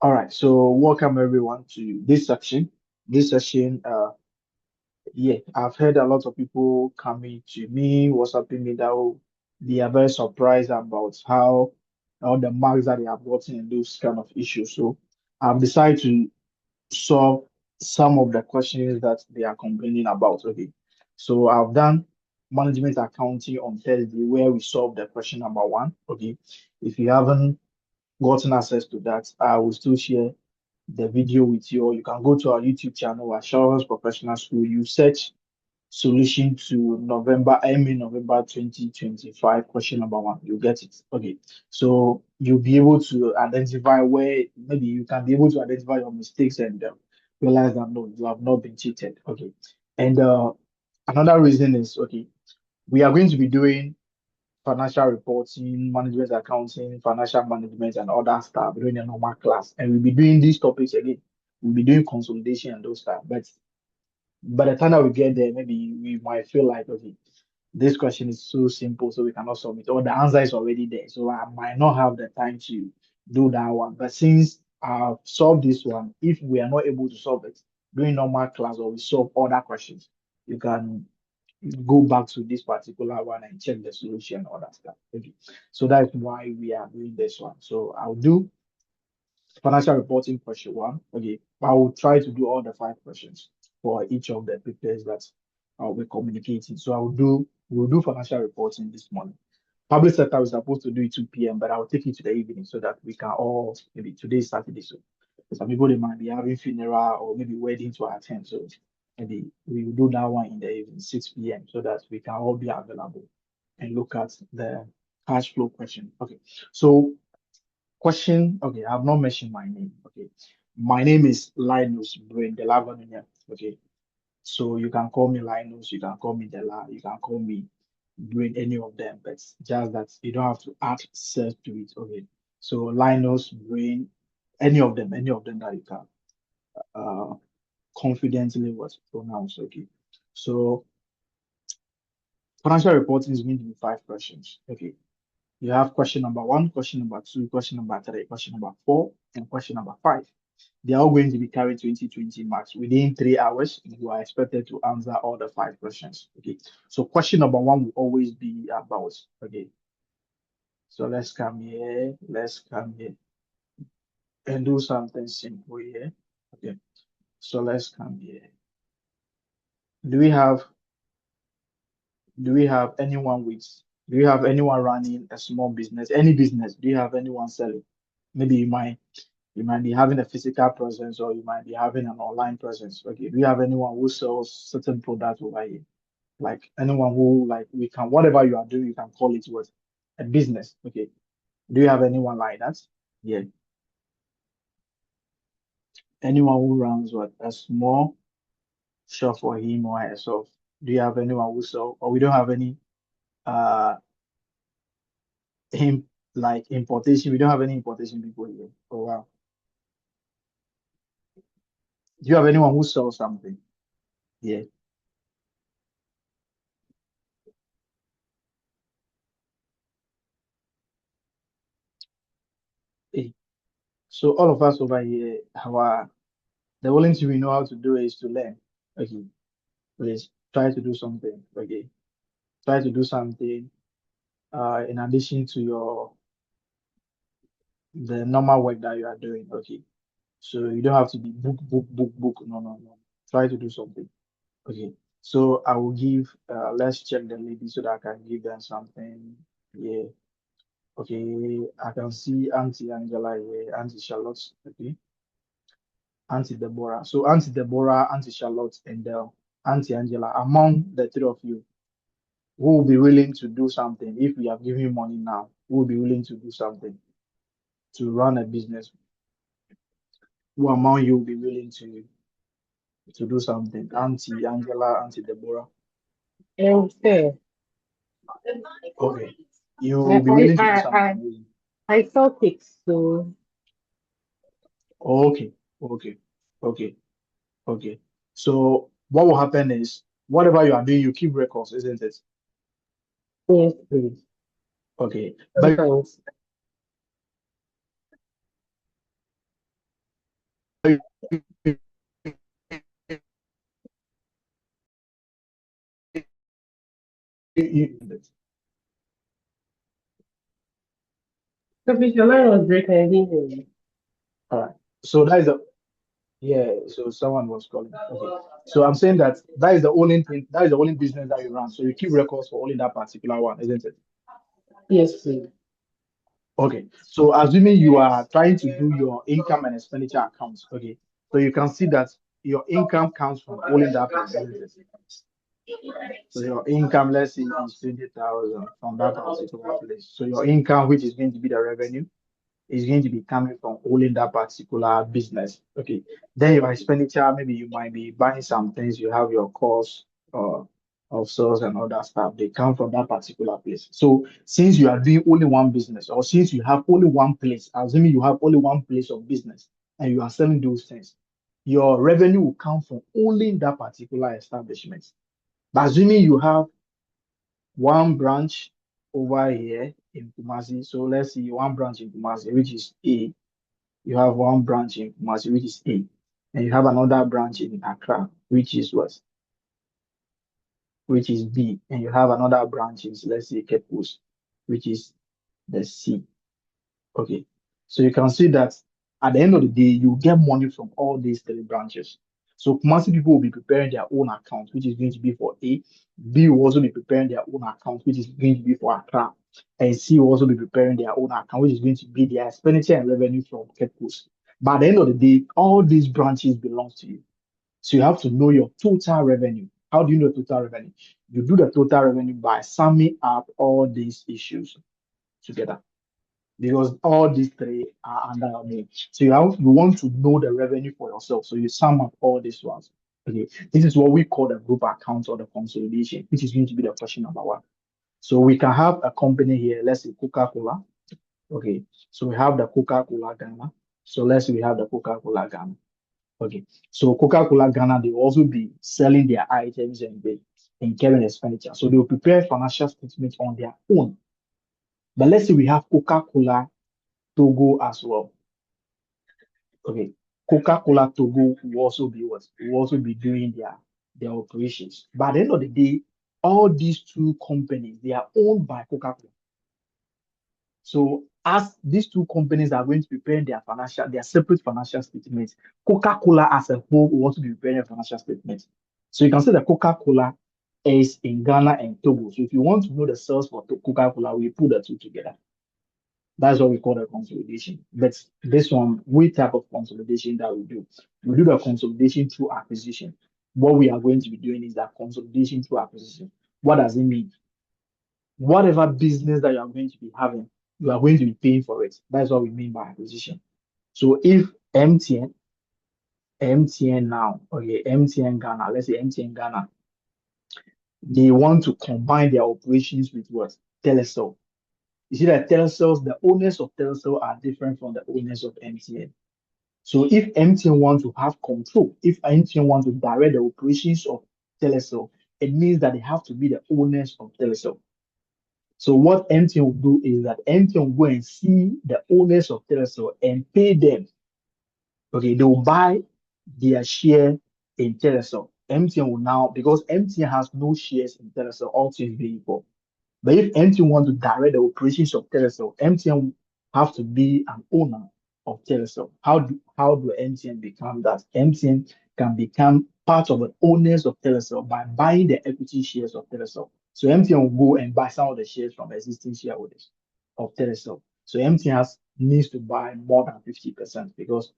All right, so welcome everyone to this section. This session, yeah, I've heard a lot of people coming to me, WhatsApping me that they are very surprised about how all the marks that they have gotten in those kind of issues. So I've decided to solve some of the questions that they are complaining about. Okay, so I've done management accounting on Thursday where we solved the question number one. Okay, if you haven't gotten access to that, I will still share the video with you, or you can go to our YouTube channel, Assurance Professional School. You search solution to November 2025, question number one. You get it. Okay. So you'll be able to identify where maybe you can be able to identify your mistakes and realize that no, you have not been cheated. Okay. And another reason is okay, we are going to be doing financial reporting, management accounting, financial management, and other stuff during a normal class. And we'll be doing these topics again. We'll be doing consolidation and those stuff. But by the time that we get there, maybe we might feel like, okay, this question is so simple, so we cannot solve it, or the answer is already there. So I might not have the time to do that one. But since I've solved this one, if we are not able to solve it during normal class or we solve other questions, you can go back to this particular one and check the solution or that stuff. Okay. So that's why we are doing this one. So I'll do financial reporting question one. Okay. I will try to do all the five questions for each of the papers that I'll be communicating. So we'll do financial reporting this morning. Public sector is supposed to do it 2 p.m., but I'll take it to the evening so that we can all, maybe today is Saturday. So some people they might be having funeral or maybe wedding to attend. So maybe we will do that one in the evening, 6 p.m., so that we can all be available and look at the cash flow question. Okay. So question, okay, I have not mentioned my name. Okay. My name is Linus Brain Delagonia. Okay. So you can call me Linus, you can call me Dela, you can call me Brain, any of them, but just that you don't have to add self to it. Okay. So Linus, Brain, any of them that you can uh confidently was pronounced. Okay. So financial reporting is going to be five questions. Okay. You have question number one, question number two, question number three, question number four, and question number five. They are all going to be carried 2020 marks. Within 3 hours, you are expected to answer all the five questions. Okay. So question number one will always be about, okay. So let's come here. Let's come here and do something simple here. Okay. So let's come here. Do we have anyone with, do you have anyone running a small business? Any business? Do you have anyone selling? Maybe you might be having a physical presence or you might be having an online presence. Okay. Do you have anyone who sells certain products over here? Like anyone who like we can whatever you are doing, you can call it what a business. Okay. Do you have anyone like that? Yeah. Anyone who runs what a small shop for him or herself. Do you have anyone who sell or we don't have any uh him like importation? We don't have any importation people here. Oh wow. Do you have anyone who sells something? Yeah. Hey. So all of us over here, our the only thing we know how to do is to learn. Okay. Please try to do something. Okay. Try to do something in addition to your the normal work that you are doing. Okay. So you don't have to be book, book, book, book. No, no, no. Try to do something. Okay. So I will give let's check the lady so that I can give them something. Yeah. Okay. I can see Auntie Angela here, Auntie Charlotte. Okay. Auntie Deborah. So Auntie Deborah, Auntie Charlotte, and Auntie Angela, among the three of you, who will be willing to do something if we have given you money now, who will be willing to do something to run a business? Who among you will be willing to do something? Auntie Angela, Auntie Deborah. Okay. Okay. You I will be I willing to do I I, something. I thought it so. Okay. Okay. Okay. Okay. So what will happen is whatever you are doing, you keep records, isn't it? Yes, please. Okay. But Sometimes. So if your line was breaking, I didn't hear you. all right. So that is the yeah. So someone was calling. Okay. So I'm saying that that is the only thing. That is the only business that you run. So you keep records for only that particular one, isn't it? Yes, please. Okay. So assuming you are trying to do your income and expenditure accounts. Okay. So you can see that your income comes from only that place, isn't it? So your income, let's say, is 20,000 from that particular place. So your income, which is going to be the revenue, is going to be coming from only that particular business. Okay. Then your expenditure, maybe you might be buying some things, you have your costs of sales and all that stuff. They come from that particular place. So since you are doing only one business, or since you have only one place, assuming you have only one place of business and you are selling those things, your revenue will come from only that particular establishment. But assuming you have one branch over here in Kumasi, so let's see one branch in Kumasi, which is A. You have one branch in Kumasi, which is A, and you have another branch in Accra, which is what? Which is B, and you have another branch in, let's say, Cape Coast, which is the C. Okay. So you can see that at the end of the day, you get money from all these three branches. So Kumasi people will be preparing their own account, which is going to be for A. B will also be preparing their own account, which is going to be for Accra. And C will also be preparing their own account, which is going to be their expenditure and revenue from Cape Coast. But at the end of the day, all these branches belong to you. So you have to know your total revenue. How do you know total revenue? You do the total revenue by summing up all these issues together because all these three are under your name. So you want to know the revenue for yourself. So you sum up all these ones. Okay, this is what we call the group account or the consolidation, which is going to be the question number one. So we can have a company here, let's say Coca-Cola. Okay, so we have the Coca-Cola Ghana. So let's say we have the Coca-Cola Ghana. Okay, so Coca-Cola Ghana, they will also be selling their items and they incurring expenditure. So they will prepare financial statements on their own. But let's say we have Coca-Cola Togo as well. Okay, Coca-Cola Togo will also be what? Will also be doing their operations. But at the end of the day, all these two companies, they are owned by Coca-Cola. So as these two companies are going to be preparing their separate financial statements, Coca-Cola as a whole will also be preparing a financial statement. So you can see that Coca-Cola is in Ghana and Togo. So if you want to know the sales for Coca-Cola, we put the two together. That's what we call the consolidation. But this one, we type of consolidation that we do the consolidation through acquisition. What we are going to be doing is that consolidation through acquisition. What does it mean? Whatever business that you are going to be having, you are going to be paying for it. That's what we mean by acquisition. So if MTN now, okay, MTN Ghana, let's say MTN Ghana, they want to combine their operations with what? Telecel. You see that Telcels, the owners of Telcel are different from the owners of MTN. So if MTN want to have control, if MTN want to direct the operations of Telecel, it means that they have to be the owners of Telecel. So what MTN will do is that MTN will go and see the owners of Telecel and pay them. Okay, they will buy their share in Telecel. MTN will now, because MTN has no shares in Telecel, all things being equal. But if MTN want to direct the operations of Telecel, MTN have to be an owner of Telecel. How do MTN become that? MTN can become part of the owners of Telecel by buying the equity shares of Telecel. So MTN will go and buy some of the shares from existing shareholders of Telecel. So MTN needs to buy more than 50% because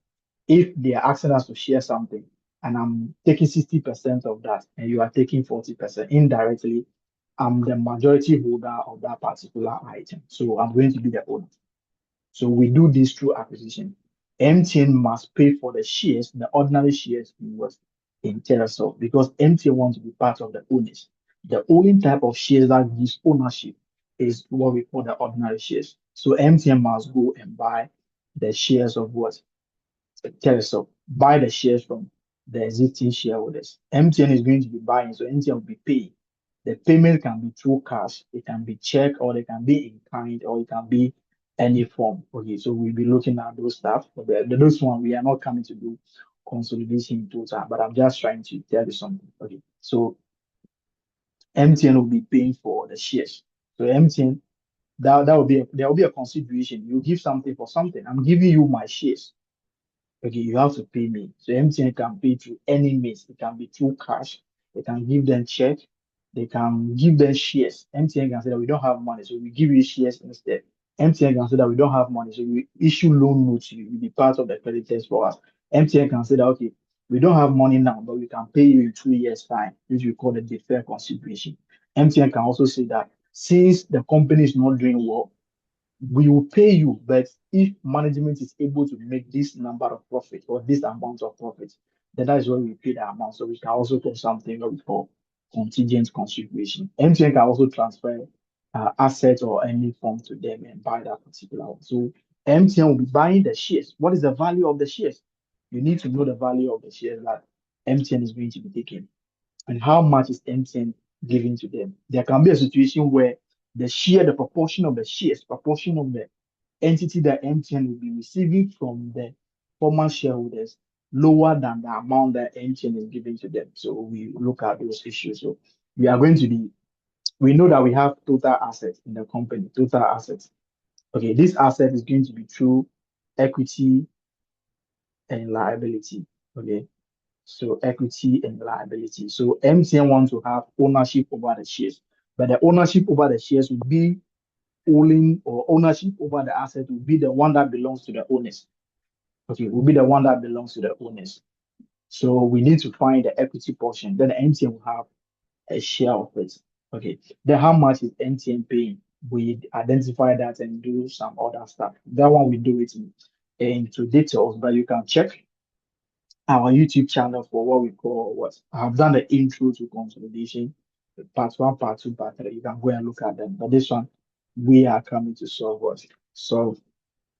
if they are asking us to share something and I'm taking 60% of that and you are taking 40%, indirectly, I'm the majority holder of that particular item. So I'm going to be the owner. So we do this through acquisition. MTN must pay for the shares, the ordinary shares in what? In Terrasoft, because MTN wants to be part of the owners. The only type of shares that gives ownership is what we call the ordinary shares. So MTN must go and buy the shares of what? Telesop, buy the shares from the existing shareholders. MTN is going to be buying, so MTN will be paying. The payment can be through cash, it can be check, or it can be in kind, or it can be any form. Okay, so we'll be looking at those stuff. But those one we are not coming to do consolidation in total, but I'm just trying to tell you something. Okay, so MTN will be paying for the shares. So MTN, that will be there will be a consideration. You give something for something. I'm giving you my shares. Okay, you have to pay me. So MTN can pay through any means. It can be through cash. They can give them check. They can give them shares. MTN can say that we don't have money, so we give you shares instead. MTN can say that we don't have money, so we issue loan notes to you. You be part of the creditors for us. MTN can say that okay, we don't have money now, but we can pay you in 2 years' time, which we call the deferred consideration. MTN can also say that since the company is not doing well, we will pay you, but if management is able to make this number of profit or this amount of profit, then that is when we pay the amount. So we can also call something what we call contingent consideration. MTN can also transfer assets or any form to them and buy that particular one. So MTN will be buying the shares. What is the value of the shares? You need to know the value of the shares that MTN is going to be taking and how much is MTN giving to them. There can be a situation where the proportion of the shares, proportion of the entity that MTN will be receiving from the former shareholders lower than the amount that MTN is giving to them. So we look at those issues. So we are going to be, we know that we have total assets in the company, total assets. Okay, this asset is going to be through equity and liability. Okay, so equity and liability. So MTN wants to have ownership over the shares, but the ownership over the shares will be owning or ownership over the asset will be the one that belongs to the owners. Okay, will be the one that belongs to the owners. So we need to find the equity portion. Then the MTN will have a share of it. Okay, then how much is MTN paying? We identify that and do some other stuff. That one we do it into details, but you can check our YouTube channel for what we call what I have done the intro to consolidation, part one, part two, part three. You can go and look at them. But this one, we are coming to solve what solve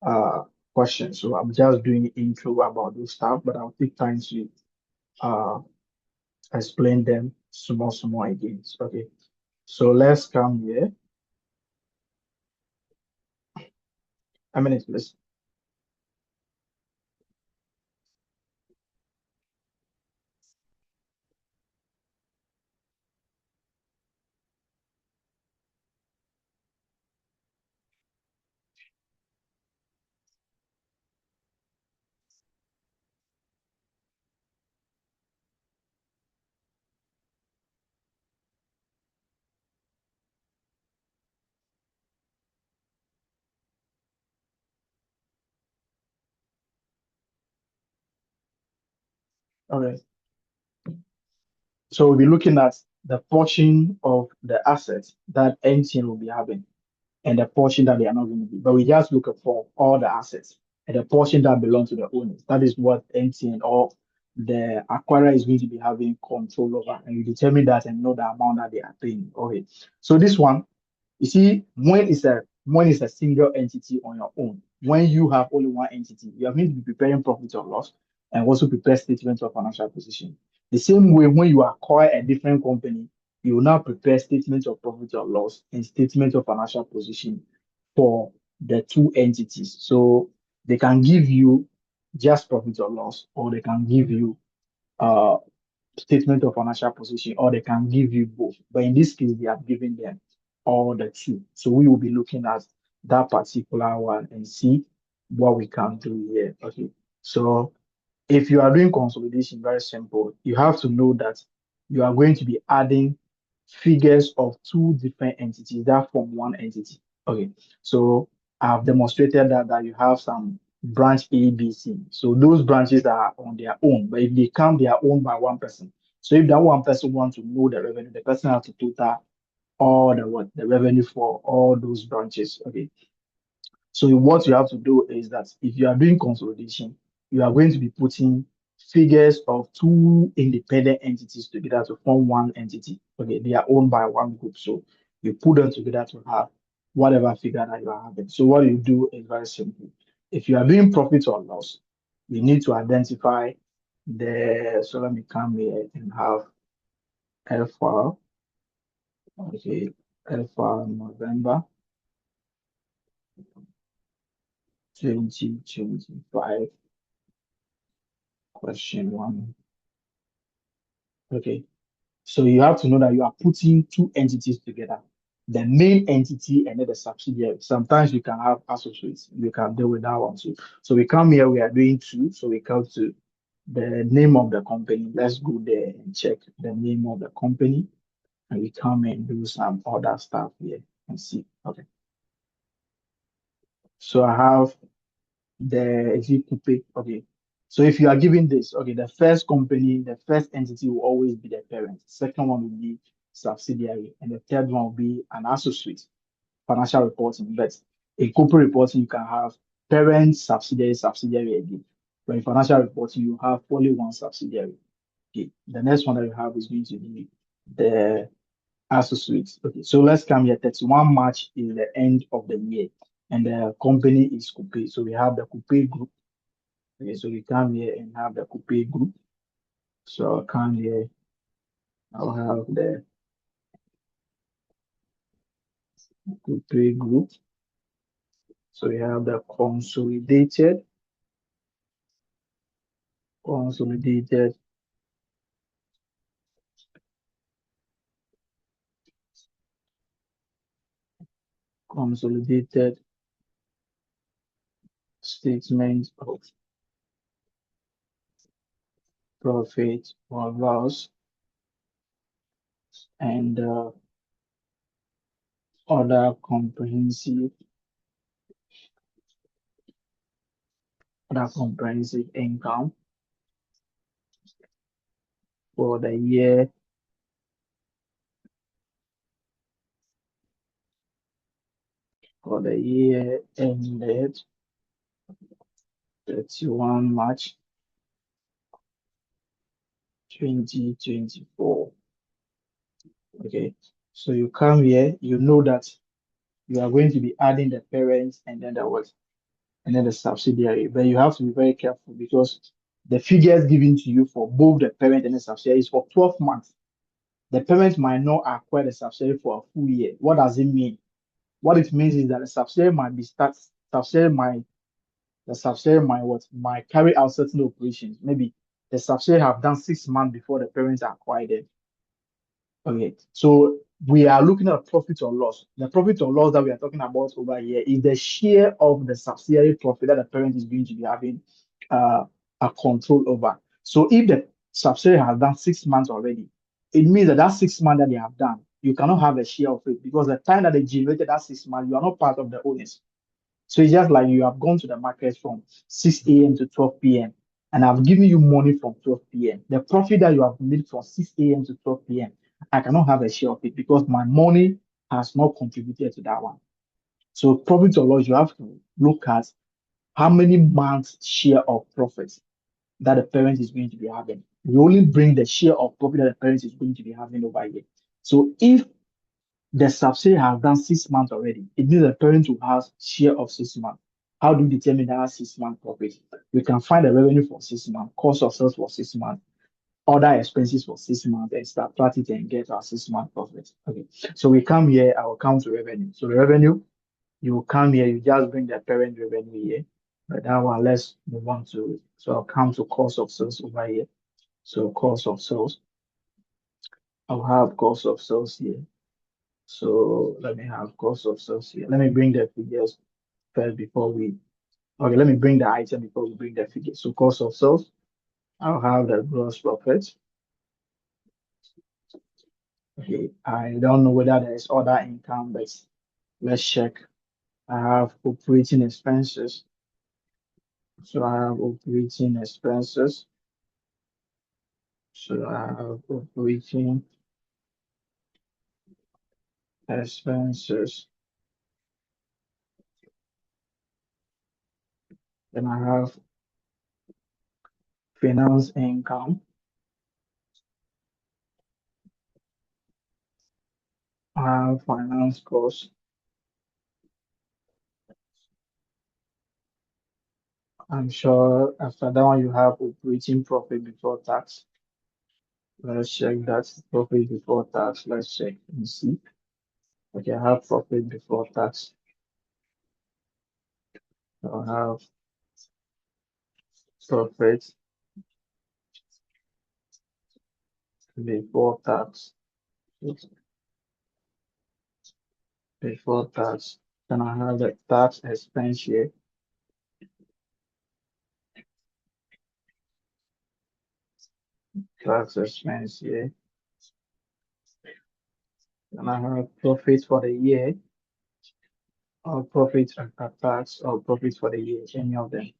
uh questions. So I'm just doing intro about those stuff, but I'll take time to uh explain them small again. Okay. So let's come here. A minute, please. Okay. So we'll be looking at the portion of the assets that MTN will be having and the portion that they are not going to be. But we just look for all the assets and the portion that belongs to the owners. That is what MTN or the acquirer is going to be having control over. And you determine that and know the amount that they are paying. Okay. So this one, you see, when it's a single entity on your own, when you have only one entity, you are going to be preparing profit or loss and also prepare statement of financial position. The same way, when you acquire a different company, you will now prepare statement of profit or loss and statement of financial position for the two entities. So they can give you just profit or loss, or they can give you uh statement of financial position, or they can give you both. But in this case, they have given them all the two. So we will be looking at that particular one and see what we can do here. Okay. So if you are doing consolidation, very simple. You have to know that you are going to be adding figures of two different entities that form one entity. Okay, so I've demonstrated that you have some branch A, B, C. So those branches are on their own, but if they come, they are owned by one person. So if that one person wants to know the revenue, the person has to total all the revenue for all those branches. Okay, so what you have to do is that if you are doing consolidation, you are going to be putting figures of two independent entities together to form one entity. Okay, they are owned by one group. So you put them together to have whatever figure that you are having. So what you do is very simple. If you are doing profit or loss, you need to identify so let me come here and have alpha, okay, alpha November 2025. Question one. Okay. So you have to know that you are putting two entities together, the main entity and then the subsidiary. Sometimes you can have associates. You can deal with that one too. So we come here, we are doing two. So we come to the name of the company. Let's go there and check the name of the company. And we come and do some other stuff here and see. Okay. So I have the is it Coupe? Okay. So if you are given this, okay, the first company, the first entity will always be the parent. Second one will be subsidiary, and the third one will be an associate. Financial reporting, but in corporate reporting, you can have parent, subsidiary, subsidiary again. But in financial reporting, you have only one subsidiary. Okay. The next one that you have is going to be the associates. Okay, so let's come here. 31 March is the end of the year, and the company is Coupe. So we have the Coupe group. Okay, so we come here and have the Coupe group. So I'll come here, I'll have the Coupe group. So we have the consolidated consolidated statement of profit or loss and other comprehensive income for the year ended 31 March 2024. Okay, so you come here, you know that you are going to be adding the parents and then the what and then the subsidiary, but you have to be very careful because the figures given to you for both the parent and the subsidiary is for 12 months. The parent might not acquire the subsidiary for a full year. What does it mean? What it means is that the subsidiary might be start subsidiary might the subsidiary might what might carry out certain operations. Maybe the subsidiary have done 6 months before the parents acquired it. Okay, so we are looking at profit or loss. The profit or loss that we are talking about over here is the share of the subsidiary profit that the parent is going to be having uh, a control over. So if the subsidiary has done 6 months already, it means that 6 months that they have done, you cannot have a share of it because the time that they generated that 6 months, you are not part of the owners. So it's just like you have gone to the market from 6 a.m. to 12 p.m. and I've given you money from 12 p.m. The profit that you have made from 6 a.m. to 12 p.m., I cannot have a share of it because my money has not contributed to that one. So profit or loss, you have to look at how many months share of profit that the parent is going to be having. We only bring the share of profit that the parent is going to be having over here. So if the subsidiary has done 6 months already, it means the parent will have share of 6 months. How do you determine that 6 month profit? We can find the revenue for 6 months, cost of sales for 6 months, other expenses for 6 months, and subtract it and get our 6 month profit. Okay. So we come here, I will come to revenue. So the revenue, you will come here, you just bring the parent revenue here. But that one, let's move on to it. So I'll come to cost of sales over here. So cost of sales, I'll have cost of sales here. So let me have cost of sales here. Let me bring the figures first before we, okay, let me bring the item before we bring the figures. So cost of sales, I'll have the gross profit. Okay, I don't know whether there is other income, but let's check. I have operating expenses. So I have operating expenses. So I have operating expenses. Then I have finance income. I have finance costs. I'm sure after that one you have operating profit before tax. Let's check that profit before tax. Let's check and see. Okay, I have profit before tax. I have profit before tax. Before tax. Then I have the tax expense here. Tax expense here. Then I have profit for the year, or profit after tax, or profit for the year, any of them.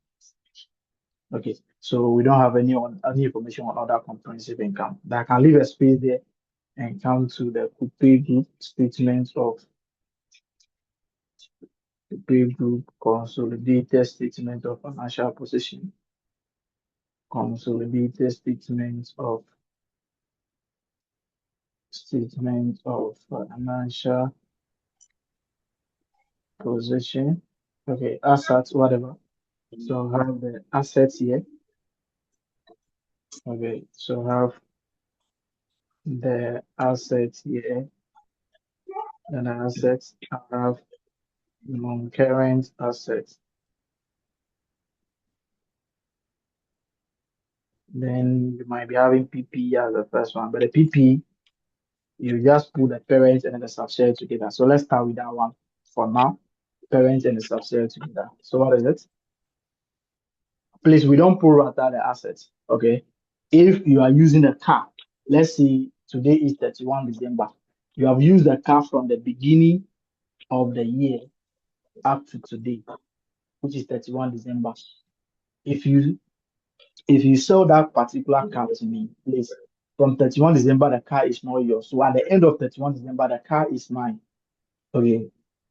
Okay, so we don't have any information on other comprehensive income. That I can leave a space there and come to the Coupe Group statement of Coupe Group consolidated statement of financial position. Consolidated statement of financial position. Okay, assets, whatever. So I have the assets here. Okay, so I have the assets here. Then the assets, I have non-current assets. Then you might be having PP as the first one, but the PP, you just put the parent and the subsidiary together. So let's start with that one for now. Parent and the subsidiary together. So what is it? Please, we don't pro rata the assets. Okay. If you are using a car, let's say today is 31 December. You have used the car from the beginning of the year up to today, which is 31 December. If you sell that particular car to me, please, from 31 December, the car is not yours. So at the end of 31 December, the car is mine. Okay.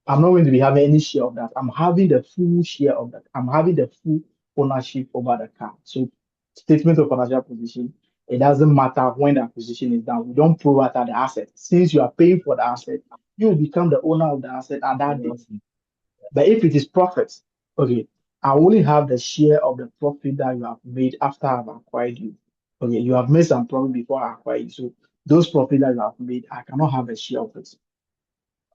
I'm not going to be having any share of that. I'm having the full share of that. I'm having the full ownership over the car. So statement of financial position, it doesn't matter when the acquisition is done. We don't pro rata the asset. Since you are paying for the asset, you will become the owner of the asset at that date. But if it is profit, okay, I only have the share of the profit that you have made after I've acquired you. Okay, you have made some profit before I acquired you. So those profit that you have made, I cannot have a share of it.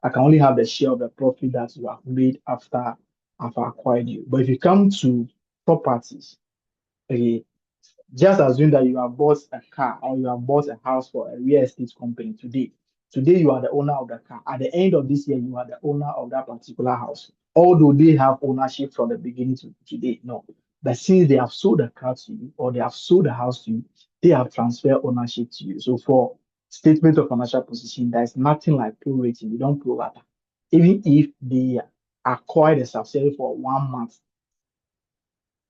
I can only have the share of the profit that you have made after I've acquired you. But if you come to properties, okay, just assume that you have bought a car or you have bought a house for a real estate company today. Today, you are the owner of the car. At the end of this year, you are the owner of that particular house. Although they have ownership from the beginning to today, no. But since they have sold the car to you or they have sold the house to you, they have transferred ownership to you. So for statement of financial position, there's nothing like prorating. You don't prorata. Even if they acquire the subsidiary for 1 month,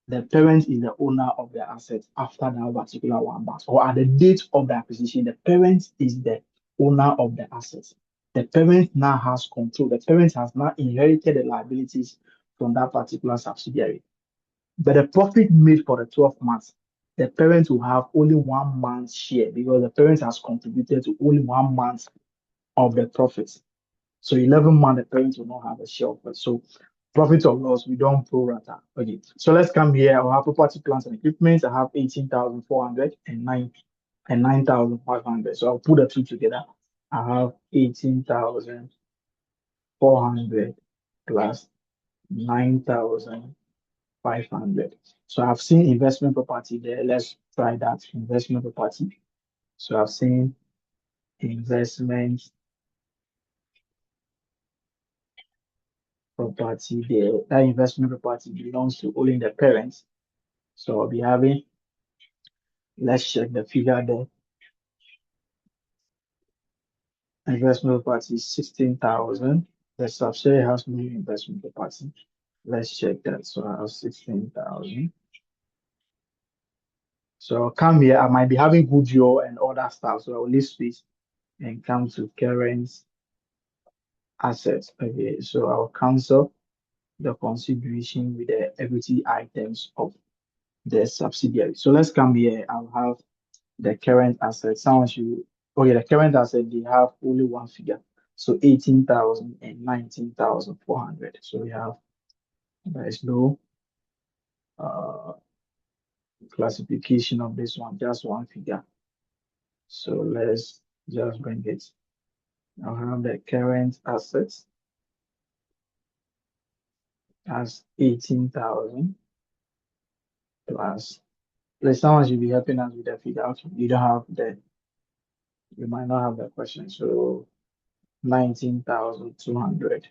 the parent is the owner of the asset after that particular 1 month, or at the date of the acquisition, the parent is the owner of the assets. The parent now has control. The parent has now inherited the liabilities from that particular subsidiary. But the profit made for the 12 months, the parent will have only 1 month's share because the parent has contributed to only 1 month of the profits. So 11 months, the parents will not have a share of it. So profit or loss, we don't pro rata. Okay. So let's come here. I have property, plants, and equipment. I have 18,400 and 9,500. So I'll put the two together. I have 18,400 plus 9,500. So I've seen investment property there. Let's try that investment property. So I've seen investment property there. That investment property belongs to only the parents. So I'll be having, let's check the figure there. Investment property is 16,000. The subsidiary has no investment property. Let's check that. So I have 16,000. So I'll come here. I might be having goodwill and other stuff. So I'll leave space and come to current assets. Okay, so I'll cancel the consideration with the equity items of the subsidiary. So let's come here. I'll have the current assets. Someone should, okay, the current asset, they have only one figure. So 18,000 and 19,400. So we have, there is no classification of this one, just one figure. So let's just bring it. I'll have the current assets as 18,000 plus. Like someone should be helping us with the figure. Okay, you don't have the You might not have that question. So 19,200.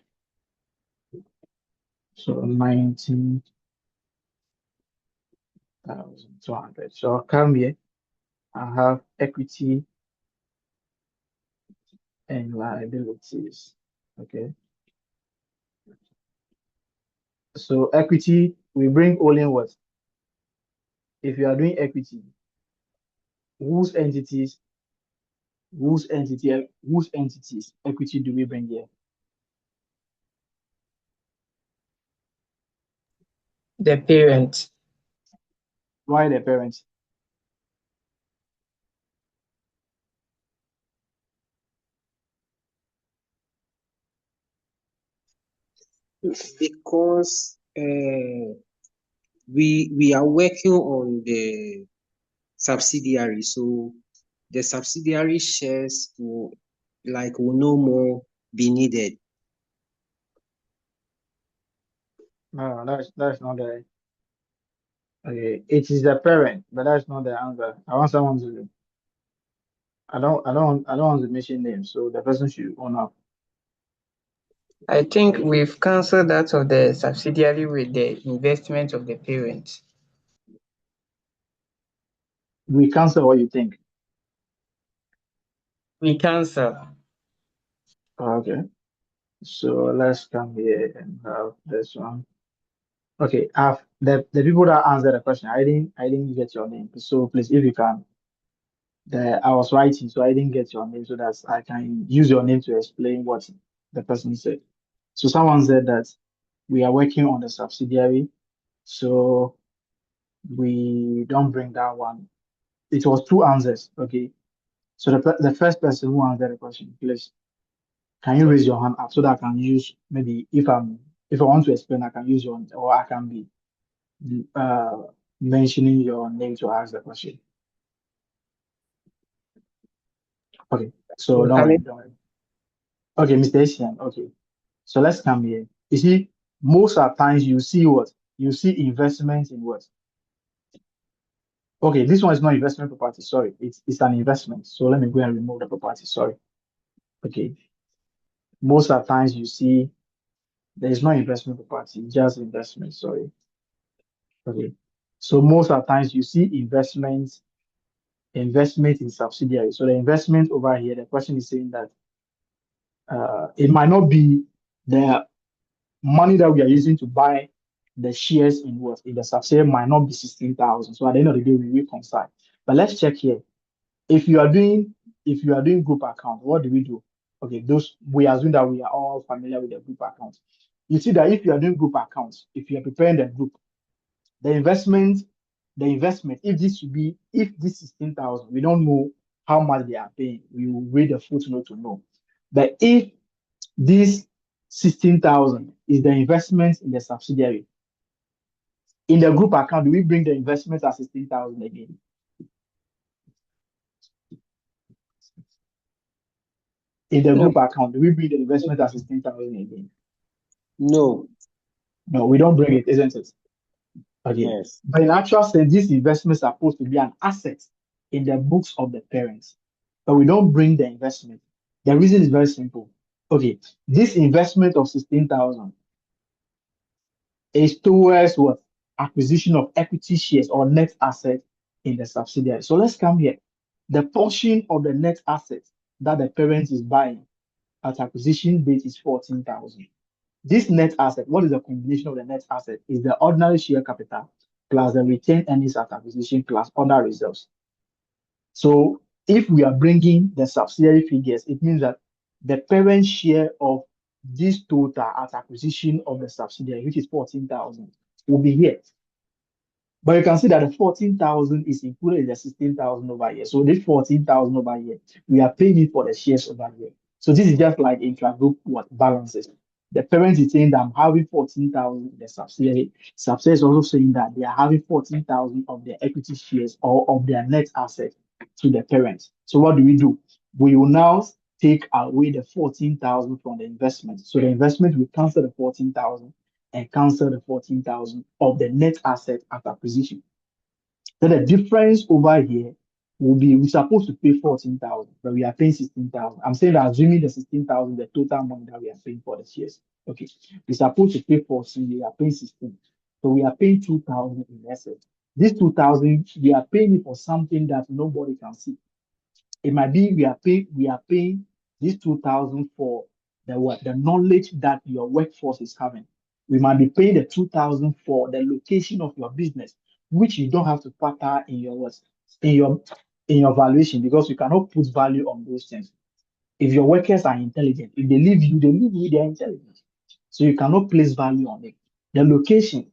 So 19,200. So I'll come here. I have equity and liabilities. Okay. So equity, we bring only what? If you are doing equity, whose entities, whose entities equity do we bring here? The parent. Why the parents? Because we are working on the subsidiary, so the subsidiary shares will no more be needed. No, that's not the okay. It is the parent, but that's not the answer. I want someone to I don't want to mention names, so the person should own up. I think we've cancelled that of the subsidiary with the investment of the parent. We cancel what you think. We cancel. Okay. So let's come here and have this one. Okay, I've the people that answered the question, I didn't get your name. So please, if you can, I was writing, so I didn't get your name so that I can use your name to explain what the person said. So someone said that we are working on the subsidiary, so we don't bring that one. It was two answers. Okay. So the first person who answered the question, please, can you raise your hand up so that I can use maybe if I want to explain, I can use your or I can be uh mentioning your name to ask the question. Okay, so don't worry, don't worry. Okay, Mr. Asian. Okay, so let's come here. You see, most of the times you see what? You see investment in what? Okay, this one is not investment property. Sorry, it's an investment. So let me go and remove the property. Sorry. Okay, most of the times you see there is no investment property, just investment. Sorry. Okay, so most of the times you see investment in subsidiaries. So the investment over here, the question is saying that it might not be the money that we are using to buy the shares in what in the subsidiary might not be 16,000. So at the end of the day, we reconcile. But let's check here. If you are doing group account, what do we do? Okay, those we assume that we are all familiar with the group account. You see that if you are doing group accounts, if you are preparing the group, the investment, if this 16,000, we don't know how much they are paying. We will read the footnote to know. But if this 16,000 is the investment in the subsidiary, in the group account, do we bring the investment as 16,000 again? In the No. group account, do we bring the investment as 16,000 again? No. No, we don't bring it, isn't it? Okay. Yes. But in actual sense, these investments are supposed to be an asset in the books of the parents. But we don't bring the investment. The reason is very simple. Okay, this investment of 16,000 is towards what? Acquisition of equity shares or net asset in the subsidiary. So let's come here. The portion of the net asset that the parent is buying at acquisition date is 14,000. This net asset, what is the combination of the net asset? Is the ordinary share capital plus the retained earnings at acquisition plus other reserves. So if we are bringing the subsidiary figures, it means that the parent share of this total at acquisition of the subsidiary, which is 14,000, will be here. But you can see that the 14,000 is included in the 16,000 over here. So this 14,000 over here, we are paying it for the shares over here. So this is just like intra-group what balances. The parent is saying that I'm having 14,000 in the subsidiary. Subsidiary is also saying that they are having 14,000 of their equity shares or of their net asset to the parent. So what do? We will now take away the 14,000 from the investment. So the investment will cancel the 14,000 and cancel the 14,000 of the net asset at acquisition. Then the difference over here we're supposed to pay 14,000, but we are paying 16,000. I'm saying that assuming the 16,000, the total money that we are paying for the shares. Okay. We're supposed to pay 14, we are paying 16. So we are paying 2,000 in essence. This 2,000, we are paying it for something that nobody can see. It might be we are paying this 2,000 for the what? The knowledge that your workforce is having. We might be paying the 2,000 for the location of your business, which you don't have to factor in your what? In your in your valuation, because you cannot put value on those things. If your workers are intelligent, if they leave you, they leave you, they are intelligent. So you cannot place value on it. The location,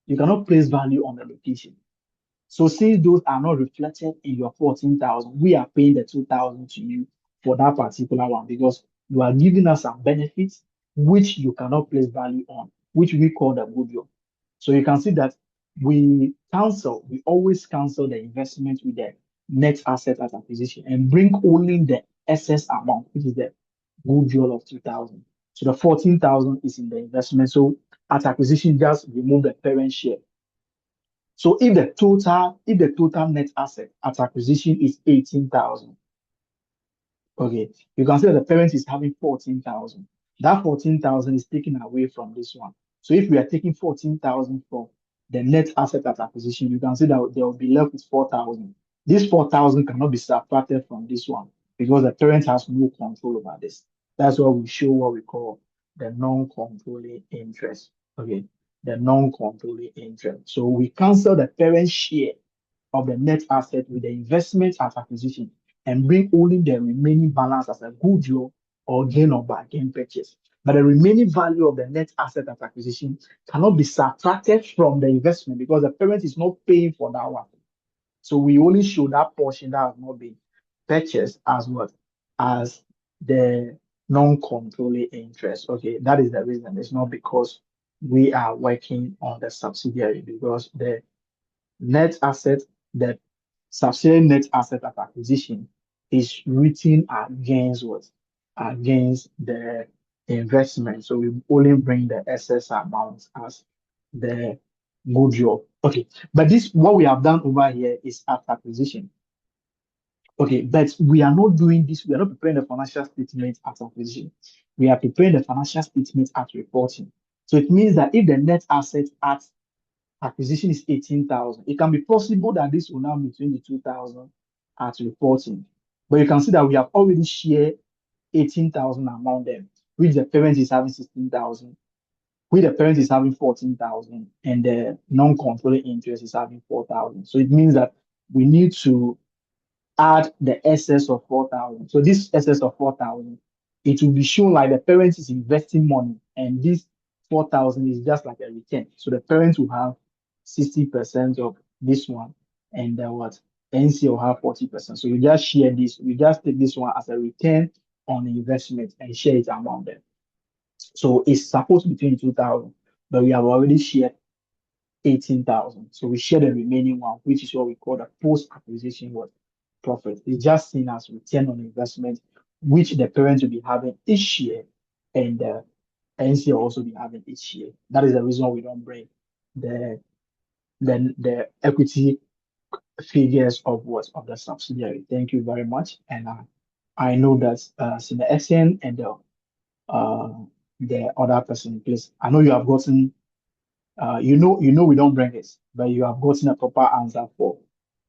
you cannot place value on the location. So since those are not reflected in your 14,000, we are paying the 2,000 to you for that particular one, because you are giving us some benefits which you cannot place value on, which we call the goodwill. So you can see that we always cancel the investment with the net asset at acquisition and bring only the excess amount, which is the goodwill of 2,000. So the 14,000 is in the investment. So at acquisition, just remove the parent share. So if the total net asset at acquisition is 18,000, okay, you can see that the parent is having 14,000. That 14,000 is taken away from this one. So if we are taking 14,000 from the net asset at acquisition, you can see that there will be left with 4,000. This 4,000 cannot be subtracted from this one because the parent has no control over this. That's why we show what we call the non-controlling interest. Okay, the non-controlling interest. So we cancel the parent share of the net asset with the investment at acquisition and bring only the remaining balance as a goodwill or gain or bargain purchase. But the remaining value of the net asset at acquisition cannot be subtracted from the investment because the parent is not paying for that one. So we only show that portion that has not been purchased as what? As the non-controlling interest. Okay, that is the reason. It's not because we are working on the subsidiary, because the net asset, the subsidiary net asset at acquisition is written against what? Against the investment. So we only bring the excess amount as the goodwill. Okay, but this what we have done over here is at acquisition. Okay, but we are not doing this. We are not preparing the financial statement at acquisition. We are preparing the financial statement at reporting. So it means that if the net asset at acquisition is 18,000, it can be possible that this will now be 22,000 at reporting. But you can see that we have already shared 18,000 among them, which the parent is having 16,000, which the parent is having 14,000, and the non-controlling interest is having 4,000. So it means that we need to add the excess of 4,000. So this excess of 4,000, it will be shown like the parent is investing money, and this 4,000 is just like a return. So the parent will have 60% of this one, and what? NC will have 40%. So you just share this, we just take this one as a return on investment and share it among them. So it's supposed to be 22,000, but we have already shared 18,000. So we share the remaining one, which is what we call the post-acquisition profit. It's just seen as return on investment, which the parent will be having each year, and the NC will also be having each year. That is the reason why we don't bring the equity figures of the subsidiary. Thank you very much. And I know that Sina and the other person, please. I know you have gotten you know we don't bring it, but you have gotten a proper answer for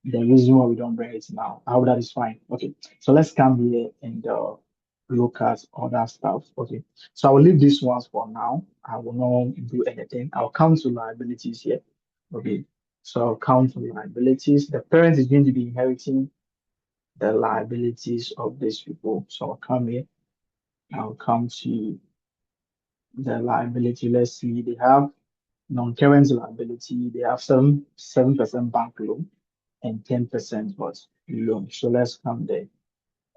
the reason why we don't bring it now. I hope that is fine. Okay, so let's come here and look at other stuff. Okay, so I will leave these ones for now. I will not do anything. I'll come to liabilities here. Okay, so I'll come to liabilities. The parent is going to be inheriting the liabilities of these people. So I'll come here. I'll come to the liability. Let's see. They have non-current liability. They have 7% bank loan and 10% what loan. So let's come there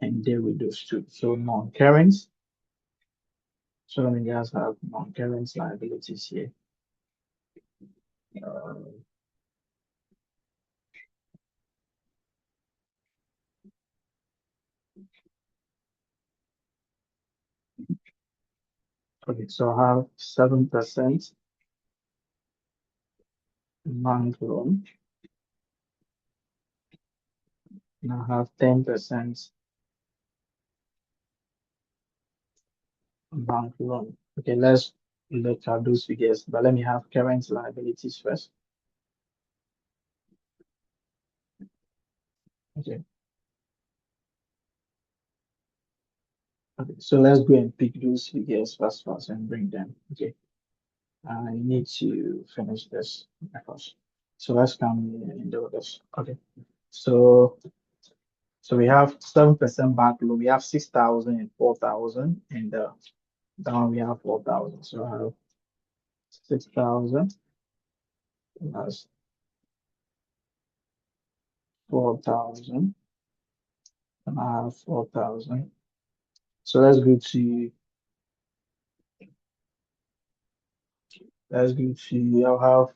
and deal with those two. So non-current. So let me just have non-current liabilities here. Okay, so I have 7% bank loan And I have 10% bank loan. Okay, let's look at those figures, but let me have current liabilities first. Okay. Okay, so let's go and pick those figures first and bring them. Okay. I need to finish this first. So let's come in the orders. Okay. So we have 7% bank loan. We have 6,000 and 4,000, and down we have 4,000. So I have 6,000 plus 4,000, and I have 4,000. So let's go to I'll have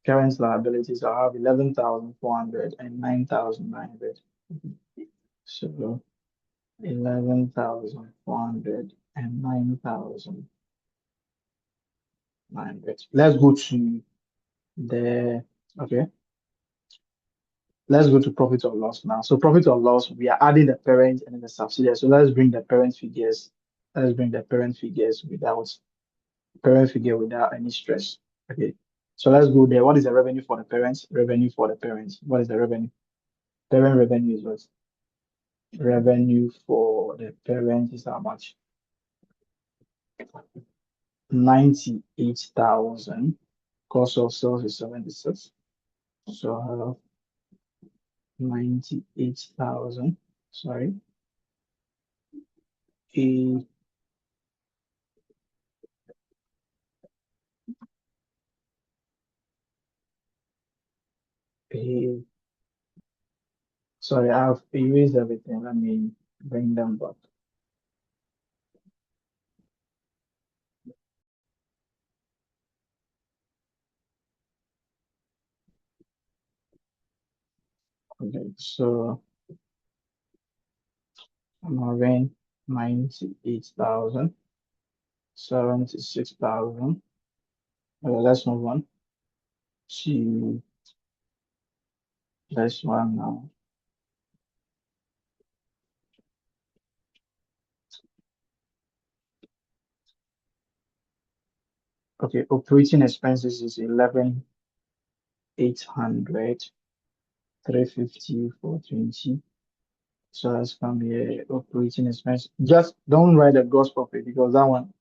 current liabilities. I'll have 11,400 and 9,900. So 11,400 and 9,900. Let's go to the okay. Let's go to profit or loss now. So profit or loss, we are adding the parent and then the subsidiary. So let's bring the parent figures. Let's bring the parent figures without any stress. Okay. So let's go there. What is the revenue for the parents? Revenue for the parents. What is the revenue? Parent revenue is what? Revenue for the parent is how much? 98,000. Cost of sales is 76. So I have 98,000. Sorry. Sorry, I've erased everything. Let me bring them back. Okay, so I'm having 98,000, 76,000. Let's move on to this one now. Okay, operating expenses is 11,800, 350, 420. So let's come here, operating expense. Just don't write the gross profit because that one,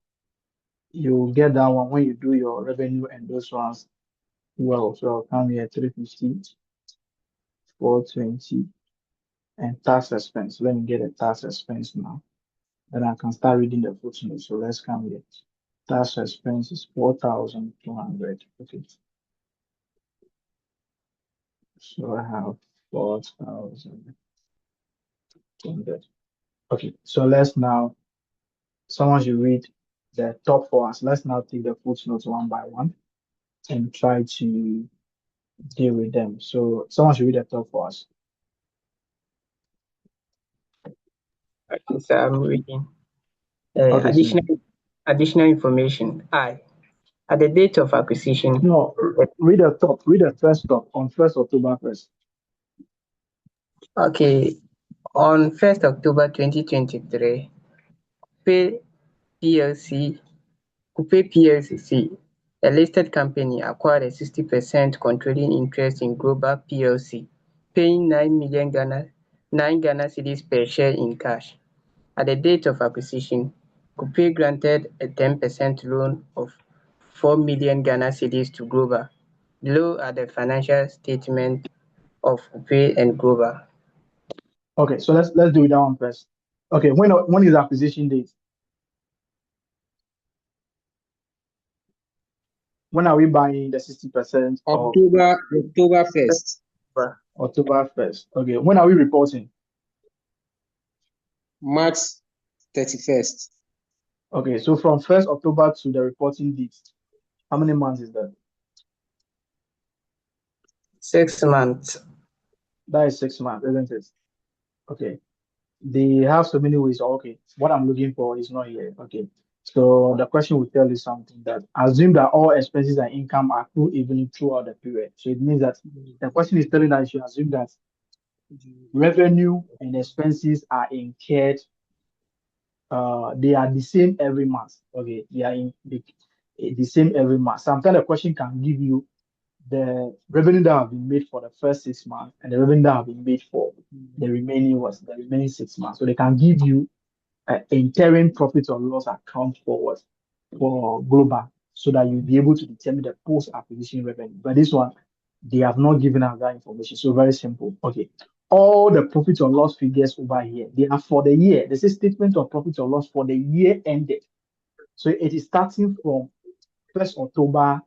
you get that one when you do your revenue and those ones. Well, so I'll come here, 350, 420, and tax expense. Let me get a tax expense now. Then I can start reading the footnote. So let's come here. Tax expense is 4,200. Okay. So I have 4,200. Okay. So let's now, someone should read the top for us. Let's now take the footnotes one by one and try to deal with them. So someone should read the top for us. Okay, so I'm reading. Okay, so Additional information. At the date of acquisition. no, read the top. Read the first top on 1st October 1st. Okay, on 1st October 2023, Coupe PLC, a listed company, acquired a 60% controlling interest in Global PLC, paying 9 Ghana cedis per share in cash. At the date of acquisition, Coupe granted a 10% loan of 4 million Ghana cedis to Global. Below are the financial statements of Coupe and Global. Okay, so let's do that one first. Okay, when is the acquisition date? When are we buying the 60%? October 1st. October 1st. Okay, when are we reporting? March 31st. Okay, so from 1st October to the reporting date, how many months is that? 6 months. That is 6 months, isn't it? Okay. They have so many ways. Okay, what I'm looking for is not here. Okay. So the question will tell you something that assume that all expenses and income are accrue evenly throughout the period. So it means that the question is telling that you should assume that revenue and expenses are incurred. They are the same every month. Okay, they are the same every month. Sometimes the question can give you the revenue that have been made for the first 6 months and the revenue that have been made for the remaining 6 months. So they can give you an interim profit or loss account for global, so that you'll be able to determine the post-acquisition revenue. But this one, they have not given us that information. So very simple. Okay. All the profit or loss figures over here, they are for the year. This is statement of profit or loss for the year ended. So it is starting from 1st October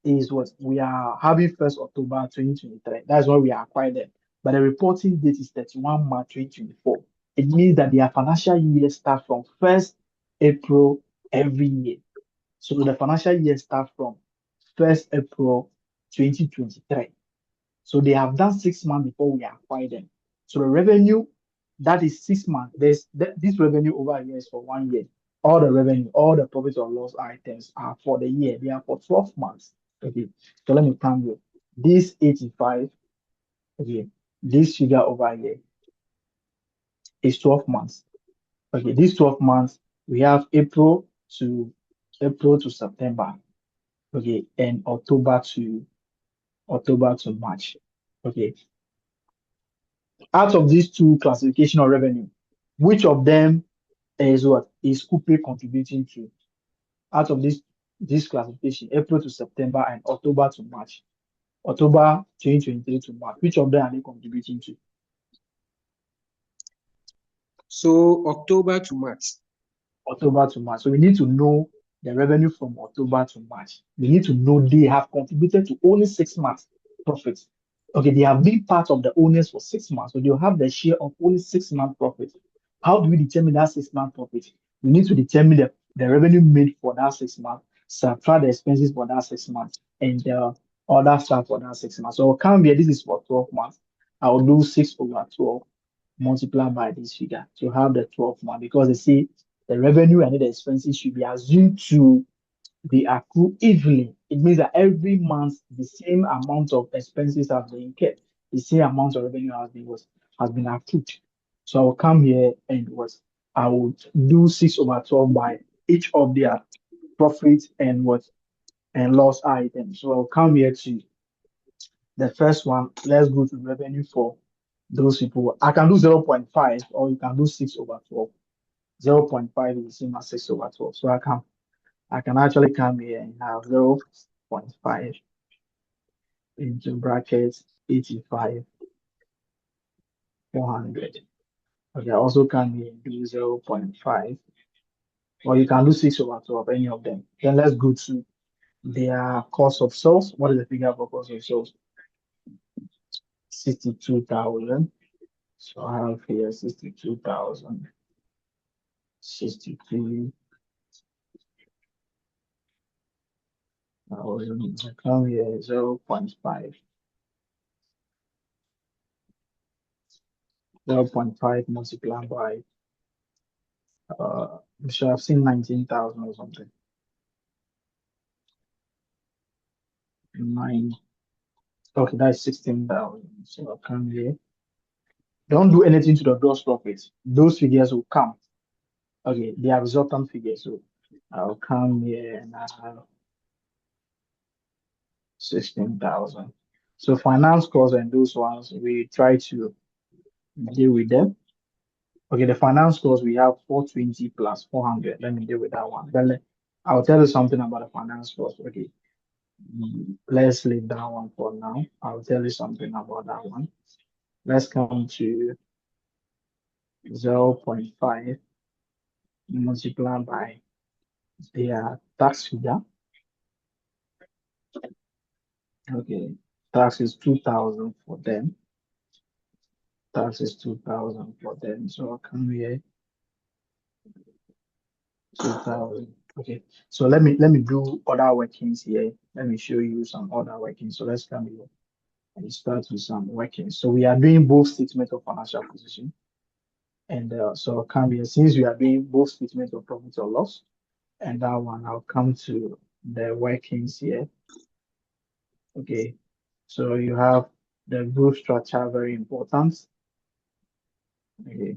is what we are having 1st October 2023. That's why we are acquired them. But the reporting date is 31 March 2024. It means that their financial year starts from 1st April every year. So the financial year starts from 1st April 2023. So they have done 6 months before we acquired them. So the revenue, that is 6 months. This revenue over here is for 1 year. All the revenue, all the profit or loss items are for the year. They are for 12 months. Okay. So let me come here. This 85, okay, this figure over here is 12 months. Okay, these 12 months, we have April to September. Okay, and October to March. Okay. Out of these two classification of revenue, which of them is what is Coupe contributing to? Out of this classification, April to September and October to March, October 2023 to March, which of them are they contributing to? So October to March. October to March. So we need to know the revenue from October to March. We need to know they have contributed to only 6 months profits. Okay, they have been part of the owners for 6 months, so they'll have the share of only 6 months profit. How do we determine that 6 month profit? We need to determine the revenue made for that 6 months, subtract the expenses for that 6 months, and the other stuff for that 6 months. So come here, this is for 12 months. I'll do 6/12 multiplied by this figure to have the 12 months, because they say the revenue and the expenses should be assumed to be accrued evenly. It means that every month the same amount of expenses have been incurred, the same amount of revenue has been accrued. So I will come here and I will do 6/12 by each of their profit and loss items. So I'll come here to the first one. Let's go to revenue for those people. I can do 0.5 or you can do 6/12. 0.5 is the same as 6/12. So I can actually come here and have 0.5 into brackets 85 400. Okay, I also come here and do 0.5, or you can do 6/12, any of them. Then let's go to their cost of sales. What is the figure for cost of sales? 62,000. So I have here 62,000. 63. I come here 0.5. 0.5 multiplied by you should have seen 19,000 or something. 9. Okay, that's 16,000. So I'll come here. Don't do anything to the gross profits. Those figures will come. Okay, they are resultant figures. So I'll come here and I have 16,000. So finance costs and those ones, we try to deal with them. Okay, the finance costs, we have 420 plus 400. Let me deal with that one. Then I'll tell you something about the finance costs. Okay, let's leave that one for now. I'll tell you something about that one. Let's come to 0.5 multiplied by their tax figure. Okay, tax is 2,000 for them. Tax is 2,000 for them. So I'll come here. 2,000. Okay, so let me do other workings here. Let me show you some other workings. So let's come here and start with some workings. So we are doing both statement of financial position. And so I'll come here, since we are doing both statements of profit or loss, and that one, I'll come to the workings here. Okay, so you have the group structure very important. Okay.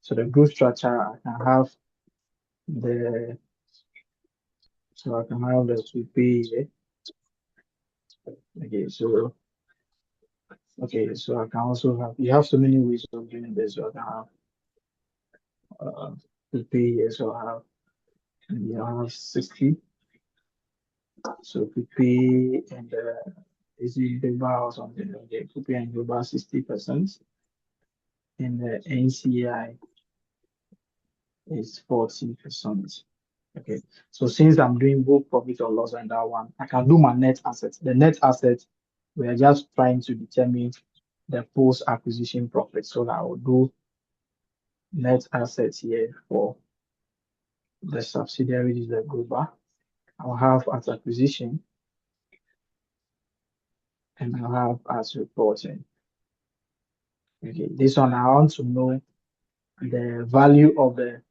So the group structure, I can have the PPA here. Okay, so I can also have, you have so many ways of doing this. So I can have PPA here. So I have 60. So PP and is it global or something? Okay, PP and global 60%, and the NCI is 40%. Okay, so since I'm doing both profit or loss on that one, I can do my net assets. The net assets, we are just trying to determine the post acquisition profit. So I will do net assets here for the subsidiary, is the global. I'll have as acquisition and I'll have as reporting. Okay, this one I want to know the value of the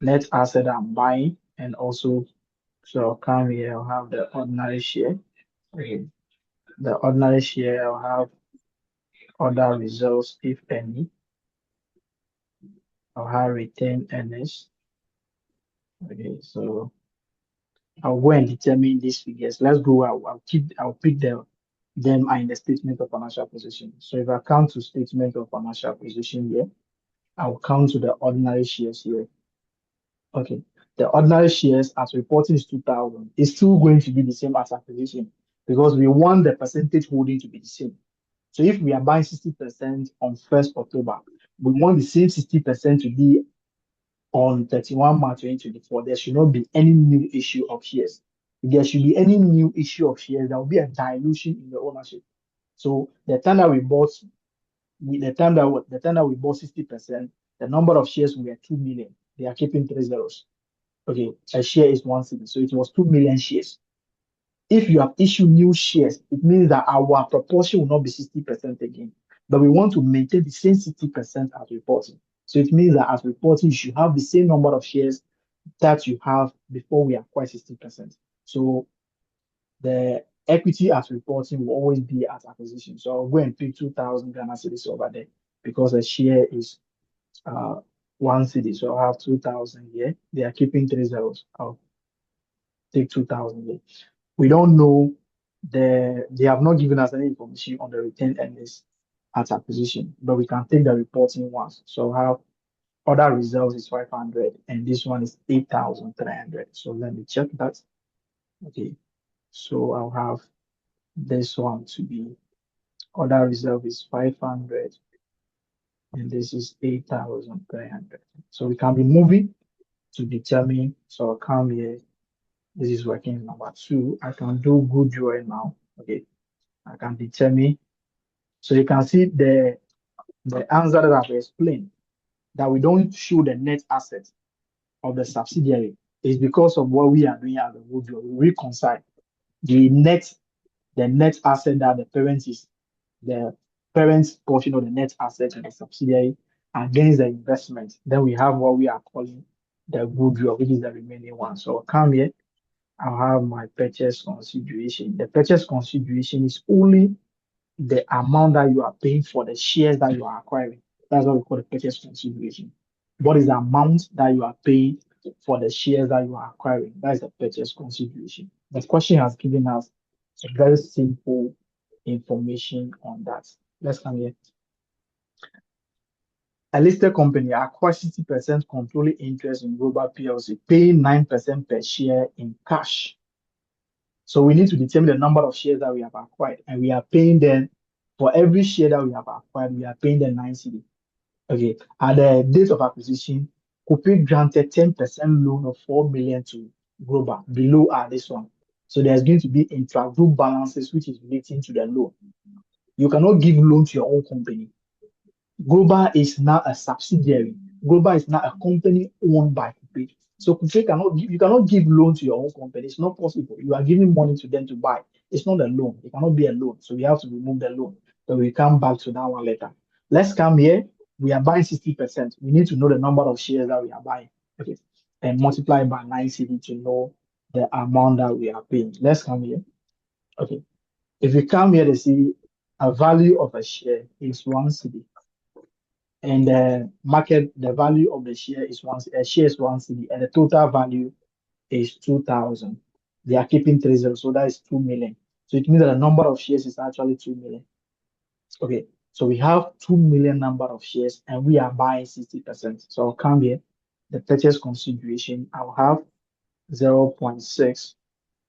net asset I'm buying, and also, so I'll come here, I'll have the ordinary share. Okay, the ordinary share, I'll have other results, if any. I'll have retained earnings. Okay, so I'll go and determine these figures. Let's go. I'll pick them in the statement of financial position. So if I come to statement of financial position here, I'll come to the ordinary shares here. Okay, the ordinary shares as reporting is 2,000. It's still going to be the same as acquisition because we want the percentage holding to be the same. So if we are buying 60% on 1st October, we want the same 60% to be on 31 March 2024. There should not be any new issue of shares. If there should be any new issue of shares, there will be a dilution in the ownership. So the time that we bought, the time that we bought 60%, the number of shares were 2 million. They are keeping 3 zeros. Okay, a share is 1 cedi, so it was 2 million shares. If you have issued new shares, it means that our proportion will not be 60% again. But we want to maintain the same 60% as reporting. So it means that as reporting, you should have the same number of shares that you have before we acquire 60%. So the equity as reporting will always be as acquisition. So I'll go and pick 2,000 Ghana cedis over there because a share is 1 cedi. So I'll have 2,000 here. They are keeping 3 zeros. I'll take 2,000 here. We don't know they have not given us any information on the retained earnings at acquisition, but we can take the reporting once. So how other results is 500 and this one is 8,300. So let me check that. Okay, so I'll have this one to be other result is 500 and this is 8,300. So we can be moving to determine. So I'll come here. This is working number 2. I can do goodwill now. Okay, I can determine. So you can see the answer that I've explained, that we don't show the net asset of the subsidiary is because of what we are doing as a goodwill. We reconcile the net asset that the parent is, the parent's portion of the net asset of the subsidiary against the investment. Then we have what we are calling the goodwill, which is the remaining one. So I'll come here. I'll have my purchase consideration. The purchase consideration is only the amount that you are paying for the shares that you are acquiring. That's what we call the purchase consideration. What is the amount that you are paying for the shares that you are acquiring? That is the purchase consideration. The question has given us a very simple information on that. Let's come here. A listed company acquires 60% controlling interest in Global PLC, paying 9% per share in cash. So we need to determine the number of shares that we have acquired, and we are paying them for every share that we have acquired. We are paying them 9 cedi. Okay. At the date of acquisition, Kupi granted 10% loan of 4 million to Global. Below are this one. So there's going to be intra-group balances which is relating to the loan. You cannot give loan to your own company. Global is now a subsidiary. Global is now a company owned by Kupi. So you cannot give loan to your own company. It's not possible. You are giving money to them to buy. It's not a loan. It cannot be a loan. So we have to remove the loan. So we come back to that one later. Let's come here. We are buying 60%. We need to know the number of shares that we are buying. Okay. And multiply by 9 cedi to know the amount that we are paying. Let's come here. Okay. If you come here to see a value of a share is 1 cedi, and the value of the share is a share is 1 cedi, and the total value is 2,000. They are keeping 30, so that is 2 million. So it means that the number of shares is actually 2 million. Okay, so we have 2 million number of shares, and we are buying 60%. So I'll come here, the purchase consideration, I'll have 0.6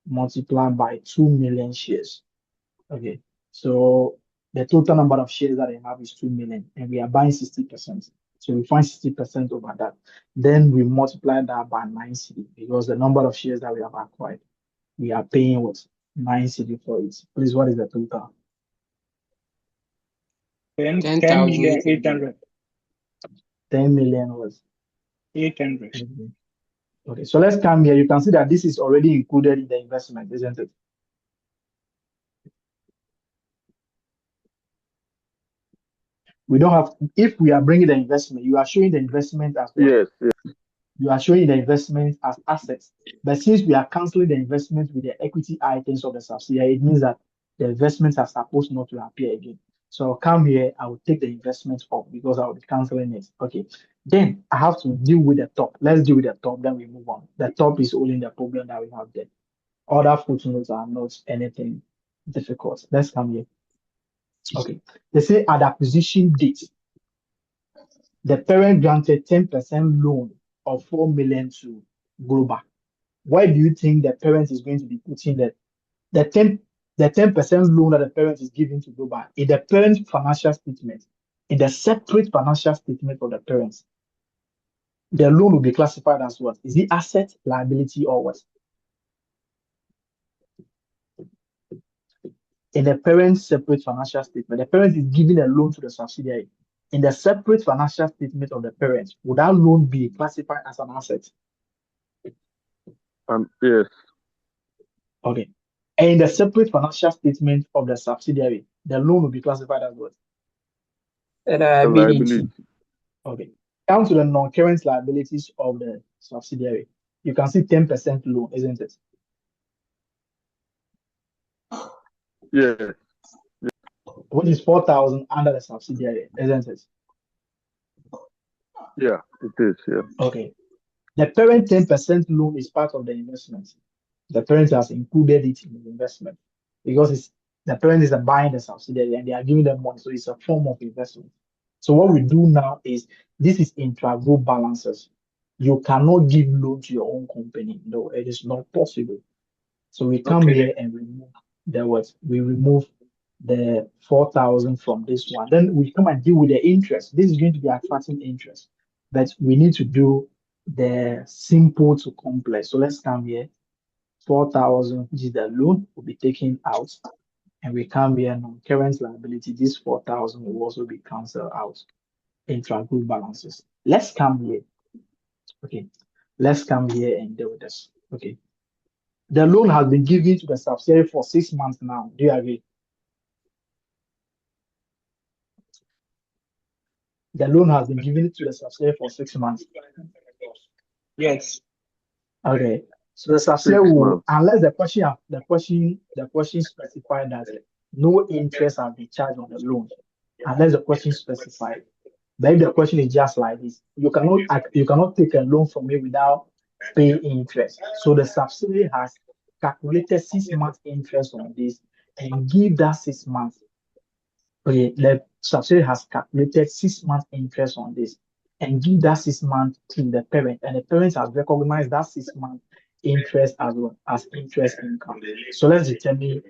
multiplied by 2 million shares. Okay, so the total number of shares that I have is 2 million, and we are buying 60%. So we find 60% over that. Then we multiply that by 9 cedi, because the number of shares that we have acquired, we are paying what? 9 cedi for it. Please, what is the total? 10,800. 10 million was 800. Okay, so let's come here. You can see that this is already included in the investment, isn't it? We don't have, if we are bringing the investment, you are showing the investment as what? Yes. You are showing the investment as assets. But since we are canceling the investment with the equity items of the subsidiary, it means that the investments are supposed not to appear again. So I'll come here, I will take the investment off because I will be canceling it. Okay. Then I have to deal with the top. Let's deal with the top, then we move on. The top is only the problem that we have there. Other footnotes are not anything difficult. Let's come here. Okay. They say at acquisition date, the parent granted 10% loan of 4 million to Global. Why do you think the parent is going to be putting the 10% loan that the parent is giving to Global in the parent financial statement, in the separate financial statement of the parents? The loan will be classified as what? Is it asset, liability, or what? In the parent's separate financial statement, the parent is giving a loan to the subsidiary. In the separate financial statement of the parent, would that loan be classified as an asset? Yes. Okay. And in the separate financial statement of the subsidiary, the loan will be classified as what? Liability. Okay. Down to the non-current liabilities of the subsidiary. You can see 10% loan, isn't it? Yes. Which is 4,000 under the subsidiary, isn't it? Yeah, it is. Yeah. Okay. The parent 10% loan is part of the investment. The parent has included it in the investment because the parent is buying the subsidiary and they are giving them money, so it's a form of investment. So what we do now is this is intra-group balances. You cannot give loan to your own company. No, it is not possible. So we come here and remove we remove the 4,000 from this one. Then we come and deal with the interest. This is going to be attracting interest, but we need to do the simple to complex. So let's come here. 4,000, which is the loan, will be taken out, and we come here non-current liability. This 4,000 will also be cancelled out. Intra-group balances. Let's come here. Okay, let's come here and deal with this. Okay, the loan has been given to the subsidiary for 6 months now. Do you agree? The loan has been given to the subsidiary for 6 months. Yes. Okay. So the subsidiary will, unless the question specifies that no interest has been charged on the loan, unless the question specifies. But if the question is just like this, you cannot take a loan from me without paying interest. So the subsidiary has calculated 6 months interest on this and give that 6 months. Okay, the subsidiary has calculated 6 months interest on this and give that 6 months to the parent, and the parent has recognized that 6 months interest as well as interest income. So let's determine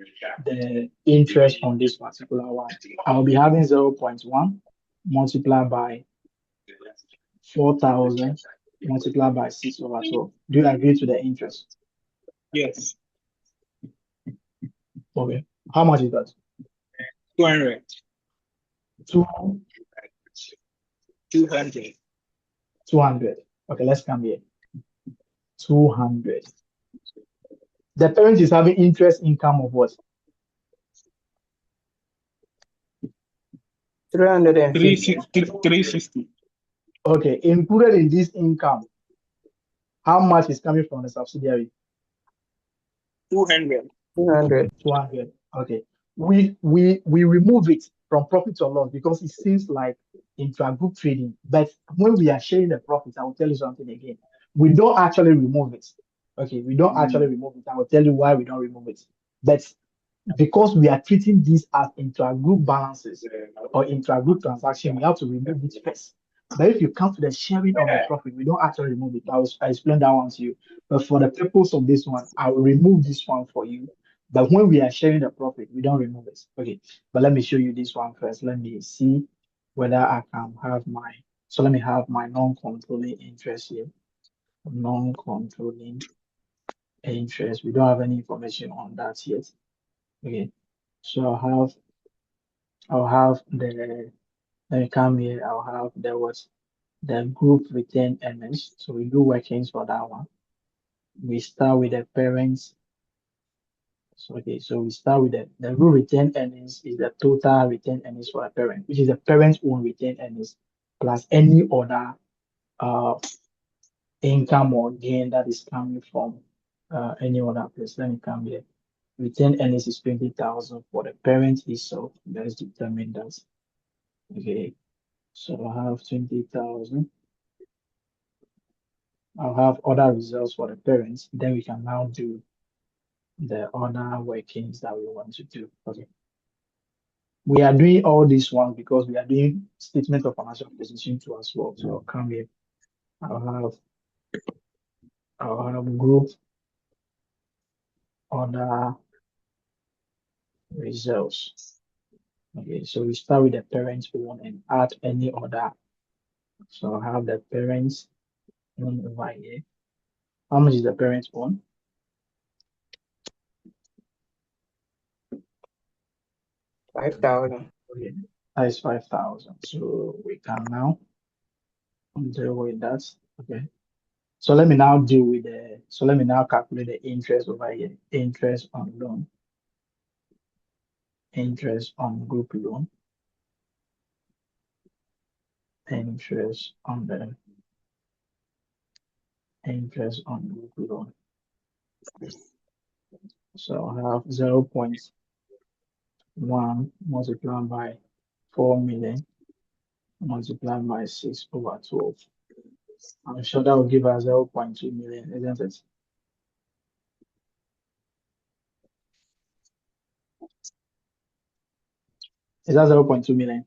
the interest on this particular one. I will be having 0.1 multiplied by 4,000 multiplied by 6/12. Do you agree to the interest? Yes. Okay. How much is that? 200. 200. 200. Okay, let's come here. 200. The parent is having interest income of what? 360. Okay, included in this income, how much is coming from the subsidiary? 200. 200. 200. Okay. we remove it from profit or loss because it seems like intra-group trading. But when we are sharing the profits, I will tell you something again. We don't actually remove it. Okay, we don't actually remove it. I will tell you why we don't remove it. But because we are treating these as intra-group balances or intra-group transaction, we have to remove it first. But if you come to the sharing of the profit, we don't actually remove it. I explained that one to you. But for the purpose of this one, I will remove this one for you. But when we are sharing the profit, we don't remove it. Okay. But let me show you this one first. Let me see whether I can have so let me have my non-controlling interest here. Non-controlling interest. We don't have any information on that yet. Okay. So I'll have let me come here. I'll have the group return earnings. So we do workings for that one. We start with the parents. So we start with the group return earnings is the total return earnings for a parent, which is the parent's own return earnings plus any other income or gain that is coming from any other place. Let me come here. Return earnings is 20,000 for the parent itself. Let's determine that. Okay. So I have 20,000. I'll have other results for the parents. Then we can now do the other workings that we want to do. Okay. We are doing all these ones because we are doing statement of financial position too as well. So I'll come here. I'll have group other results. Okay, so we start with the parents one and add any other. So I'll have the parents one over here. How much is the parents one? $5,000. Okay, that is 5,000. So we can now deal with that. Okay. So let me now calculate the interest over here. Interest on loan. Interest on group loan. Interest on group loan. So I have 0.1 multiplied by 4 million multiplied by 6 over 12. I'm sure that will give us 0.2 million, isn't it? Is that 0.2 million?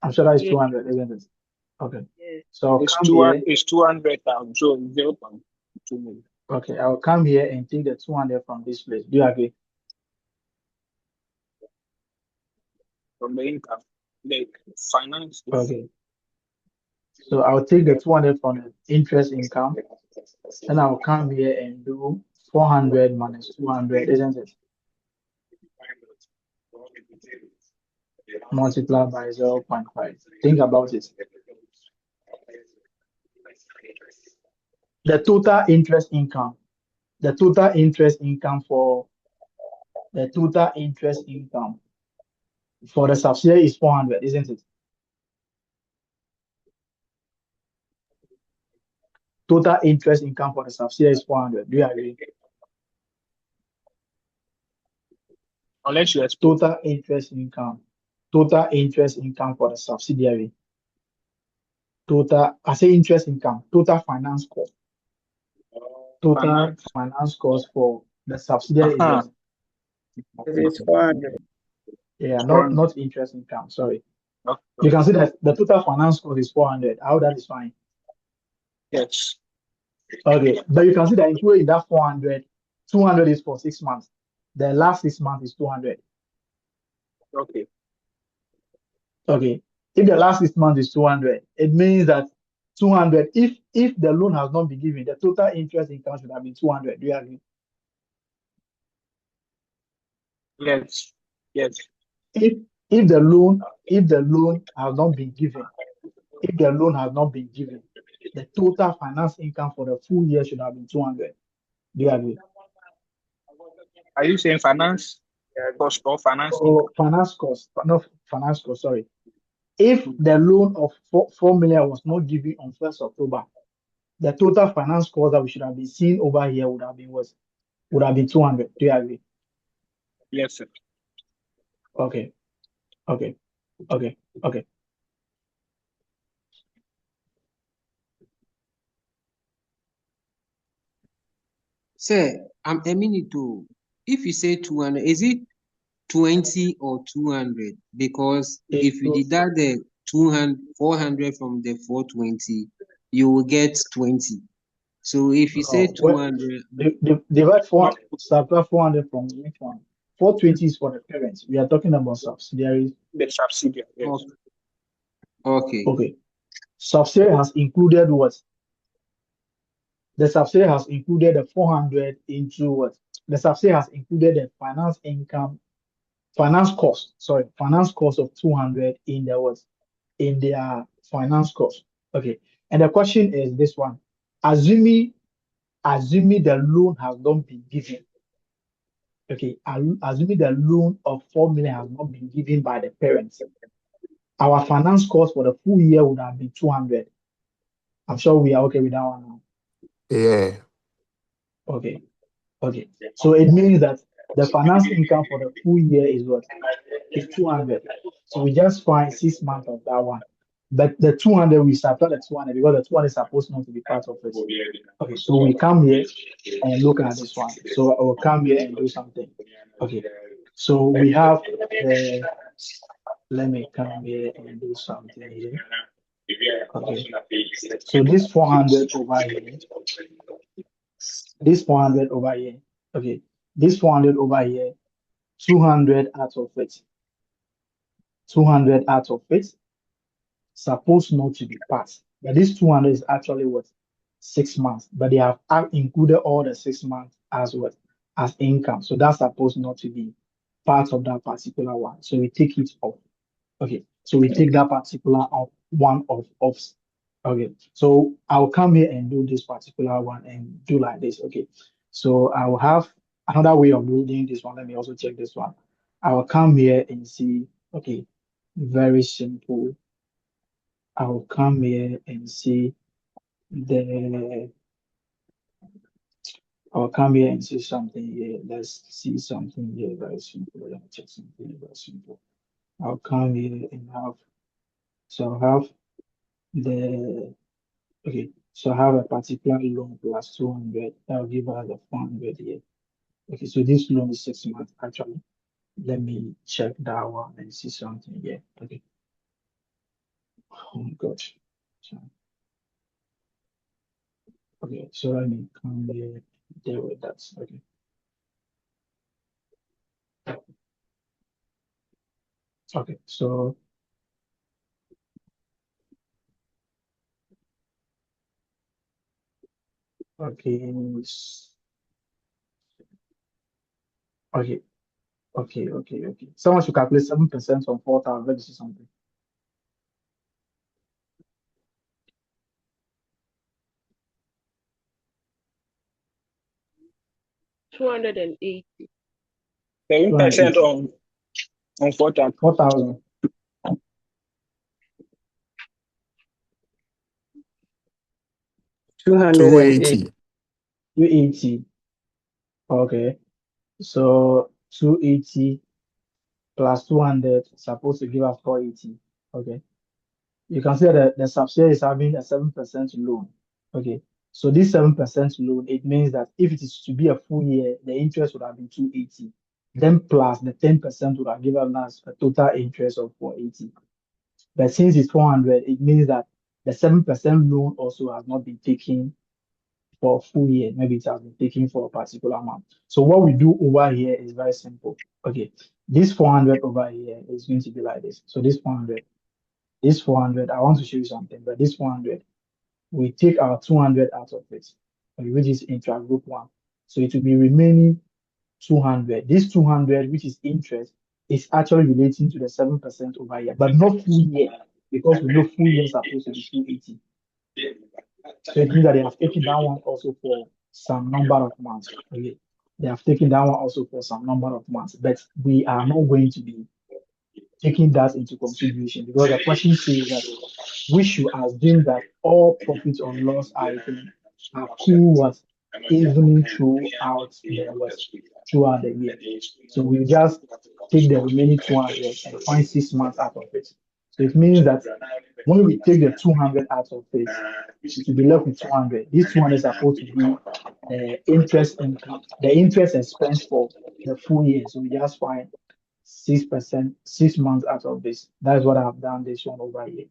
I'm sure that is 200, isn't it? Okay. So It's come here. 200,000. So 0.2 million. Okay, I'll come here and take the 200 from this place. Do you agree? From the income, the finance. Okay. So I'll take the 200 from the interest income, and I'll come here and do 400 minus 200, isn't it? Multiply by 0.5. Think about it. The total interest income for the subsidiary is 400, isn't it? Total interest income for the subsidiary is 400. Do you agree? Unless you explain. Total interest income for the subsidiary. I say interest income, total finance cost. Total finance cost for the subsidiary It's 400. Yeah, not interest income, sorry. Okay. You can see that the total finance cost is 400. How that is fine. Yes. Okay, but you can see that included in that 400, 200 is for 6 months. The last 6 months is 200. Okay. Okay. If the last 6 months is 200, it means that 200, if the loan has not been given, the total interest income should have been 200. Do you agree? Yes. Yes. If the loan has not been given, the total finance income for the full year should have been 200. Do you agree? Are you saying finance cost or finance? Oh, finance cost, not finance cost, sorry. If the loan of 4 million was not given on 1st October, the total finance cost that we should have been seeing over here would have been what? Would have been 200. Do you agree? Yes, sir. Okay. Okay. Okay. Okay. Sir, I'm a minute to. If you say 200, is it 20 or 200? Because if you deduct the 200, 400 from the 420, you will get 20. So if you say 200, divide 400, subtract 400 from which one? 420 is for the parents. We are talking about subsidiaries. The subsidiary. Yes. okay. Okay. Subsidiary has included what? The subsidiary has included the 400 into what? The subsidiary has included the finance cost of 200 in the what? In their finance cost. Okay. And the question is this one. Assuming the loan has not been given. Okay, assuming the loan of 4 million has not been given by the parents, our finance cost for the full year would have been 200. I'm sure we are okay with that one now. Yeah. Okay. So it means that the finance income for the full year is what? Is 200. So we just find 6 months of that one. But the 200, we subtract the 200 because the 200 is supposed not to be part of it. Okay, so we come here and look at this one. So I will come here and do something. Okay, so we have let me come here and do something here. Okay, so this 400 over here, this 400 over here. Okay, this 400 over here, 200 out of it. 200 out of it supposed not to be passed. But this 200 is actually what? 6 months. But they have included all the 6 months as what? As income. So that's supposed not to be part of that particular one. So we take it off. Okay. So we take that particular one off. Okay. So I'll come here and do this particular one and do like this. Okay. So I will have another way of doing this one. Let me also check this one. I will come here and see. Okay. Very simple. I will come here and see I'll come here and see something here. Let's see something here. Very simple. Let me check something here. Very simple. I'll come here and I'll have okay. So I have a particular loan plus 200. I'll give her the 400 here. Okay. So this loan is 6 months actually. Let me check that one and see something here. Okay. Oh my gosh. Okay, so let me come here, deal with that. Okay. Okay, so okay, okay. Someone should calculate 7% on 4,000. Let me see something. $280. 7% on 4,000. 4,000. $280. 280. Okay, so 280 plus 200 is supposed to give us 480. Okay, you can see that the subsidiary is having a 7% loan. Okay, so this 7% loan, it means that if it is to be a full year, the interest would have been 280. Then plus the 10% would have given us a total interest of 480. But since it's 400, it means that the 7% loan also has not been taken for a full year. Maybe it has been taken for a particular amount. So what we do over here is very simple. Okay, this 400 over here is going to be like this. So this 400, I want to show you something, but this 400, we take our 200 out of it, okay, which is intra-group one. So it will be remaining 200. This 200, which is interest, is actually relating to the 7% over here, but not full year, because we know full year is supposed to be 280. So it means that they have taken that one also for some number of months. Okay. They have taken that one also for some number of months, but we are not going to be taking that into consideration, because the question says that we should assume that all profit or loss items are cool evenly throughout the year. So we just take the remaining 200 and find 6 months out of it. So it means that when we take the 200 out of it, it will be left with 200. This 200 is supposed to be the interest income, the interest expense for the full year. So we just find 6%, 6 months out of this. That is what I have done this one over here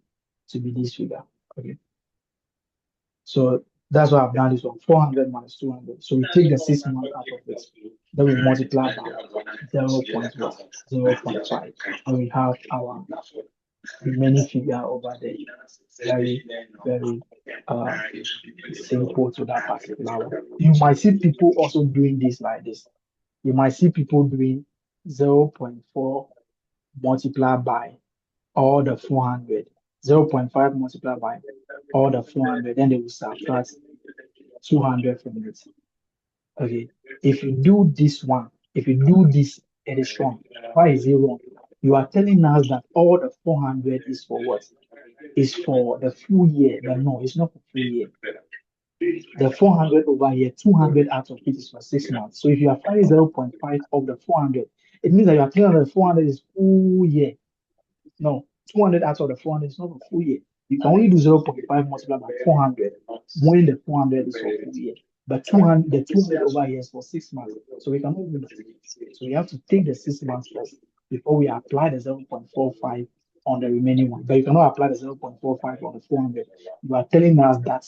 to be this figure. Okay. So that's what I've done this one, 400 minus 200. So we take the 6 months out of it. Then we multiply by 0.5. And we have our remaining figure over there. Very, very simple to that particular one. You might see people also doing this like this. You might see people doing 0.4 multiplied by all the 400, 0.5 multiplied by all the 400, then they will subtract 200 from it. Okay, if you do this one, if you do this, it is wrong. Why is it wrong? You are telling us that all the 400 is for what? Is for the full year, but no, it's not for full year. The 400 over here, 200 out of it is for 6 months. So if you are finding 0.5 of the 400, it means that you are telling us the 400 is full year. No, 200 out of the 400 is not for full year. You can only do 0.5 multiplied by 400 when the 400 is for full year. But 200, the 200 over here is for 6 months. So we cannot do that. So we have to take the 6 months first before we apply the 0.45 on the remaining one. But you cannot apply the 0.45 on the 400. You are telling us that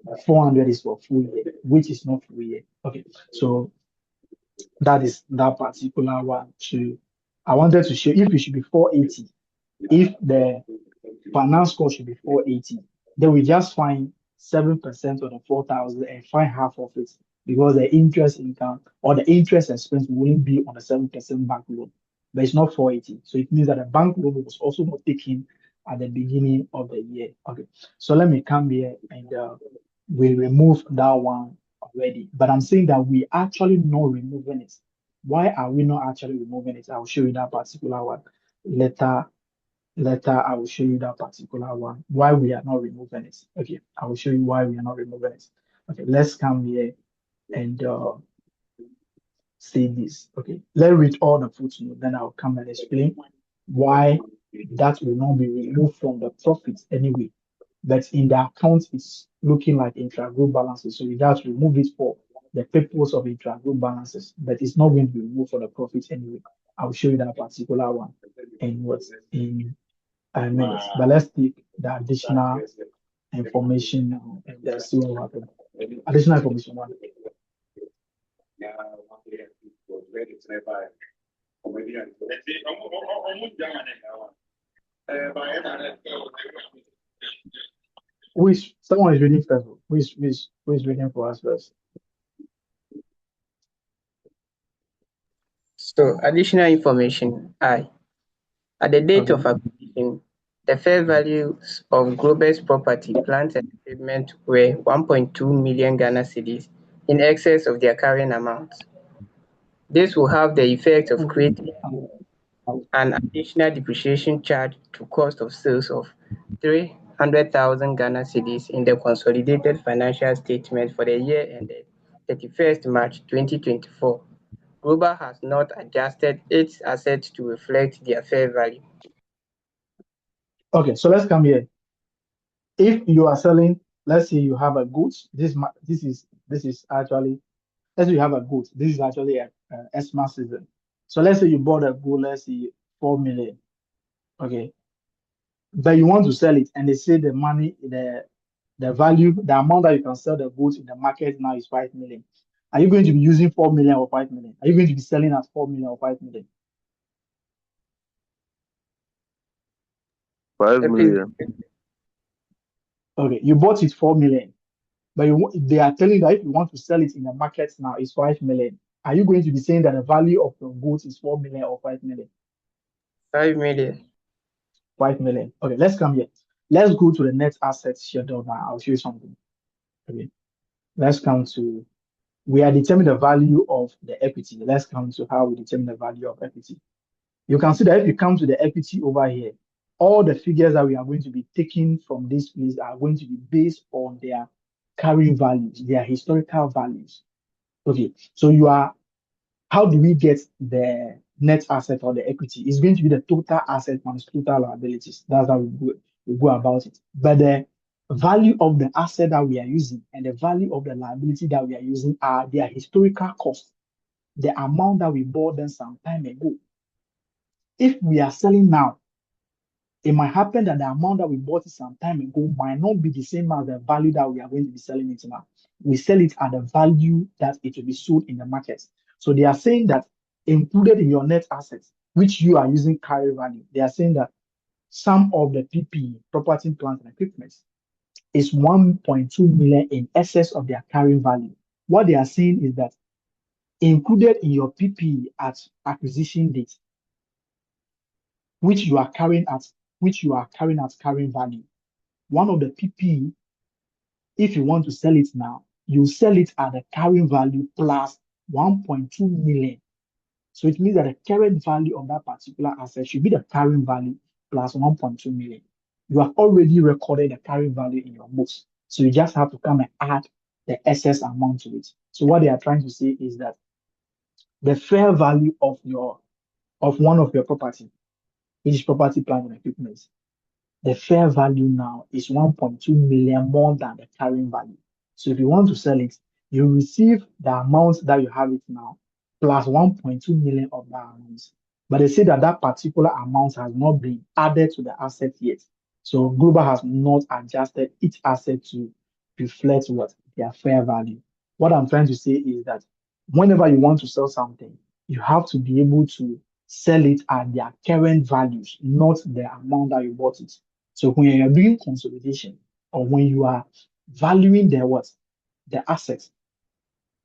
the 400 is for full year, which is not full year. Okay, so that is that particular one too. I wanted to show if it should be 480, if the finance cost should be 480, then we just find 7% of the 4,000 and find half of it, because the interest income or the interest expense wouldn't be on the 7% bank loan, but it's not 480. So it means that the bank loan was also not taken at the beginning of the year. Okay, so let me come here and we remove that one already, but I'm saying that we actually not removing it. Why are we not actually removing it? I'll show you that particular one later. I will show you that particular one, why we are not removing it. Okay, I will show you why we are not removing it. Okay, let's come here and see this. Okay, let's read all the footnotes, then I'll come and explain why that will not be removed from the profits anyway. But in the account, it's looking like intra-group balances, so we have to remove it for the purpose of intra-group balances, but it's not going to be removed for the profits anyway. I'll show you that particular one and what's in minutes. But let's take the additional information now and then see what happens. Additional information one. Someone is reading first. Who is reading for us first? So additional information. At the date of acquisition, the fair values of Globus property, plant and equipment were 1.2 million Ghana cedis, in excess of their carrying amount. This will have the effect of creating an additional depreciation charge to cost of sales of 300,000 Ghana cedis in the consolidated financial statement for the year ended 31st March 2024. Global has not adjusted its assets to reflect their fair value. Okay, so let's come here. If you are selling, let's say you have a goods, this is actually, let's say you have a goods, this is actually a ESMA season. So let's say you bought a good, let's say 4 million. Okay, but you want to sell it, and they say the money, the value, the amount that you can sell the goods in the market now is 5 million. Are you going to be using 4 million or 5 million? Are you going to be selling at 4 million or 5 million? 5 million. Okay, you bought it 4 million, but they are telling that if you want to sell it in the market now, it's 5 million. Are you going to be saying that the value of your goods is 4 million or 5 million? 5 million. 5 million. Okay, let's come here. Let's go to the net assets schedule now. I'll show you something. Okay, let's come to, we are determining the value of the equity. Let's come to how we determine the value of equity. You can see that if you come to the equity over here, all the figures that we are going to be taking from this place are going to be based on their carrying values, their historical values. Okay, so how do we get the net asset or the equity? It's going to be the total asset minus total liabilities. That's how we go about it. But the value of the asset that we are using and the value of the liability that we are using are their historical cost, the amount that we bought them some time ago. If we are selling now, it might happen that the amount that we bought it some time ago might not be the same as the value that we are going to be selling it now. We sell it at the value that it will be sold in the market. So they are saying that included in your net assets, which you are using carry value, they are saying that some of the PPE, property, plant, and equipment, is 1.2 million in excess of their carrying value. What they are saying is that included in your PPE at acquisition date, which you are carrying at carrying value. One of the PPE, if you want to sell it now, you sell it at the carrying value plus 1.2 million. So it means that the current value of that particular asset should be the carrying value plus 1.2 million. You have already recorded the carrying value in your books. So you just have to come and add the excess amount to it. So what they are trying to say is that the fair value of one of your property, which is property, plant, and equipment, the fair value now is 1.2 million more than the carrying value. So if you want to sell it, you receive the amount that you have it now plus 1.2 million of that amount. But they say that that particular amount has not been added to the asset yet. So Global has not adjusted each asset to reflect what their fair value. What I'm trying to say is that whenever you want to sell something, you have to be able to sell it at their current values, not the amount that you bought it. So when you're doing consolidation or when you are valuing the assets,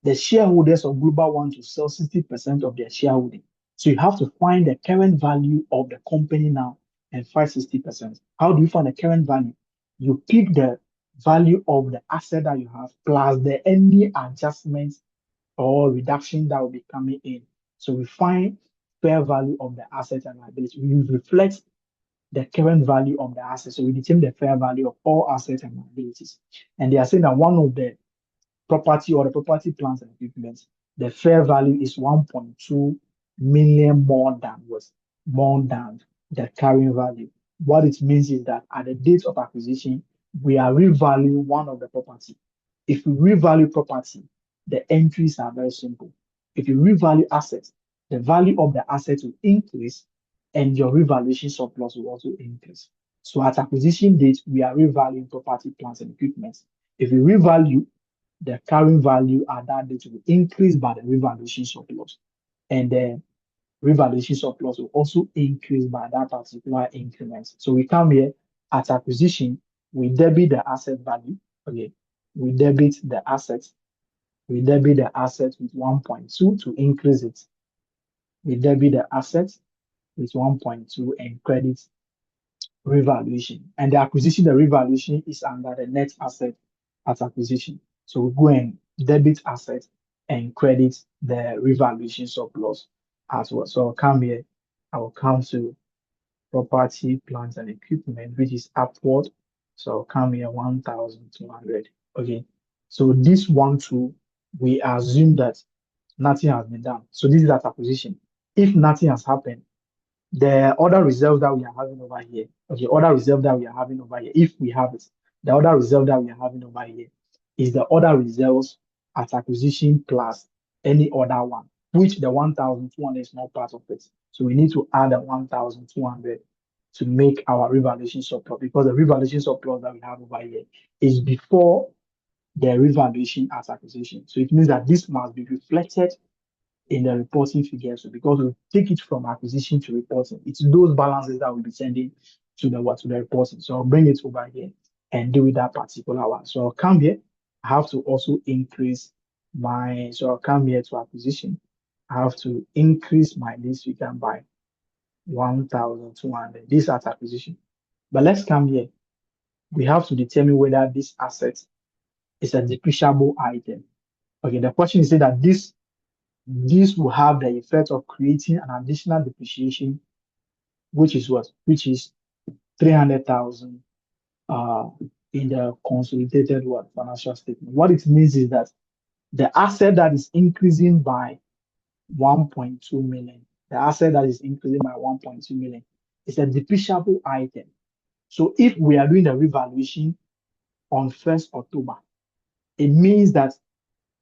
the shareholders of Global want to sell 60% of their shareholding. So you have to find the current value of the company now and find 60%. How do you find the current value? You pick the value of the asset that you have plus any adjustments or reduction that will be coming in. So we find fair value of the asset and liability. We reflect the current value of the asset. So we determine the fair value of all assets and liabilities. And they are saying that one of the property or the property, plants, and equipment, the fair value is 1.2 million more than the carrying value. What it means is that at the date of acquisition, we are revaluing one of the property. If we revalue property, the entries are very simple. If you revalue assets, the value of the asset will increase and your revaluation surplus will also increase. So at acquisition date, we are revaluing property, plants, and equipment. If we revalue, the carrying value at that date will increase by the revaluation surplus. And the revaluation surplus will also increase by that particular increment. So we come here at acquisition, we debit the asset value. Okay, we debit the assets. We debit the asset with 1.2 to increase it. We debit the assets with 1.2 and credit revaluation. And the acquisition, the revaluation is under the net asset at acquisition. So we go and debit asset and credit the revaluation surplus as well. So I'll come here, I will come to property, plants, and equipment, which is upward. So I'll come here 1,200. Okay. So this 1,2, we assume that nothing has been done. So this is at acquisition. If nothing has happened, the other reserve that we are having over here, okay, other reserve that we are having over here, if we have it, the other reserve that we are having over here is the other reserves at acquisition plus any other one, which the 1,200 is not part of it. So we need to add the 1,200 to make our revaluation surplus, because the revaluation surplus that we have over here is before the revaluation at acquisition. So it means that this must be reflected in the reporting figures. So because we take it from acquisition to reporting, it's those balances that we'll be sending to the reporting. So I'll bring it over here and do with that particular one. So I'll come here. I have to also increase so I'll come here to acquisition. I have to increase my lease figure by 1,200. This at acquisition. But let's come here. We have to determine whether this asset is a depreciable item. Okay, the question is that this will have the effect of creating an additional depreciation which is what? Which is 300,000 in the consolidated what financial statement. What it means is that the asset that is increasing by 1.2 million, the asset that is increasing by 1.2 million is a depreciable item. So if we are doing the revaluation on 1st October, it means that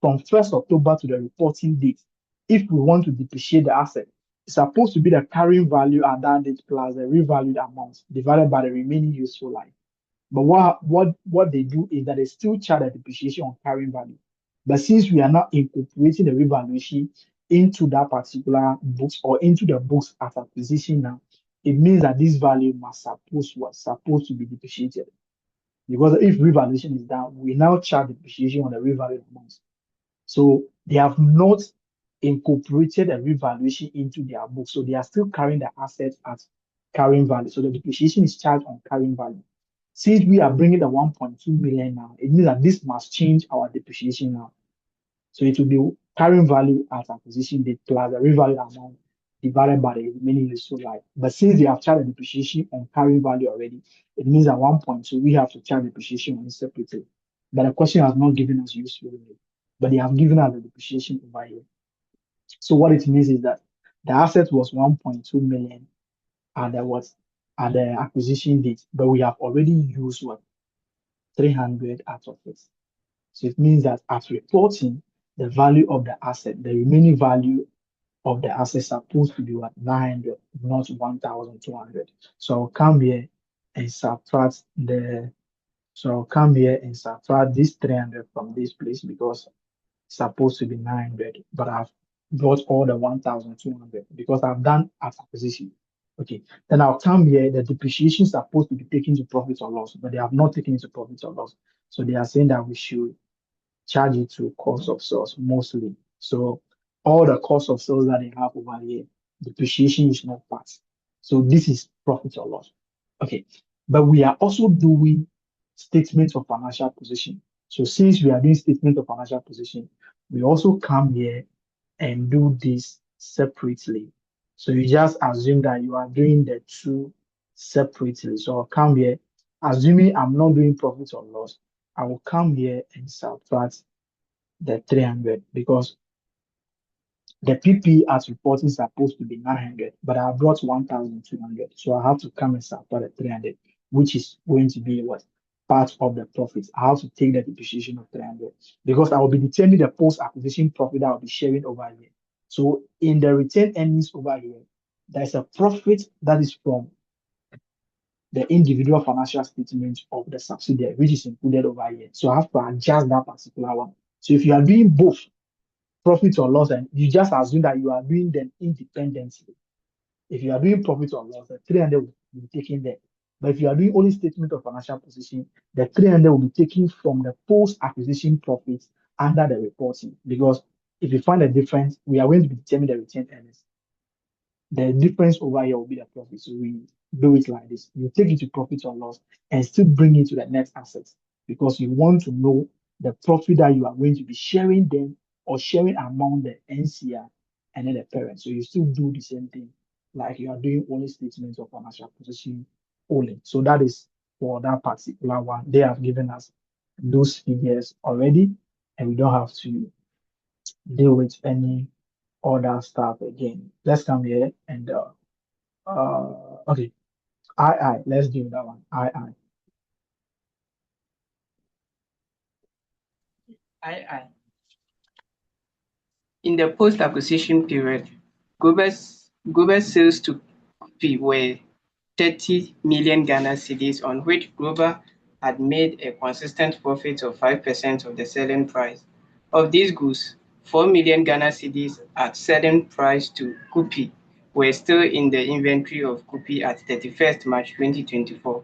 from 1st October to the reporting date, if we want to depreciate the asset, it's supposed to be the carrying value at that date plus the revalued amount divided by the remaining useful life. But what they do is that they still charge a depreciation on carrying value. But since we are not incorporating the revaluation into that particular books or into the books at acquisition now, it means that this value was supposed to be depreciated. Because if revaluation is down, we now charge depreciation on the revalued amounts. So they have not incorporated a revaluation into their books. So they are still carrying the assets at carrying value. So the depreciation is charged on carrying value. Since we are bringing the 1.2 million now, it means that this must change our depreciation now. So it will be carrying value at acquisition date plus the revalued amount divided by the remaining useful life. But since they have charged the depreciation on carrying value already, it means that 1.2 we have to charge depreciation on it separately. But the question has not given us useful life, but they have given us the depreciation over here. So what it means is that the asset was 1.2 million at the acquisition date, but we have already used 300 out of it. So it means that at reporting, the value of the asset, the remaining value of the asset is supposed to be 900, not 1,200. So I'll come here and subtract this 300 from this place because it's supposed to be 900, but I've brought all the 1,200 because I've done at acquisition. Okay, then I'll come here. The depreciation is supposed to be taken to profit or loss, but they have not taken it to profit or loss. So they are saying that we should charge it to cost of sales mostly. So all the cost of sales that they have over here, depreciation is not part. So this is profit or loss. Okay, but we are also doing statements of financial position. So since we are doing statement of financial position, we also come here and do this separately. So you just assume that you are doing the two separately. So I'll come here, assuming I'm not doing profit or loss, I will come here and subtract the 300 because the PP as reporting is supposed to be 900, but I brought 1,200. So I have to come and subtract the 300, which is going to be what? Part of the profits. I have to take the depreciation of 300 because I will be determining the post-acquisition profit that I'll be sharing over here. So in the retained earnings over here, there's a profit that is from the individual financial statement of the subsidiary, which is included over here. So I have to adjust that particular one. So if you are doing both profit or loss, and you just assume that you are doing them independently. If you are doing profit or loss, the 300 will be taken there. But if you are doing only statement of financial position, the 300 will be taken from the post-acquisition profits under the reporting. Because if you find a difference, we are going to be determining the retained earnings. The difference over here will be the profit. So we do it like this. You take it to profit or loss and still bring it to the net assets because you want to know the profit that you are going to be sharing them or sharing among the NCR and then the parent. So you still do the same thing like you are doing only statements of financial position only. So that is for that particular one. They have given us those figures already and we don't have to deal with any other stuff again. Let's come here and okay. Let's do that one. II. In the post-acquisition period, Global's sales to Kupi were 30 million Ghana cedis, on which Global had made a consistent profit of 5% of the selling price. Of these goods, 4 million Ghana cedis at selling price to Kupi were still in the inventory of Kupi at 31st March 2024.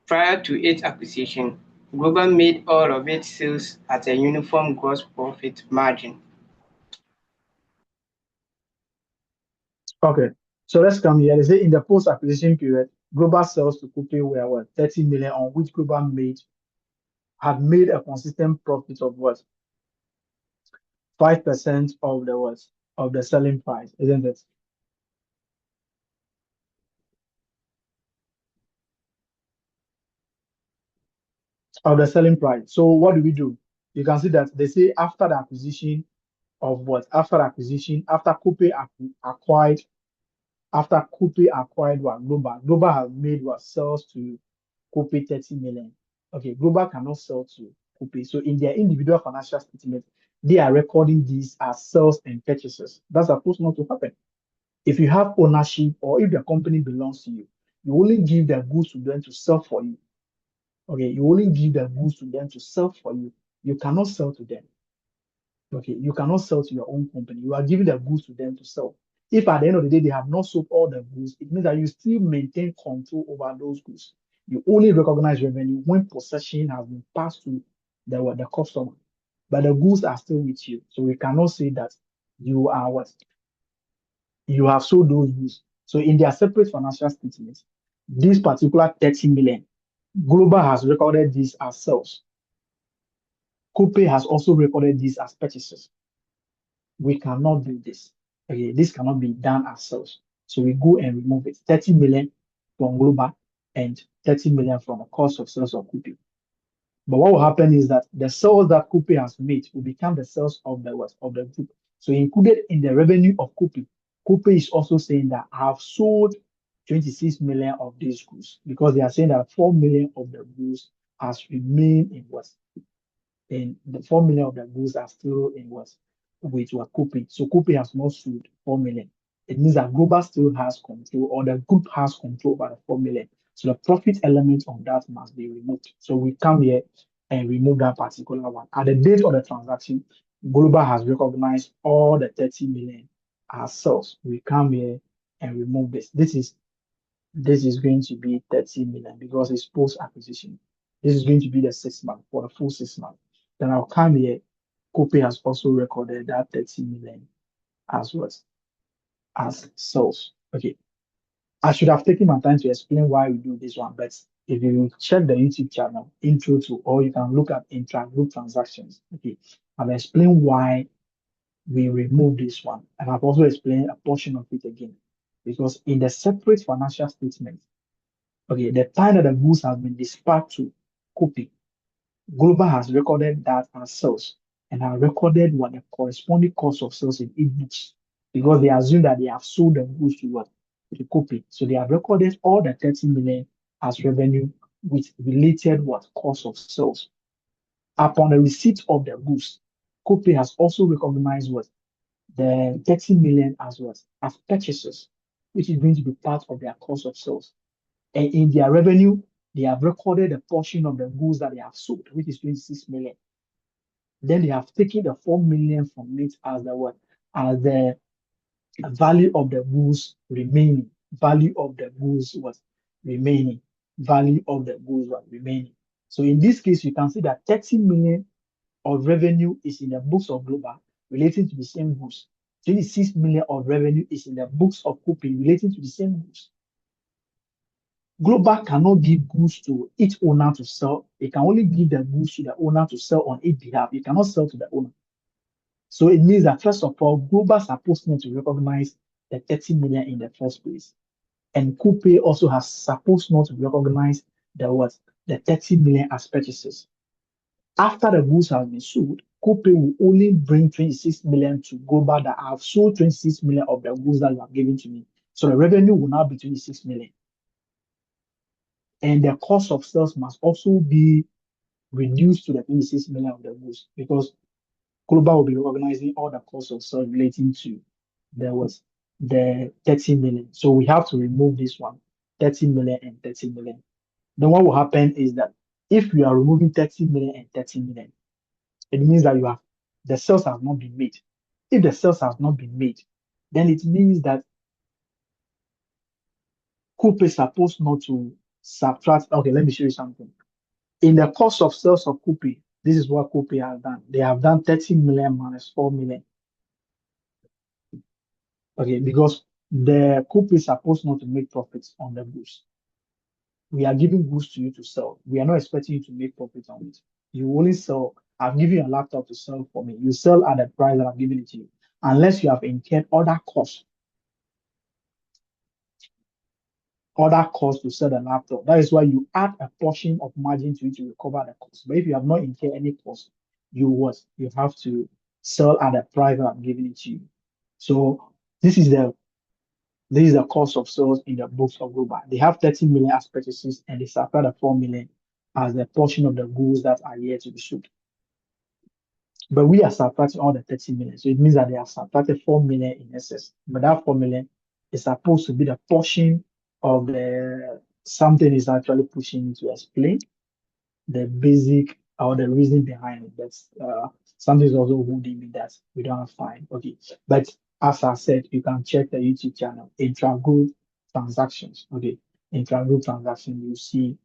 Prior to its acquisition, Global made all of its sales at a uniform gross profit margin. Okay. So let's come here. They say in the post-acquisition period, Global sales to Kupi were what? 30 million, on which Global had made a consistent profit of what? 5% of the what? Of the selling price, isn't it? of the selling price. So what do we do? You can see that they say after the acquisition of what? After acquisition, after Coupe acquired, after Coupe acquired what? Global. Global has made what sales to Coupe 30 million. Okay, Global cannot sell to Coupe. So in their individual financial statement, they are recording these as sales and purchases. That's supposed not to happen. If you have ownership or if the company belongs to you, you only give the goods to them to sell for you. Okay, you only give the goods to them to sell for you. You cannot sell to them. Okay, you cannot sell to your own company. You are giving the goods to them to sell. If at the end of the day they have not sold all the goods, it means that you still maintain control over those goods. You only recognize revenue when possession has been passed to the customer, but the goods are still with you. So we cannot say that you are what you have sold those goods. So in their separate financial statements, this particular 30 million, Global has recorded this as sales. Coupe has also recorded this as purchases. We cannot do this. Okay, this cannot be done as sales. So we go and remove it. 30 million from Global and 30 million from the cost of sales of Coupe. But what will happen is that the sales that Coupe has made will become the sales of the group. So included in the revenue of Coupe, Coupe is also saying that I have sold 26 million of these goods because they are saying that 4 million of the goods has remained in what? And the 4 million of the goods are still in what? With what Coupe. So Coupe has not sold 4 million. It means that Global still has control, or the group has control over the 4 million. So the profit element of that must be removed. So we come here and remove that particular one. At the date of the transaction, Global has recognized all the 30 million as sales. We come here and remove this. This is going to be 30 million because it's post acquisition. This is going to be the 6 month for the full 6 months. Then I'll come here. Coupe has also recorded that 30 million as well as sales. Okay. I should have taken my time to explain why we do this one, but if you check the YouTube channel, intro to, or you can look at intra-group transactions. Okay. I've explained why we remove this one. And I've also explained a portion of it again. Because in the separate financial statement, okay, the time that the goods have been dispatched to Coupe, Global has recorded that as sales and have recorded what the corresponding cost of sales in each books because they assume that they have sold the goods to what? To Coupe. So they have recorded all the 30 million as revenue with related what? Cost of sales. Upon the receipt of the goods, Coupe has also recognized what? The 30 million as what? As purchases, which is going to be part of their cost of sales. And in their revenue, they have recorded a portion of the goods that they have sold, which is 26 million. Then they have taken the 4 million from it as the what? As the value of the goods remaining. Value of the goods was remaining. Value of the goods was remaining. So in this case, you can see that 30 million of revenue is in the books of Global relating to the same goods. 26 million of revenue is in the books of Coupe relating to the same goods. Global cannot give goods to its owner to sell. It can only give the goods to the owner to sell on its behalf. It cannot sell to the owner. So it means that first of all, Global is supposed not to recognize the 30 million in the first place. And Coupe also has supposed not to recognize the what? The 30 million as purchases. After the goods have been sold, Coupe will only bring 26 million to Global that I have sold 26 million of the goods that you have given to me. So the revenue will now be 26 million. And the cost of sales must also be reduced to the 26 million of the goods because Global will be recognizing all the costs of sales relating to the 30 million. So we have to remove this one, 30 million and 30 million. Then what will happen is that if you are removing 30 million and 30 million, it means that the sales have not been made. If the sales have not been made, then it means that Coupe is supposed not to subtract. Okay, let me show you something. In the cost of sales of Coupe, this is what Coupe has done. They have done 30 million minus 4 million. Okay, because the Coupe is supposed not to make profits on the goods. We are giving goods to you to sell. We are not expecting you to make profit on it. You only sell. I've given you a laptop to sell for me. You sell at the price that I've given it to you, unless you have incurred other costs. other costs to sell the laptop. That is why you add a portion of margin to it to recover the cost. But if you have not incurred any cost, you have to sell at the price that I'm giving it to you. So this is the cost of sales in the books of Global. They have 30 million as purchases and they subtract the 4 million as the portion of the goods that are yet to be sold. But we are subtracting all the 30 million. So it means that they have subtracted 4 million in excess. But that 4 million is supposed to be the portion of the something is actually pushing to explain the basic or the reason behind it. That's something is also holding me that we don't have time. Okay. But as I said, you can check the YouTube channel, intra-group transactions. Okay. Intra-group transaction, you see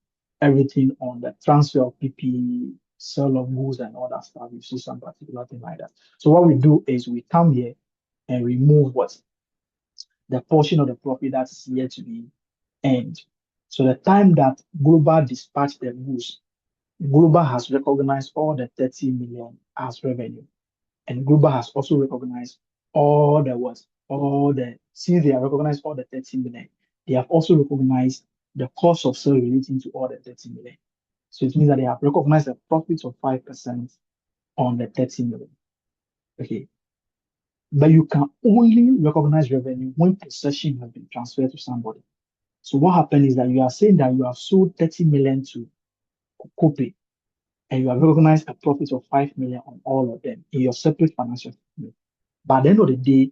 everything on the transfer of PPE, sale of goods and all that stuff. You see some particular thing like that. So what we do is we come here and remove what? The portion of the profit that's yet to be earned. So the time that Global dispatched the goods, Global has recognized all the 30 million as revenue. And Global has also recognized all the what? Since they have recognized all the 30 million, they have also recognized the cost of sale relating to all the 30 million. So it means that they have recognized a profit of 5% on the 30 million. Okay. But you can only recognize revenue when possession has been transferred to somebody. So what happened is that you are saying that you have sold 30 million to Copay and you have recognized a profit of 5 million on all of them in your separate financial statement. But at the end of the day,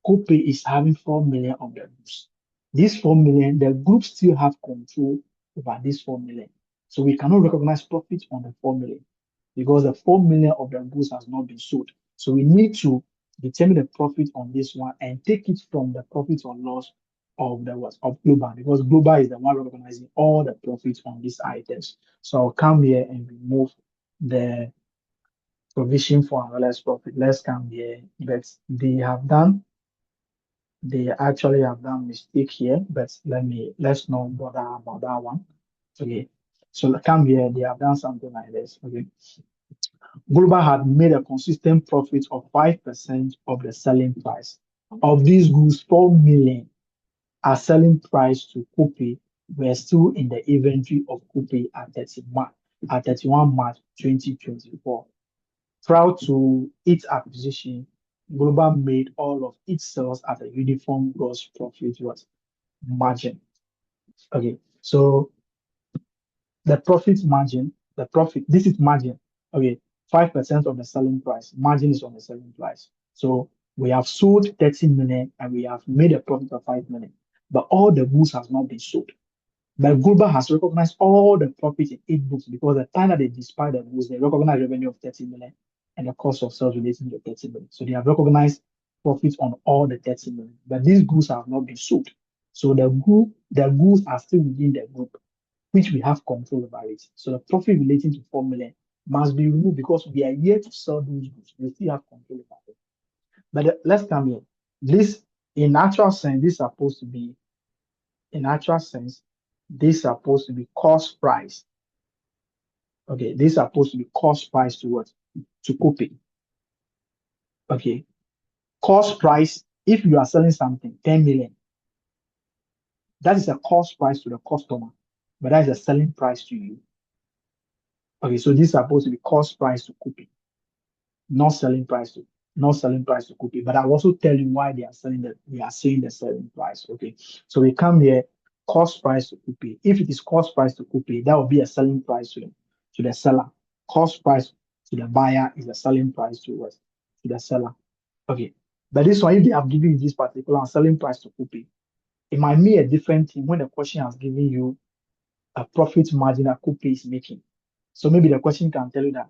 Copay is having 4 million of the goods. These 4 million, the group still have control over this 4 million. So we cannot recognize profit on the 4 million because the 4 million of the goods has not been sold. So we need to determine the profit on this one and take it from the profit or loss of Global, because Global is the one recognizing all the profits on these items. So I'll come here and remove the provision for unrealized profit. Let's come here, but they actually have done mistake here, but let's not bother about that one. Okay, so come here, they have done something like this. Okay, Global had made a consistent profit of 5% of the selling price of these goods. 4 million are selling price to Copay were still in the inventory of Copay at 31 March 2024. Prior to its acquisition, Global made all of its sales at a uniform gross profit margin. Okay, so the profit margin, this is margin. Okay, 5% of the selling price. Margin is on the selling price. So we have sold 30 million and we have made a profit of 5 million, but all the goods has not been sold. But Global has recognized all the profit in 8 books because the time that they dispatch the goods, they recognize revenue of 30 million and the cost of sales relating to 30 million. So they have recognized profits on all the 30 million, but these goods have not been sold. So the goods are still within the group, which we have control over it. So the profit relating to 4 million must be removed because we are here to sell those goods. We still have control over it. But let's come here. This, in actual sense, this is supposed to be, this is supposed to be cost price. Okay, this is supposed to be cost price to what? To Copay. Okay, cost price, if you are selling something, 10 million, that is a cost price to the customer, but that is a selling price to you. Okay, so this is supposed to be cost price to Copay, not selling price to Copay. But I'll also tell you why they are saying the selling price. Okay, so we come here, cost price to Copay. If it is cost price to Copay, that will be a selling price to the seller. Cost price to the buyer is a selling price to the seller. Okay, but this one, if they have given you this particular selling price to Copay, it might mean a different thing when the question has given you a profit margin that Copay is making. So maybe the question can tell you that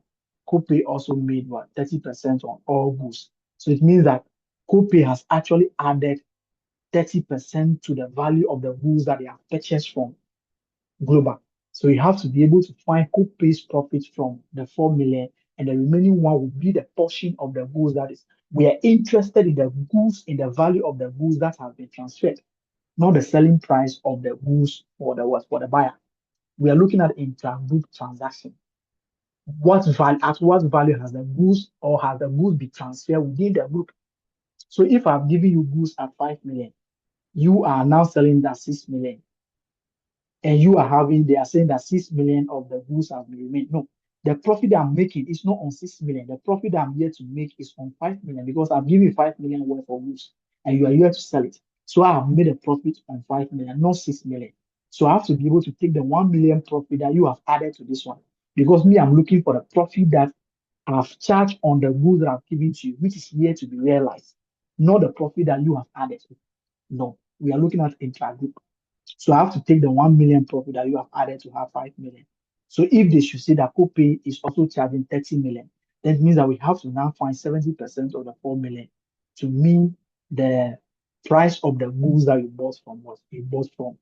Copay also made 30% on all goods. So it means that Copay has actually added 30% to the value of the goods that they have purchased from Global. So you have to be able to find Copay's profit from the 4 million, and the remaining one will be the portion of the goods that is. We are interested in the goods, in the value of the goods that have been transferred, not the selling price of the goods for the buyer. We are looking at intra-group transaction. At what value has the goods or has the goods been transferred within the group? So if I've given you goods at 5 million, you are now selling that 6 million. and they are saying that 6 million of the goods have been remained. No, the profit that I'm making is not on 6 million. The profit that I'm here to make is on 5 million because I've given you 5 million worth of goods and you are here to sell it. So I have made a profit on 5 million, not 6 million. So I have to be able to take the 1 million profit that you have added to this one because me, I'm looking for the profit that I've charged on the goods that I've given to you, which is here to be realized, not the profit that you have added. No, we are looking at intra-group. So I have to take the 1 million profit that you have added to have 5 million. So if they should say that Copay is also charging 30 million, that means that we have to now find 70% of the 4 million to mean the price of the goods that you bought from us. You bought from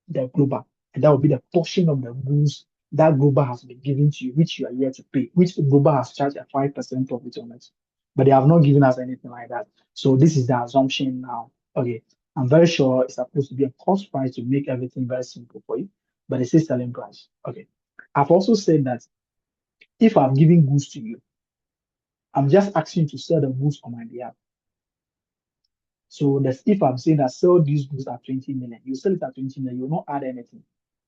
the global. And that will be the portion of the goods that global has been given to you, which you are here to pay, which global has charged a 5% profit on it. But they have not given us anything like that. So this is the assumption now. Okay. I'm very sure it's supposed to be a cost price to make everything very simple for you, but it's a selling price. Okay. I've also said that if I'm giving goods to you, I'm just asking you to sell the goods on my behalf. So that's if I'm saying that sell these goods at 20 million, you sell it at 20 million, you will not add anything.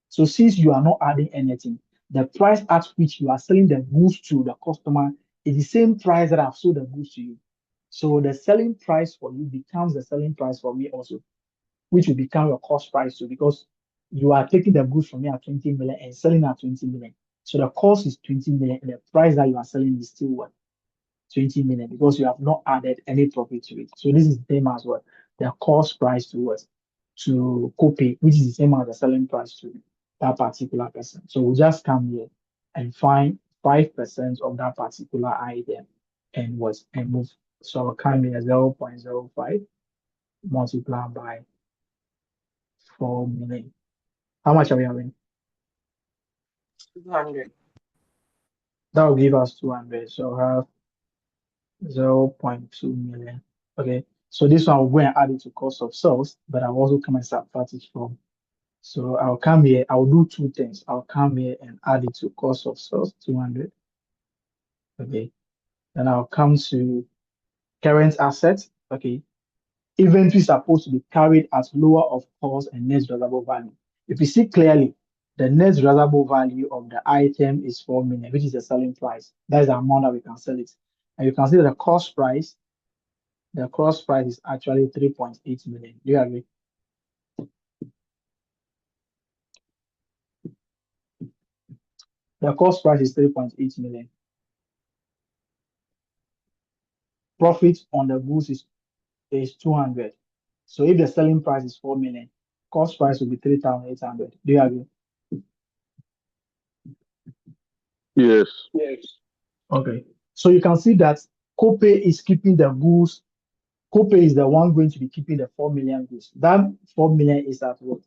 So since you are not adding anything, the price at which you are selling the goods to the customer is the same price that I've sold the goods to you. So the selling price for you becomes the selling price for me also, which will become your cost price too, because you are taking the goods from me at 20 million and selling at 20 million. So the cost is 20 million and the price that you are selling is still what? 20 million because you have not added any profit to it. So this is the same as what? The cost price to what? To Copay, which is the same as the selling price to that particular person. So we just come here and find 5% of that particular item and move. So I'll come here 0.05 multiplied by 4 million. How much are we having? 200. That will give us 200. So we have 0.2 million. Okay. So this one will go and add it to cost of sales, but I'll also come and subtract it from. So I'll come here, I'll do two things. I'll come here and add it to cost of sales, 200. Okay. Then I'll come to current assets. Okay. Inventory is supposed to be carried at lower of cost and net realizable value. If you see clearly, the net realizable value of the item is 4 million, which is the selling price. That is the amount that we can sell it. And you can see the cost price is actually 3.8 million. Do you agree? The cost price is 3.8 million. Profit on the goods is 200. So if the selling price is 4 million, cost price will be 3,800. Do you agree? Yes. Okay. So you can see that Copay is keeping the goods. Copay is the one going to be keeping the 4 million goods. That 4 million is at what?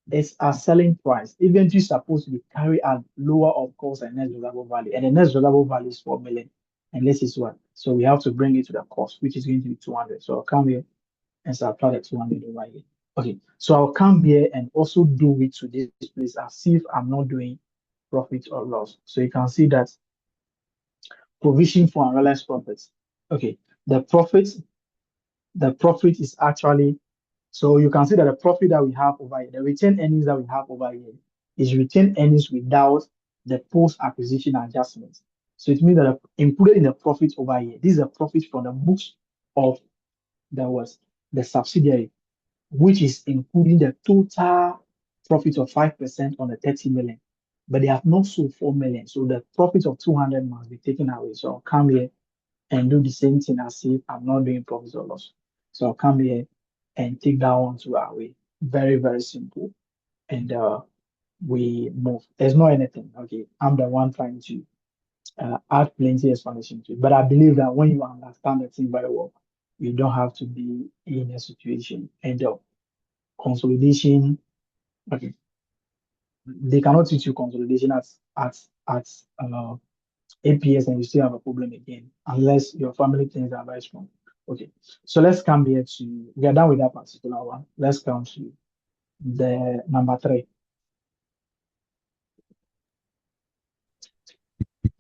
It's a selling price. Inventory is supposed to be carried at lower of cost and net realizable value. And the net realizable value is 4 million. And this is what? So we have to bring it to the cost, which is going to be 200. So I'll come here and subtract the 200 over here. Okay. So I'll come here and also do it to this place as if I'm not doing profit or loss. So you can see that provision for unrealized profits. Okay. The profit is actually, so you can see that the profit that we have over here, the retained earnings that we have over here is retained earnings without the post-acquisition adjustments. So it means that included in the profit over here, this is a profit from the books of the subsidiary, which is including the total profit of 5% on the 30 million. But they have not sold 4 million. So the profit of 200 must be taken away. So I'll come here and do the same thing as if I'm not doing profit or loss. So I'll come here and take that one to our way. Very, very simple. And we move. There's no anything. Okay. I'm the one trying to add plenty explanation to it. But I believe that when you understand the thing very well, you don't have to be in a situation. And consolidation, okay. They cannot teach you consolidation at APS and you still have a problem again, unless your family things are very strong. Okay, so let's come here to, we are done with that particular one. Let's come to the number 3.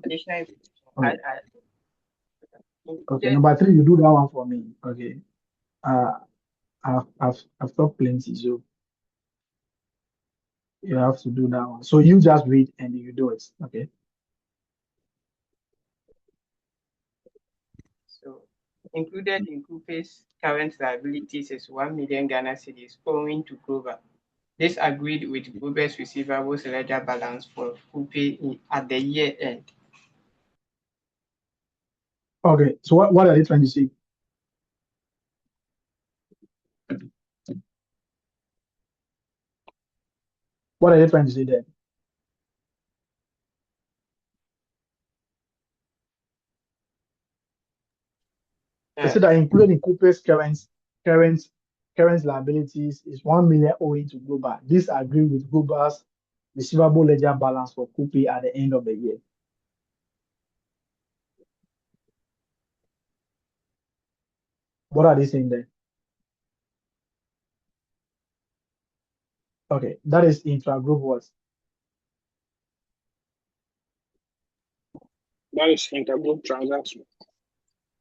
Additional. Okay. Okay, number 3, you do that one for me. Okay. I've talked plenty, so You have to do that one. So you just read and you do it. Okay. So included in Coupe's current liabilities is 1 million Ghana cedis owing to Clover. This agreed with Gruber's receivables ledger balance for Coupe at the year end. Okay. So what are they trying to say? What are they trying to say there? They said that included in Coupe's current liabilities is 1 million owing to Global. This agreed with Global's receivable ledger balance for Coupe at the end of the year. What are they saying there? Okay, that is intra-group what? That is intergroup transaction.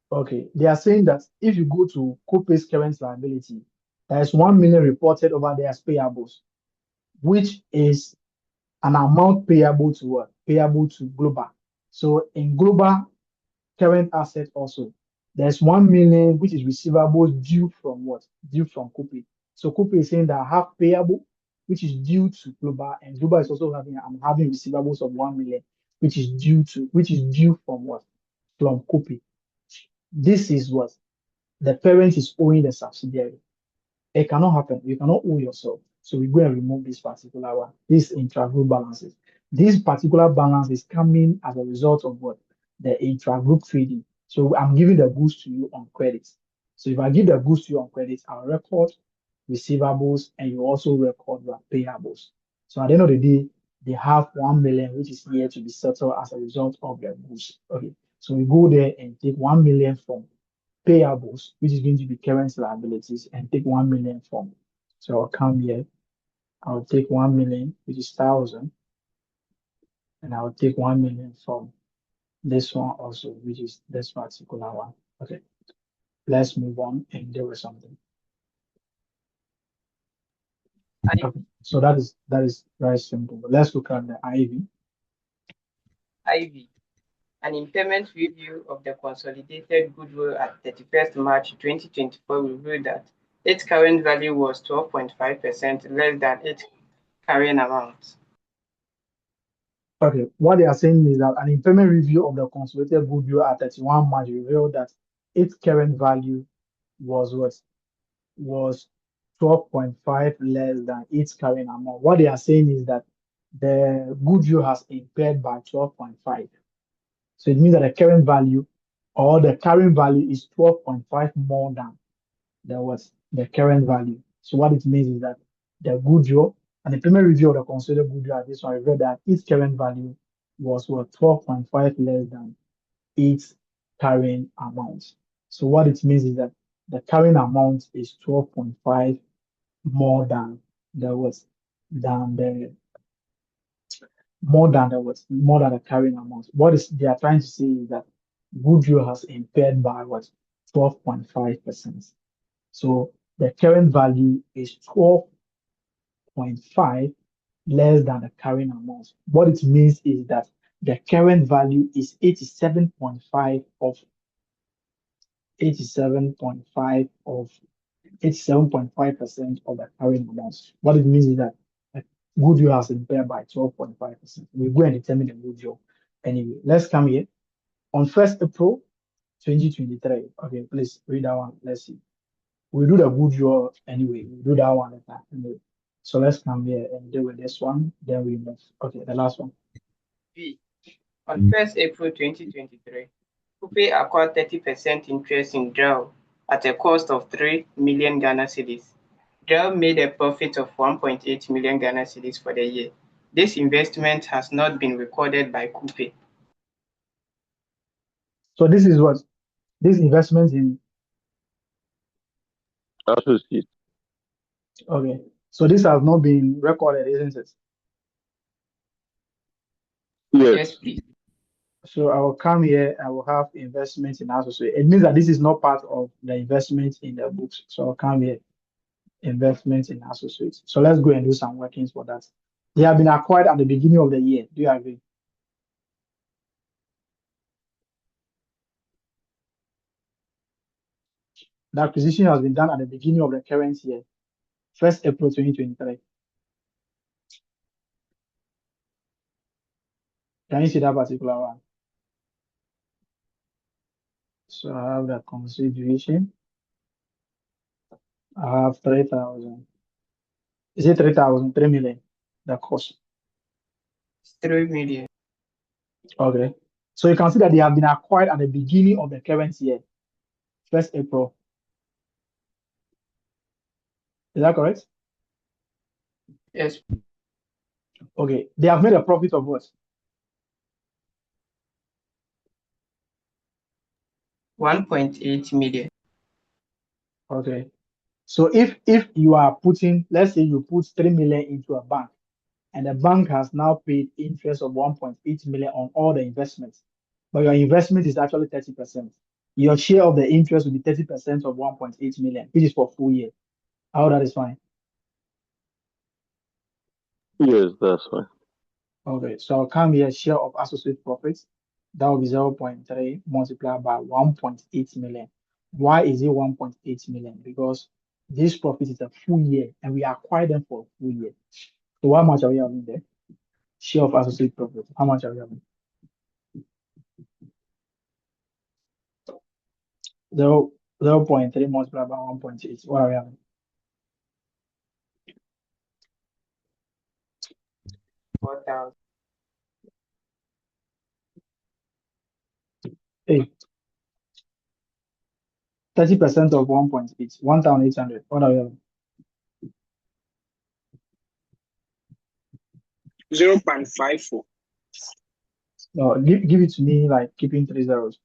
Okay, they are saying that if you go to Coupe's current liability, there is 1 million reported over there as payables, which is an amount payable to what? Payable to Global. So in Global current asset also, there's 1 million which is receivables due from what? Due from Coupe. So Coupe is saying that I have payable which is due to Global, and Global is also having receivables of 1 million which is due from what? From Coupe. This is what the parent is owing the subsidiary. It cannot happen. You cannot owe yourself. So we go and remove this particular one. This intra-group balances. This particular balance is coming as a result of what? The intra-group trading. So I'm giving the goods to you on credit. So if I give the goods to you on credit, I'll record receivables and you also record your payables. So at the end of the day, they have 1 million, which is here to be settled as a result of their goods. Okay. So we go there and take 1 million from payables, which is going to be current liabilities, and take 1 million from. So I'll come here, I'll take 1 million, which is 1,000, and I'll take 1 million from this one also, which is this particular one. Okay, let's move on and deal with something. Okay. So that is very simple. But let's look at the IV. IV. An impairment review of the consolidated goodwill at 31st March 2024 revealed that its current value was 12.5% less than its carrying amount. Okay, what they are saying is that an impairment review of the consolidated goodwill at 31 March revealed that its current value was what? Was 12.5 less than its carrying amount. What they are saying is that the goodwill has impaired by 12.5. So it means that the current value or the carrying value is 12.5 more than the current value. So what it means is that the goodwill and the payment review of the consolidated goodwill at this one revealed that its current value was what 12.5 less than its carrying amount. So what it means is that the carrying amount is 12.5 more than the carrying amount. What is they are trying to say is that goodwill has impaired by what 12.5%. So the current value is 12.5 less than the carrying amount. What it means is that the current value is 87.5% of the carrying amount. What it means is that goodwill has impaired by 12.5%. We go and determine the goodwill. Anyway, let's come here. On 1st April 2023. Okay, please read that one. Let's see. We'll do the goodwill anyway. We'll do that one anyway. So let's come here and deal with this one. Then we move. Okay, the last one. B. On 1st April 2023, Coupe acquired 30% interest in DREL at a cost of 3 million Ghana cedis. DREL made a profit of 1.8 million Ghana cedis for the year. This investment has not been recorded by Coupe. So this is what this investment in. Associate. Okay, so this has not been recorded, isn't it? Yes, please. So I will come here. I will have investment in associate. It means that this is not part of the investment in the books. So I'll come here, investment in associates. So let's go and do some workings for that. They have been acquired at the beginning of the year. Do you agree? The acquisition has been done at the beginning of the current year, 1st April 2023. Can you see that particular one? So I have the consideration. I have 3,000. Is it 3,000? 3 million? The cost. 3 million. Okay. So you can see that they have been acquired at the beginning of the current year, 1st April. Is that correct? Yes. Okay. They have made a profit of what? 1.8 million. Okay. So if you are putting, let's say you put 3 million into a bank, and the bank has now paid interest of 1.8 million on all the investments, but your investment is actually 30%. Your share of the interest will be 30% of 1.8 million, which is for full year. How that is fine. Yes, that's fine. Okay, so I'll come here, share of associate profits. That will be 0.3 multiplied by 1.8 million. Why is it 1.8 million? Because this profit is a full year and we acquired them for a full year. So how much are we having there? Share of associate profit. How much are we having? 0.3 multiplied by 1.8. What are we having? 4,000. Hey, 30% of 1.8, 1,800. What are we having? 0.54. No, give it to me like keeping 3 zeros.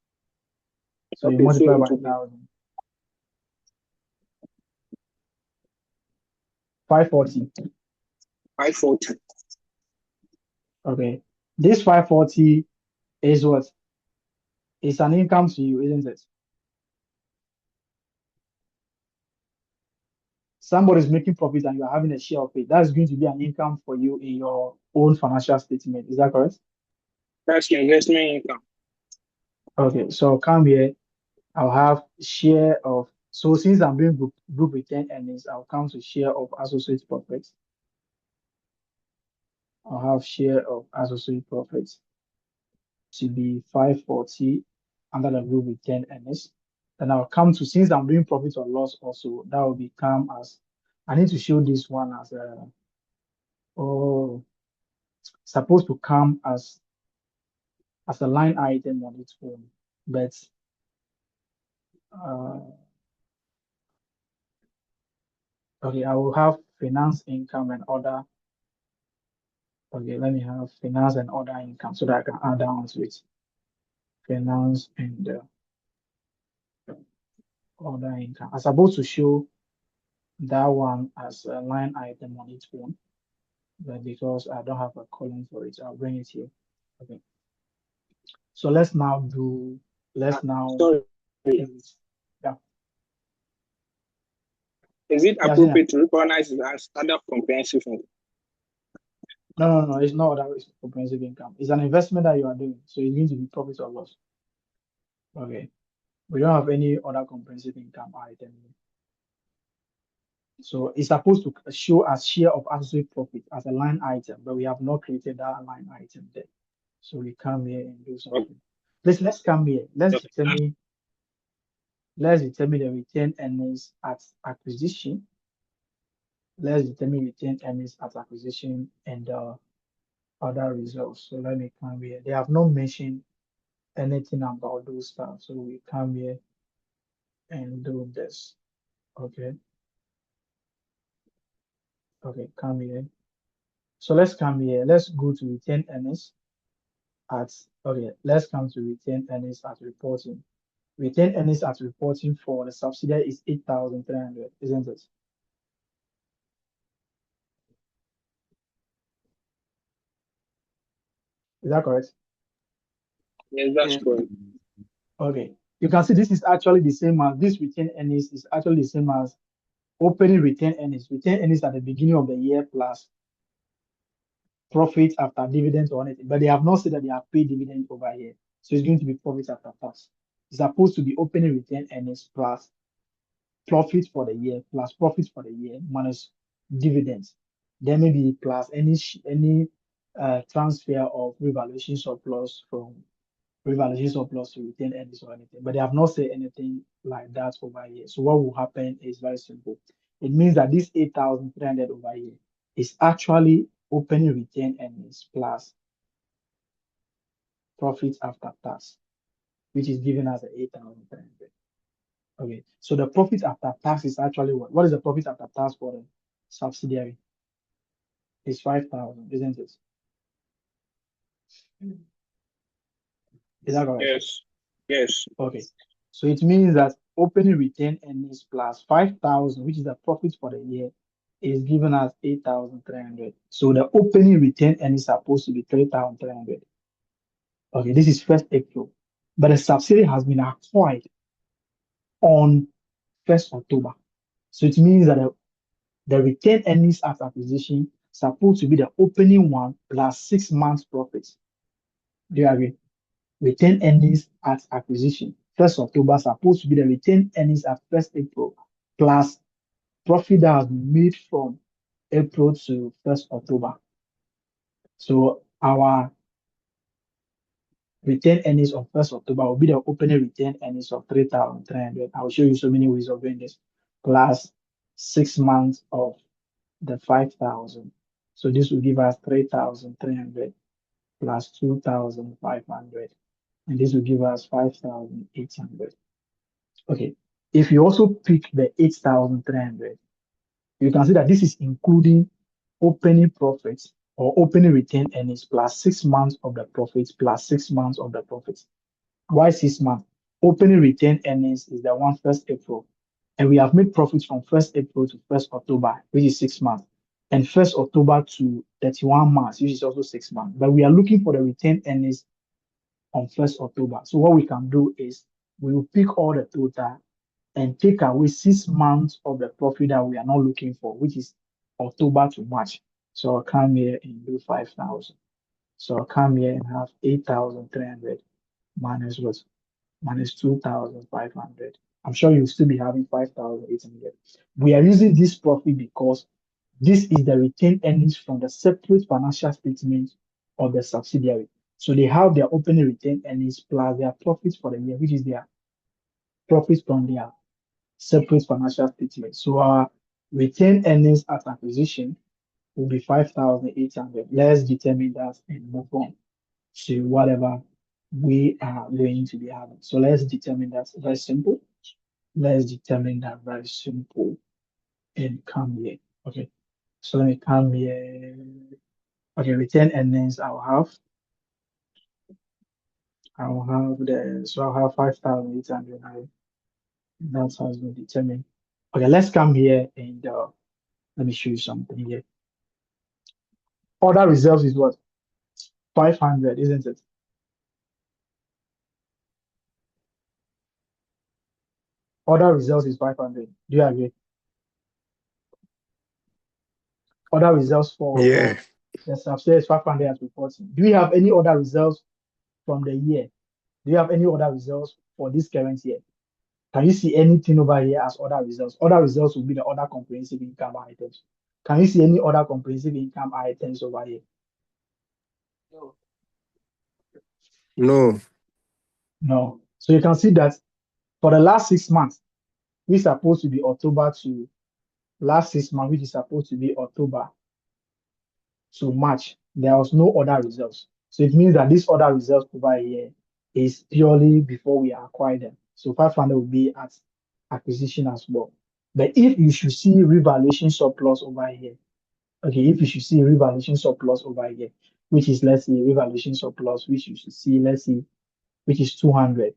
So you Okay, multiply so by it will be 1,000. 540. 540. Okay. This 540 is what? It's an income to you, isn't it? Somebody's making profit and you're having a share of it. That's going to be an income for you in your own financial statement. Is that correct? That's your investment income. Okay. So come here. I'll have share of, so since I'm doing group return earnings, I'll come to share of associate profits. I'll have share of associate profits to be 540 under the group return earnings. Then I'll come to, since I'm doing profit or loss also, that will become as, I need to show this one as a, supposed to come as a line item on its own, but okay, I will have finance income and other. Okay, let me have finance and other income so that I can add on to it. Finance and other income. I'm supposed to show that one as a line item on its own, but because I don't have a column for it, I'll bring it here. Okay. So let's now Sorry. Yeah. Is it Yeah, appropriate to recognize it as other comprehensive income? No, it's not that it's comprehensive income. It's an investment that you are doing, so it means to be profit or loss. Okay. We don't have any other comprehensive income item. So it's supposed to show as share of associate profit as a line item, but we have not created that line item there. So we come here and do something. Let's come here. Let's determine the return earnings at acquisition. Let's determine return earnings at acquisition and other results. So let me come here. They have not mentioned anything about those stuff. So we come here and do this. Okay. Okay, come here. So let's come here. Let's go to return earnings at, okay, let's come to return earnings at reporting. Return earnings at reporting for the subsidiary is 8,300, isn't it? Is that correct? Yes, that's correct. Okay. You can see this is actually the same as this return earnings is actually the same as opening return earnings. Return earnings at the beginning of the year plus profit after dividends or anything, but they have not said that they have paid dividend over here. So it's going to be profit after tax. It's supposed to be opening retained earnings plus profit for the year plus profit for the year minus dividends. Then maybe plus any transfer of revaluation surplus from revaluation surplus to retained earnings or anything. But they have not said anything like that over here. So what will happen is very simple. It means that this 8,300 over here is actually opening retained earnings plus profit after tax, which is giving us 8,300. Okay, so the profit after tax is actually what? What is the profit after tax for the subsidiary? It's 5,000, isn't it? Is that correct? Yes. Yes. Okay, so it means that opening retained earnings plus 5,000, which is the profit for the year, is given us 8,300. So the opening retained earnings are supposed to be 3,300. Okay, this is 1st April, but the subsidiary has been acquired on 1st October. So it means that the retained earnings after acquisition supposed to be the opening one plus 6 months profits. Do you agree? Retained earnings at acquisition, 1st October, supposed to be the retained earnings at 1st April plus profit that has been made from April to 1st October. So our retained earnings of 1st October will be the opening retained earnings of 3,300. I will show you so many ways of doing this, plus 6 months of the 5,000. So this will give us 3,300 plus 2,500. And this will give us 5,800. Okay. If you also pick the 8,300, you can see that this is including opening profits or opening retained earnings plus 6 months of the profits plus 6 months of the profits. Why 6 months? Opening retained earnings is the one 1st April. And we have made profits from 1st April to 1st October, which is 6 months. And 1st October to 31 months, which is also 6 months. But we are looking for the retained earnings on 1st October. So what we can do is we will pick all the total and take away 6 months of the profit that we are not looking for, which is October to March. So I'll come here and do 5,000. So I'll come here and have 8,300 minus what? Minus 2,500. I'm sure you'll still be having 5,800. We are using this profit because this is the retained earnings from the separate financial statement of the subsidiary. So they have their opening retained earnings plus their profits for the year, which is their profits from their separate financial statement. So our retained earnings at acquisition will be 5,800. Let's determine that and move on to whatever we are going to be having. So let's determine that very simple. Let's determine that very simple and come here. Okay. So let me come here. Okay, retained earnings I'll have so I'll have 5,800. That has been determined. Okay, let's come here and let me show you something here. Other reserves is what? 500, isn't it? Other reserves is 500. Do you agree? Other reserves for Yeah. the subsidiary is 500 as reporting. Do you have any other reserves from the year? Do you have any other reserves for this current year? Can you see anything over here as other reserves? Other reserves will be the other comprehensive income items. Can you see any other comprehensive income items over here? No. No. So you can see that for the last 6 months, which is supposed to be October to last 6 months, which is supposed to be October to March, there was no other reserves. So it means that this other reserves over here is purely before we acquire them. So 500 will be at acquisition as well. But if you should see revaluation surplus over here, okay, if you should see revaluation surplus over here, which is, let's say, revaluation surplus, which you should see, let's see, which is 200.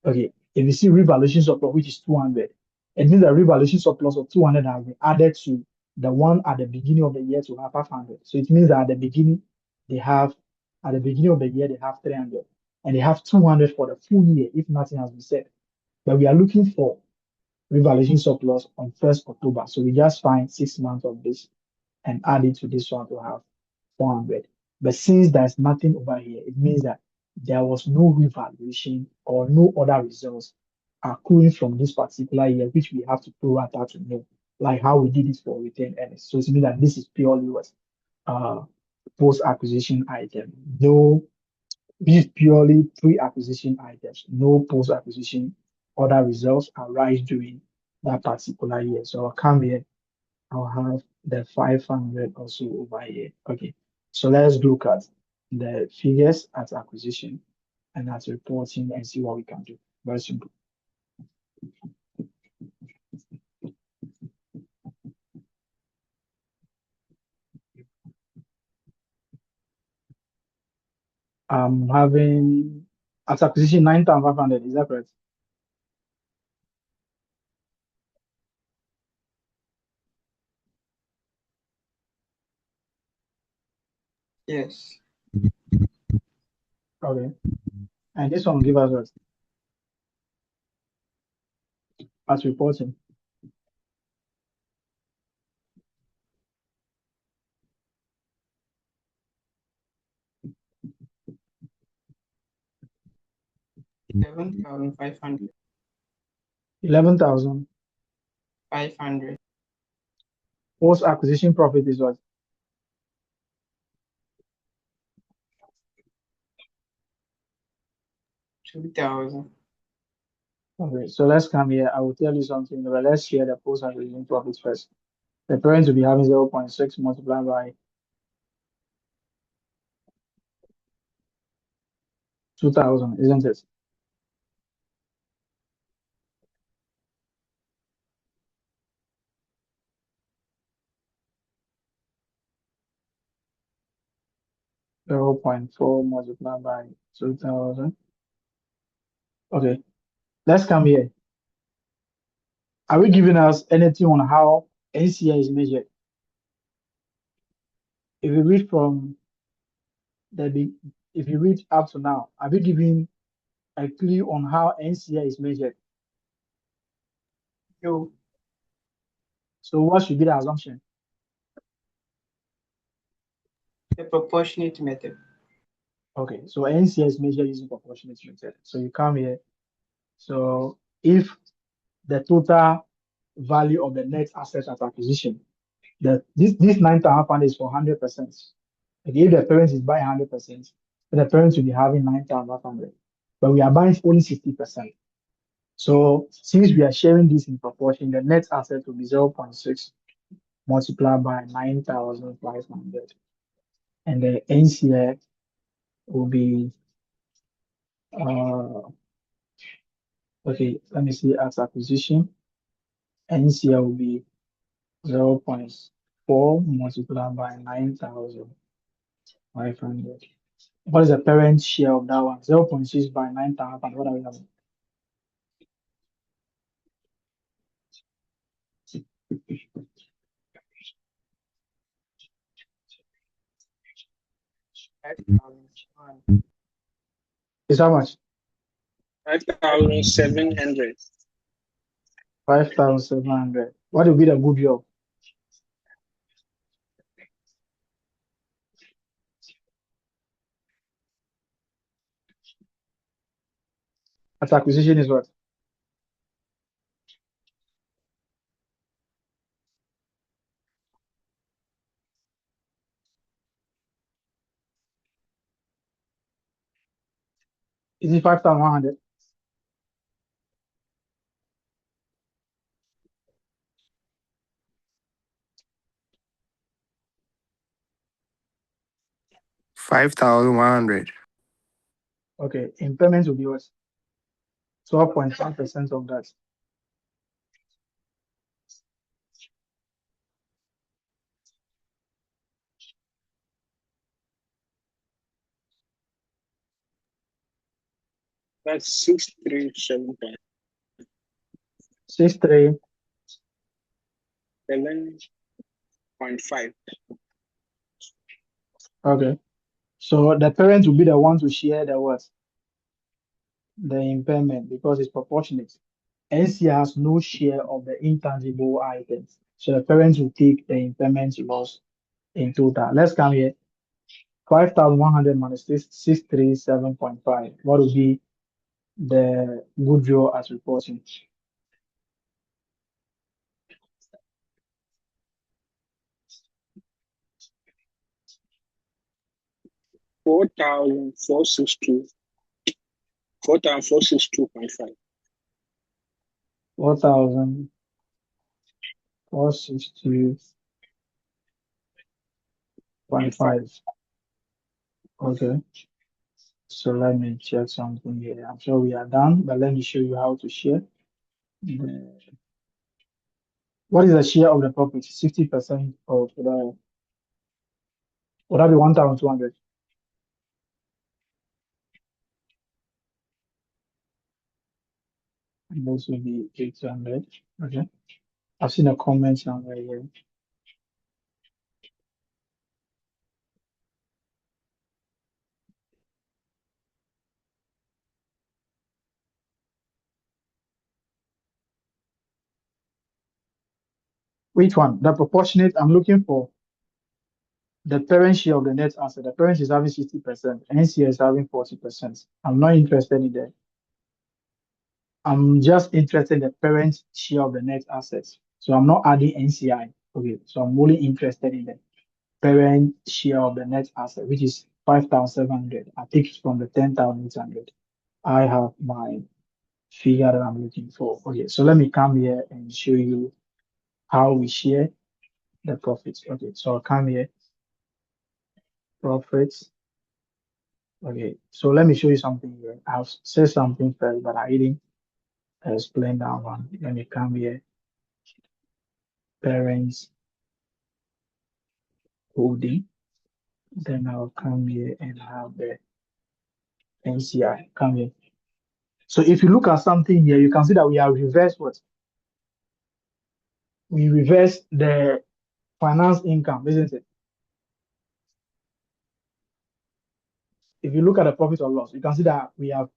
Okay, if you see revaluation surplus, which is 200, it means that revaluation surplus of 200 has been added to the one at the beginning of the year to have 500. So it means that at the beginning of the year, they have 300 and they have 200 for the full year if nothing has been said. But we are looking for revaluation surplus on 1st October. So we just find 6 months of this and add it to this one to have 400. But since there's nothing over here, it means that there was no revaluation or no other results accruing from this particular year, which we have to pro rata to know, like how we did it for retained earnings. So it means that this is purely what post-acquisition item. No, this is purely pre-acquisition items. No post-acquisition other results arise during that particular year. So I'll come here. I'll have the 500 also over here. Okay. So let's look at the figures at acquisition and at reporting and see what we can do. Very simple. I'm having at acquisition 9,500. Is that correct? Yes. Okay. And this one give us what? At reporting. $11,500. 11,000. 500. Post acquisition profit is what? $2,000. Okay, so let's come here. I will tell you something, but let's share the post acquisition profits first. The parent will be having 0.6 multiplied by 2,000, isn't it? Zero point 0.4 multiplied by 2,000. Okay, let's come here. Are we giving us anything on how NCI is measured? If you read from if you read up to now, are we giving a clue on how NCI is measured? No. So what should be the assumption? The proportionate method. Okay, so NCI is measured using proportionate method. So you come here. So if the total value of the net asset at acquisition, this 9,500 is for 100%. Okay, if the parent is buying 100%, the parents will be having 9,500, but we are buying only 60%. So since we are sharing this in proportion, the net asset will be 0.6 multiplied by 9,500, and the NCI will be okay. Let me see at acquisition. NCI will be 0.4 multiplied by 9,500. What is the parent share of that one? 0.6 by 9,000. What are we having? Is how much? 5,700. 5,700. What will be the goodwill? At acquisition is what? Is it 5,100? $5,100. Okay, impairment will be what? 12.5% of that. That's 6,375. 63. 7.5. Okay. So the parent will be the one to share the what? The impairment because it's proportionate. NC has no share of the intangible items. So the parents will take the impairment loss in total. Let's come here. 5,100 minus 637.5. What would be the goodwill as reporting? Four thousand four six two. 4,462.5. 4,462.5. Okay. So let me check something here. I'm sure we are done, but let me show you how to share. What is the share of the profit? 60% of the, would that be 1,200? And this will be 800. Okay. I've seen a comment somewhere here. Which one? The proportionate, I'm looking for the parent share of the net asset. The parent is having 60%, NCA is having 40%. I'm not interested in that. I'm just interested in the parent share of the net assets. So I'm not adding NCI. Okay, so I'm only interested in the parent share of the net asset, which is 5,700. I take it from the 10,800. I have my figure that I'm looking for. Okay, so let me come here and show you how we share the profits. Okay, so I'll come here, profits. Okay, so let me show you something here. I'll say something first, but I didn't explain that one. Let me come here, parents holding. Then I'll come here and have the NCI. Come here. So if you look at something here, you can see that we have reversed what? We reversed the finance income, isn't it? If you look at the profit or loss, you can see that we have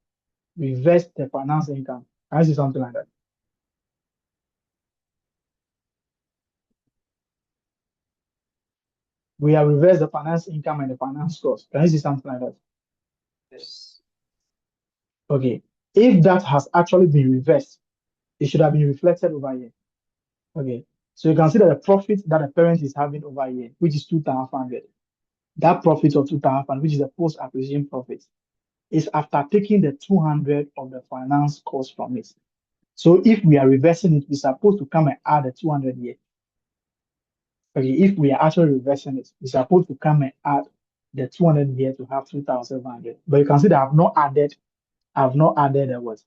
reversed the finance income. Can you see something like that? We have reversed the finance income and the finance cost. Can you see something like that? Yes. Okay. If that has actually been reversed, it should have been reflected over here. Okay. So you can see that the profit that the parent is having over here, which is 2,500, that profit of 2,500, which is the post-acquisition profit, is after taking the 200 of the finance cost from it. So if we are reversing it, we're supposed to come and add the 200 here. Okay, if we are actually reversing it, we're supposed to come and add the 200 here to have 2,700. But you can see that I've not added the what?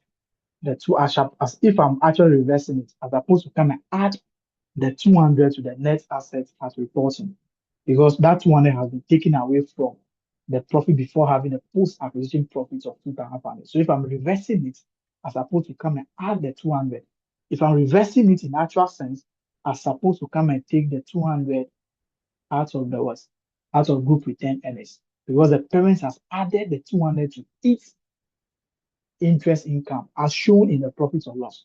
The two as if I'm actually reversing it, I'm supposed to come and add the 200 to the net assets as reporting, because that 200 has been taken away from the profit before having a post-acquisition profit of 2,500. So if I'm reversing it, I'm supposed to come and add the 200. If I'm reversing it in actual sense, I'm supposed to come and take the 200 out of the what? Out of group retained earnings, because the parents has added the 200 to its interest income as shown in the profit or loss,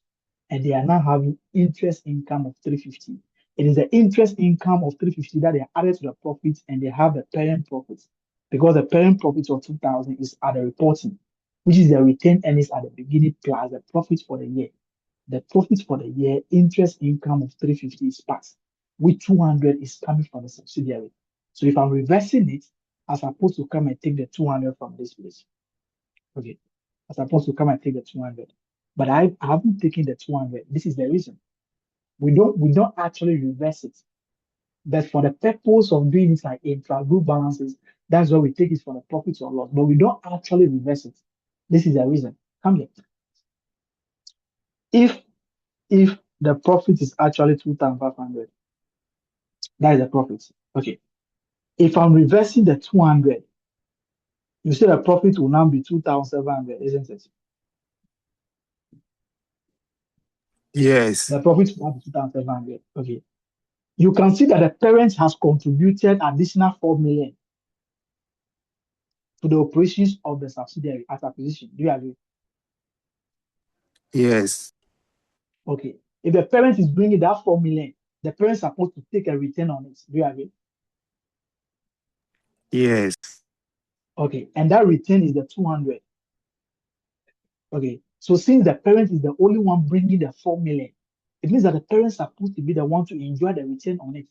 and they are now having interest income of 350. It is the interest income of 350 that they are added to the profits, and they have the parent profits, because the parent profit of 2,000 is at the reporting, which is the retained earnings at the beginning plus the profit for the year. The profit for the year, interest income of 350 is passed, with 200 is coming from the subsidiary. So if I'm reversing it, I'm supposed to come and take the 200 from this place. Okay. I'm supposed to come and take the 200. But I haven't taken the 200. This is the reason. We don't actually reverse it. But for the purpose of doing it like intra-group balances, that's why we take it for the profit or loss. But we don't actually reverse it. This is the reason. Come here. If the profit is actually 2,500, that is the profit. Okay. If I'm reversing the 200, you see the profit will now be 2,700, isn't it? Yes. The profit will now be 2,700. Okay. You can see that the parent has contributed additional 4 million to the operations of the subsidiary at acquisition. Do you agree? Yes. Okay. If the parent is bringing that 4 million, the parent is supposed to take a return on it. Do you agree? Yes. Okay, and that return is the 200. Okay, so since the parent is the only one bringing the 4 million, it means that the parents are supposed to be the one to enjoy the return on it.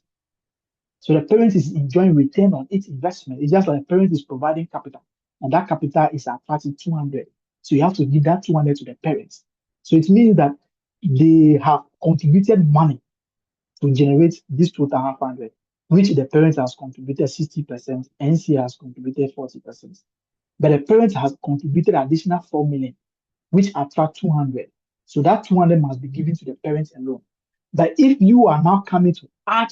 So the parent is enjoying return on its investment. It's just like the parent is providing capital, and that capital is attracting 200. So you have to give that 200 to the parents. So it means that they have contributed money to generate this total 500, which the parent has contributed 60%, NC has contributed 40%. But the parent has contributed additional 4 million, which attract 200. So that 200 must be given to the parents alone. But if you are now coming to add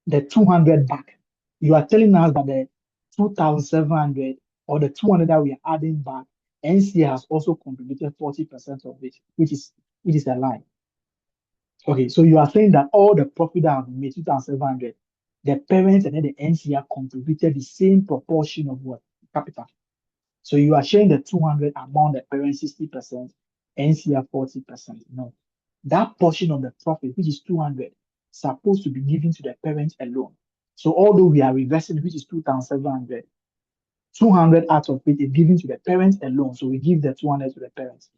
the 200 back, you are telling us that the 2,700 or the 200 that we are adding back, NC has also contributed 40% of it, which is a lie. Okay, so you are saying that all the profit that have been made, 2,700, the parents and then the NCR contributed the same proportion of what? Capital. So you are sharing the 200 among the parents 60%, NCR 40%. No. That portion of the profit, which is 200, supposed to be given to the parents alone. So although we are reversing, which is 2,700, 200 out of it is given to the parents alone. So we give the 200 to the parents.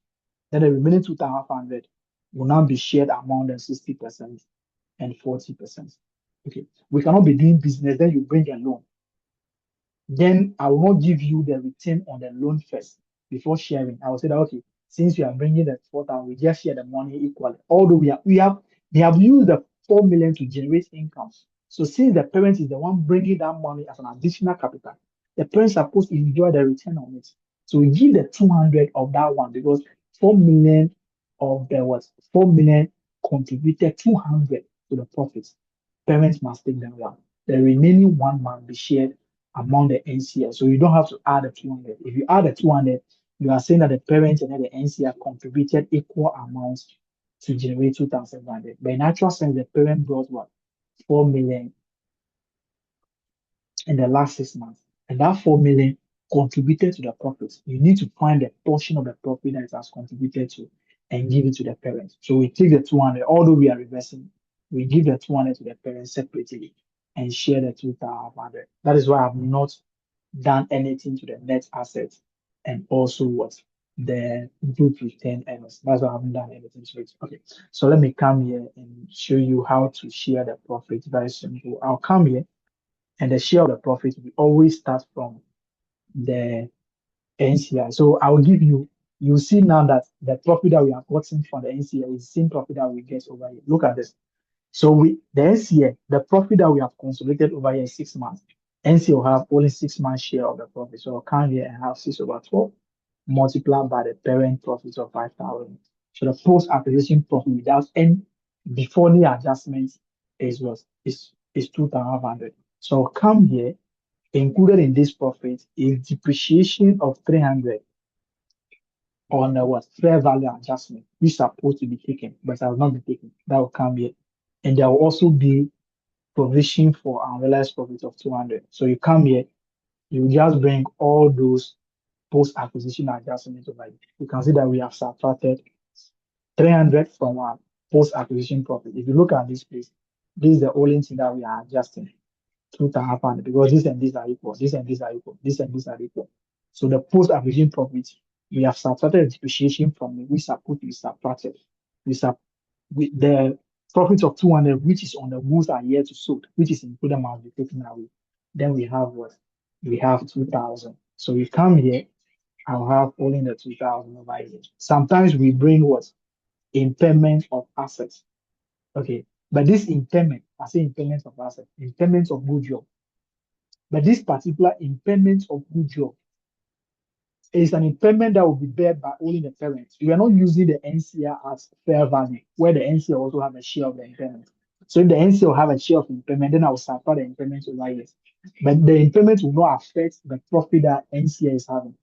Then the remaining 2,500 will now be shared among the 60% and 40%. Okay. We cannot be doing business, then you bring a loan. Then I will not give you the return on the loan first before sharing. I will say that, okay, since you are bringing the 4,000, we just share the money equally. Although they have used the 4 million to generate income. So since the parent is the one bringing that money as an additional capital, the parents are supposed to enjoy the return on it. So we give the 200 of that one because 4 million of the what? 4 million contributed 200 to the profits. Parents must take them one. The remaining one must be shared among the NCR. So you don't have to add the 200. If you add the 200, you are saying that the parents and then the NCR contributed equal amounts to generate 2,700. But in actual sense, the parent brought what? 4 million in the last 6 months. And that 4 million contributed to the profits. You need to find the portion of the profit that it has contributed to and give it to the parents. So we take the 200, although we are reversing, we give the 200 to the parents separately and share the 2,500. That is why I've not done anything to the net assets and also what the group return earnings. That's why I haven't done anything to it. Okay, so let me come here and show you how to share the profit. Very simple. I'll come here and the share of the profit will always start from the NCI. So I'll give you, you see now that the profit that we are gotten from the NCI is the same profit that we get over here. Look at this. So the NCA, the profit that we have consolidated over here is 6 months. NCA will have only 6 months share of the profit. So I'll come here and have 6/12 multiplied by the parent profit of 5,000. So the post-acquisition profit without any before the adjustments is what? Is 2,500. So I'll come here, included in this profit is depreciation of 300 on what fair value adjustment, which is supposed to be taken, but I will not be taken. That will come here. And there will also be provision for unrealized profit of 200. So you come here, you just bring all those post-acquisition adjustments over here. You can see that we have subtracted 300 from our post-acquisition profit. If you look at this place, this is the only thing that we are adjusting. 2,500 because this and this are equal, this and this are equal, this and this are equal. So the post-acquisition profit, we have subtracted the depreciation from it, which supposed to be subtracted. With the profit of 200, which is on the goods are yet to sold, which is included, must be taken away. Then we have what? We have 2,000. So we come here, I'll have only the 2,000 over here. Sometimes we bring what? Impairment of assets. Okay. But this impairment, I say impairment of assets, impairment of goodwill. But this particular impairment of goodwill is an impairment that will be bared by only the parents. We are not using the NCR as fair value, where the NCR also have a share of the impairment. So if the NCR will have a share of impairment, then I will subtract the impairment over here. But the impairment will not affect the profit that NCR is having.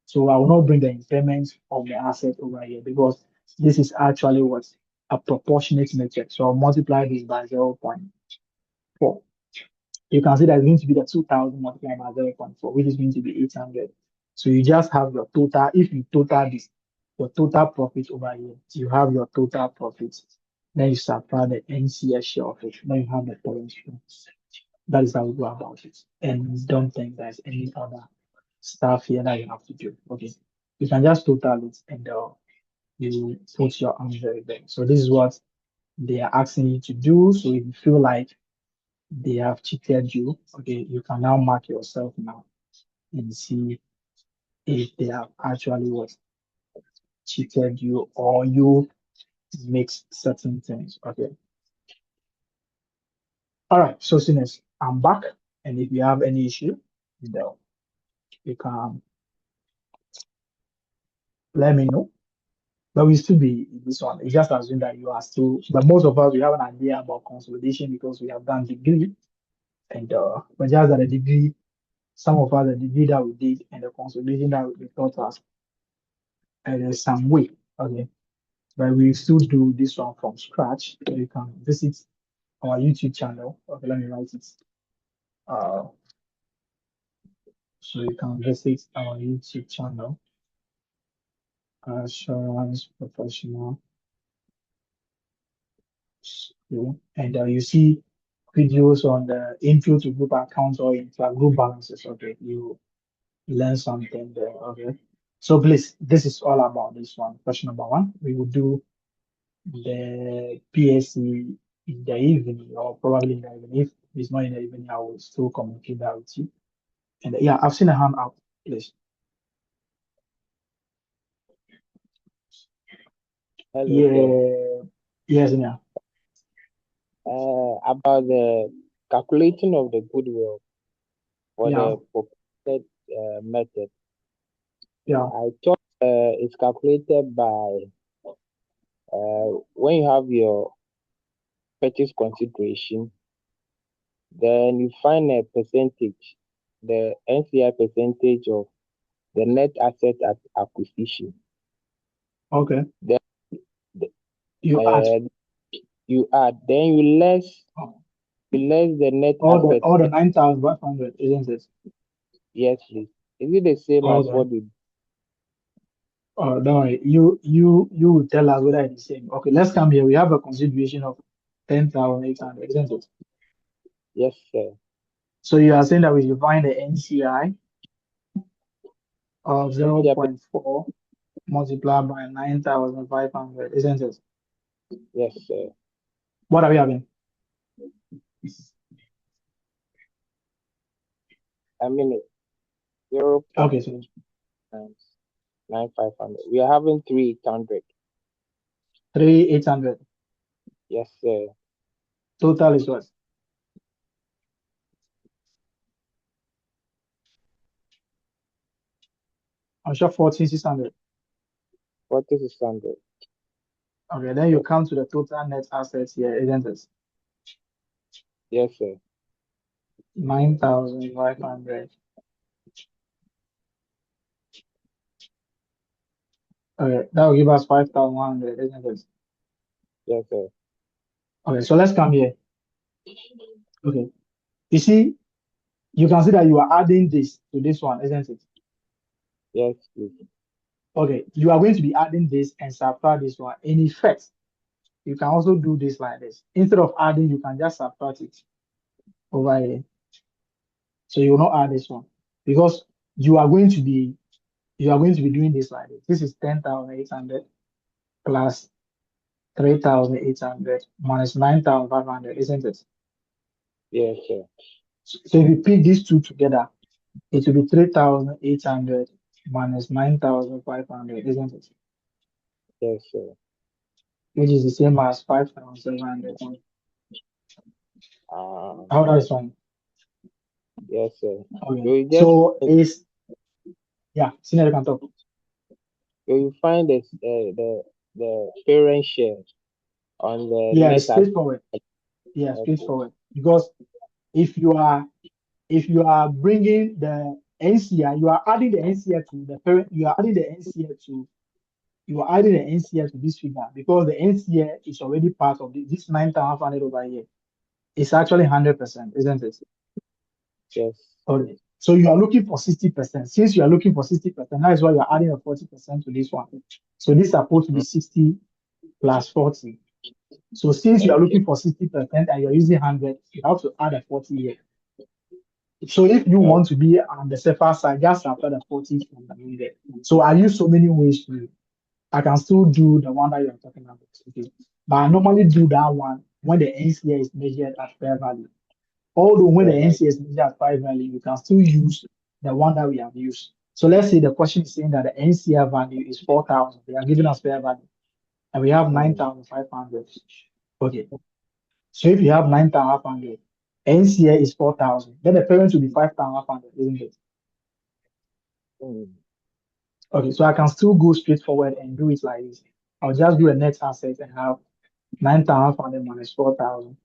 So I will not bring the impairment of the asset over here because this is actually what a proportionate metric. So I'll multiply this by 0.4. You can see that it's going to be the 2,000 multiplied by 0.4, which is going to be 800. So you just have your total. If you total this, your total profit over here, you have your total profit. Then you subtract the NCS share of it. Then you have the parent share. That is how we go about it. And don't think there's any other stuff here that you have to do. Okay. You can just total it and you put your answer there. So this is what they are asking you to do. So if you feel like they have cheated you, okay, you can now mark yourself now and see if they have actually what cheated you or you mix certain things. Okay. All right. So Sinus, I'm back. And if you have any issue, you can let me know. But we still be in this one. It's just assume that you are still, but most of us we have an idea about consolidation because we have done degree. And but just that the degree, some of us the degree that we did and the consolidation that we taught us some way. Okay. But we still do this one from scratch. So you can visit our YouTube channel. Okay, let me write it. So you can visit our YouTube channel, Assurance Professional School, and you see videos on the intro to group accounts or into group balances. Okay, you learn something there. Okay, so please, this is all about this one. Question number one, we will do the PSC in the evening or probably in the evening. If it's not in the evening, I will still communicate that with you. And yeah, I've seen a hand out, please. Hello, Yeah, yes, yeah. about the calculating of the goodwill for Yeah. the proposed method. Yeah. I thought it's calculated by when you have your purchase consideration, then you find a percentage, the NCI percentage of the net asset at acquisition. Okay. Then You add you add, then you less the net asset. all the 9,500, isn't it? Yes, please. Is it the same as Okay. what we? Oh, don't worry. You will tell us whether it's the same. Okay, let's come here. We have a consideration of 10,800, isn't it? Yes, sir. So you are saying that we should find the NCI of 0.4 multiplied by 9,500, isn't it? Yes, sir. What are we having? I mean, 0. Okay, so 9,500. We are having 3,800. 3,800. Yes, sir. Total is what? I'm sure 14,600. 4,600. Okay, then you come to the total net assets here, isn't it? Yes, sir. 9,500. Okay, that will give us 5,100, isn't it? Yes, sir. Okay, so let's come here. Okay, you see, you can see that you are adding this to this one, isn't it? Yes, please. Okay, you are going to be adding this and subtract this one. In effect, you can also do this like this. Instead of adding, you can just subtract it over here. So you will not add this one because you are going to be doing this like this. This is 10,800 plus 3,800 minus 9,500, isn't it? Yes, sir. So if you pick these two together, it will be 3,800 minus 9,500, isn't it? Yes, sir. Which is the same as 5,700. How that is fine. Yes, sir. Okay. So it's Senior can talk. So you find the parent share on the net straightforward. Yeah, straightforward. Because if you are bringing the NCI, you are adding the NCI to the parent. You are adding the NCI to this figure because the NCI is already part of this 9,500 over here. It's actually 100%, isn't it? Yes. Okay. So you are looking for 60%. Since you are looking for 60%, that is why you are adding a 40% to this one. So this is supposed to be 60 plus 40. So since you are looking for 60% and you're using 100, you have to add a 40 here. So if you want to be on the safer side, just after the 40 from the 100. So I use so many ways to, I can still do the one that you're talking about. Okay. But I normally do that one when the NCA is measured at fair value. Although when the NCA is measured at fair value, you can still use the one that we have used. So let's say the question is saying that the NCA value is 4,000. They are giving us fair value. And we have 9,500. Okay. So if you have 9,500, NCA is 4,000, then the parent will be 5,500, isn't it? Okay, so I can still go straight forward and do it like this. I'll just do a net asset and have 9,500 minus 4,000.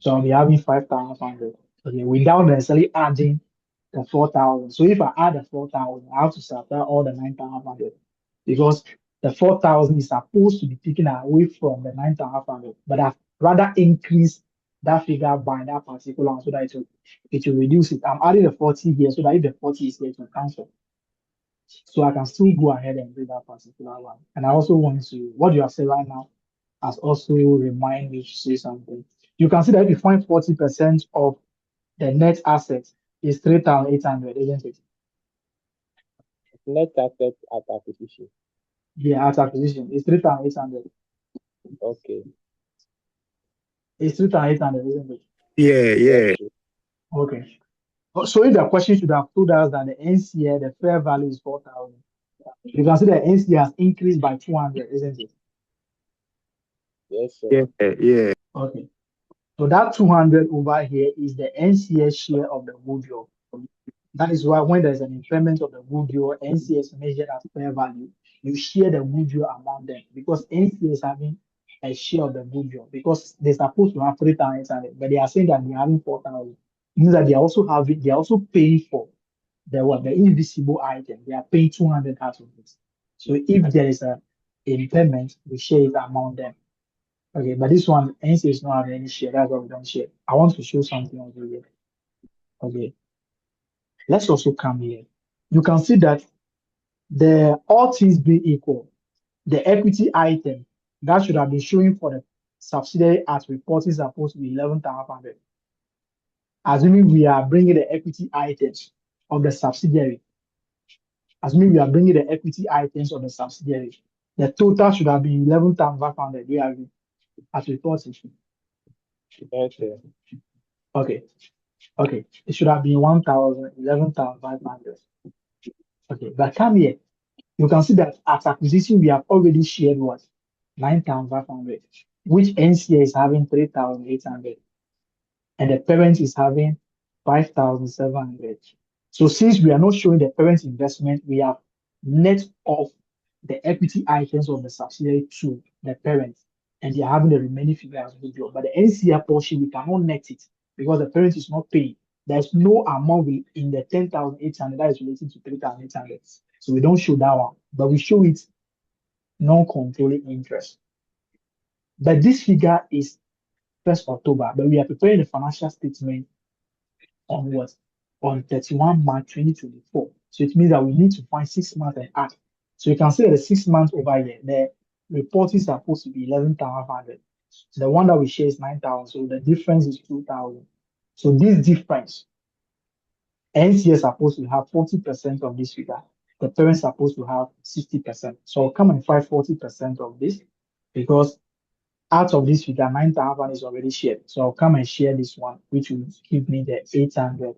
So I'll be having 5,500. Okay, without necessarily adding the 4,000. So if I add the 4,000, I have to subtract all the 9,500 because the 4,000 is supposed to be taken away from the 9,500, but I've rather increased that figure by that particular one so that it will reduce it. I'm adding the 40 here so that if the 40 is here, it will cancel. So I can still go ahead and do that particular one. And I also want to, what you have said right now has also remind me to say something. You can see that if you find 40% of the net asset is 3,800, isn't it? Net asset at acquisition. Yeah, at acquisition, it's 3,800. Okay. It's 3,800, isn't it? Yeah. Okay. So if the question should have told us that the NCA, the fair value is 4,000, you can see the NCA has increased by 200, isn't it? Yes, sir. Yeah. Okay. So that 200 over here is the NCA share of the goodwill. That is why when there's an impairment of the goodwill, NCA is measured as fair value. You share the goodwill among them because NCA is having a share of the goodwill because they're supposed to have 3,800, but they are saying that they're having 4,000. Means that they're also paying for the invisible item. They are paying 200 out of it. So if there is a impairment, we share it among them. Okay, but this one, NCA is not having any share. That's why we don't share. I want to show something over here. Okay. Let's also come here. You can see that all things being equal, the equity item that should have been showing for the subsidiary as reporting is supposed to be 11,500. Assuming we are bringing the equity items of the subsidiary, the total should have been 11,500. We are as reporting. Okay. Okay. It should have been 11,500. Okay, but come here. You can see that at acquisition, we have already shared what? 9,500, which NCA is having 3,800, and the parent is having 5,700. So since we are not showing the parent investment, we have net off the equity items of the subsidiary to the parent, and they are having the remaining figure as goodwill. But the NCA portion, we cannot net it because the parent is not paying. There's no amount in the 10,800 that is related to 3,800. So we don't show that one, but we show it non-controlling interest. But this figure is 1st October, but we are preparing the financial statement on what? On 31 March 2024. So it means that we need to find 6 months and add. So you can see that the 6 months over here, the report is supposed to be 11,500. The one that we share is 9,000. So the difference is 2,000. So this difference, NCA is supposed to have 40% of this figure. The parent is supposed to have 60%. So I'll come and find 40% of this because out of this figure, 9,000 is already shared. So I'll come and share this one, which will give me the 800.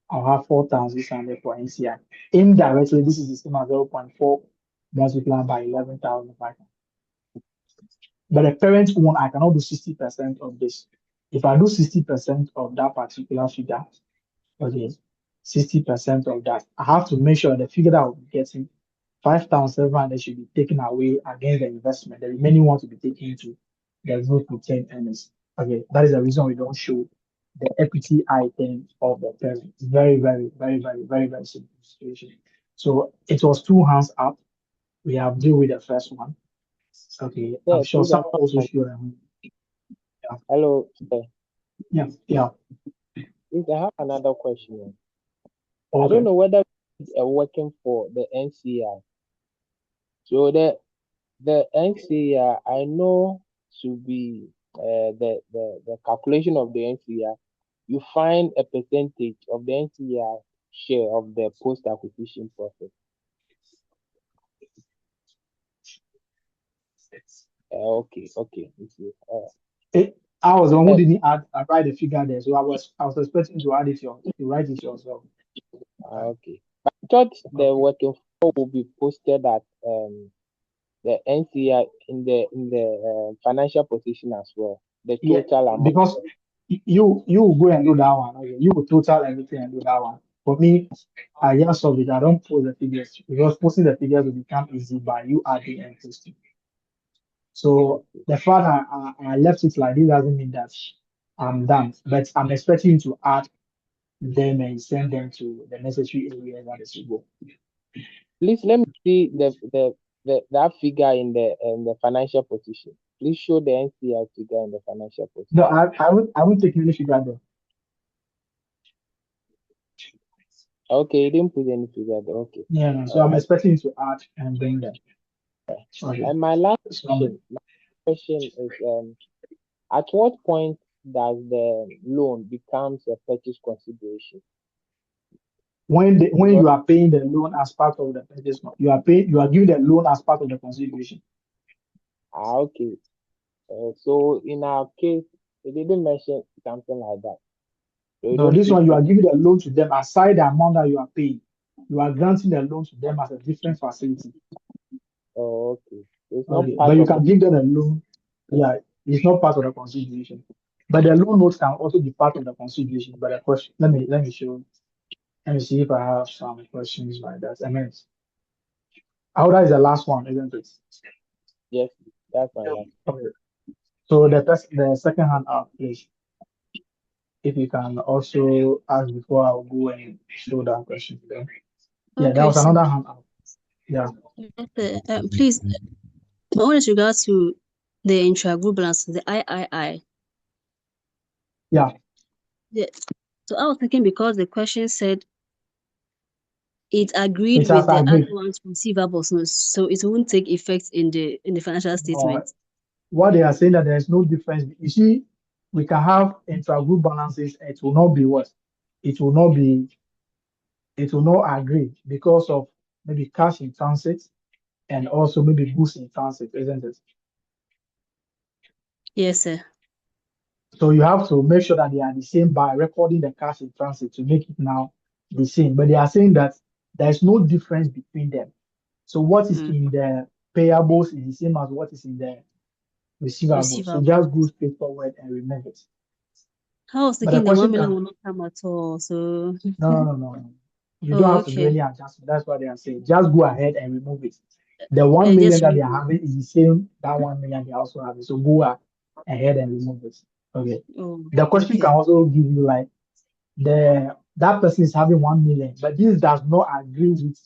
I'll have 4,600 for NCI. Indirectly, this is the same as 0.4 multiplied by 11,500. But the parent one, I cannot do 60% of this. If I do 60% of that particular figure, okay, 60% of that, I have to make sure the figure that I'll be getting, 5,700 should be taken away against the investment. The remaining one to be taken to the group retained earnings. Okay, that is the reason we don't show the equity item of the parent. It's very, very, very, very, very, very simple situation. So it was two hands up. We have deal with the first one. Okay, Yeah, I'm sure please, some also sure. Hello, sir. Yeah. Please, I have another question. I Okay. don't know whether it's working for the NCI. So the NCI, I know should be the calculation of the NCI you find a percentage of the NCI share of the post-acquisition profit. Okay. You see. I was the one who didn't write the figure there, so I was expecting to add it to write it yourself. Okay. But I thought the working flow will be posted at the NCI in the financial position as well. The total amount. Because you go and do that one. Okay, you will total everything and do that one. For me, I just saw it. I don't post the figures because posting the figures will become easy by you adding and posting. So the fact I left it like this doesn't mean that I'm done, but I'm expecting you to add them and send them to the necessary areas that it should go. Please let me see that figure in the financial position. Please show the NCI figure in the financial position. No, I won't take any figure there. Okay, you didn't put any figure there. Okay. Yeah, no, so I'm expecting you to add and bring them. Okay. And my last question is at what point does the loan becomes a purchase consideration? When you are paying the loan as part of the purchase, you are giving the loan as part of the consideration. Okay. So in our case, they didn't mention something like that. No, this one you are giving the loan to them aside the amount that you are paying. You are granting the loan to them as a different facility. Oh, okay. It's Okay, not part but you of can give them a loan. Yeah, it's not part of the consideration. But the loan notes can also be part of the consideration. But the question, let me show. Let me see if I have some questions like that. I mean, that is the last one, isn't it? Yes, that's my last. Okay. So the second hand up, please. If you can also ask before I'll go and show that question. Yeah, Okay, that was another hand up. Yeah. Please, my own is regards to the intra-group balance, the III. Yeah. So I was thinking because the question said it agreed It with has the agreed. other one's receivables, no, so it won't take effect in the financial statement. What they are saying that there is no difference. You see, we can have intra-group balances. It will not be what? It will not agree because of maybe cash in transit and also maybe goods in transit, isn't it? Yes, sir. So you have to make sure that they are the same by recording the cash in transit to make it now the same. But they are saying that there is no difference between them. So what is in the payables is the same as what is in the receivables. So just go straight forward and remove it. I was thinking the 1 million will not come at all. So no. You don't have to do any adjustment. That's what they are saying. Just go ahead and remove it. The 1 million that they are having is the same that 1 million they also have. So go ahead and remove it. Okay. The question can also give you like that person is having 1 million, but this does not agree with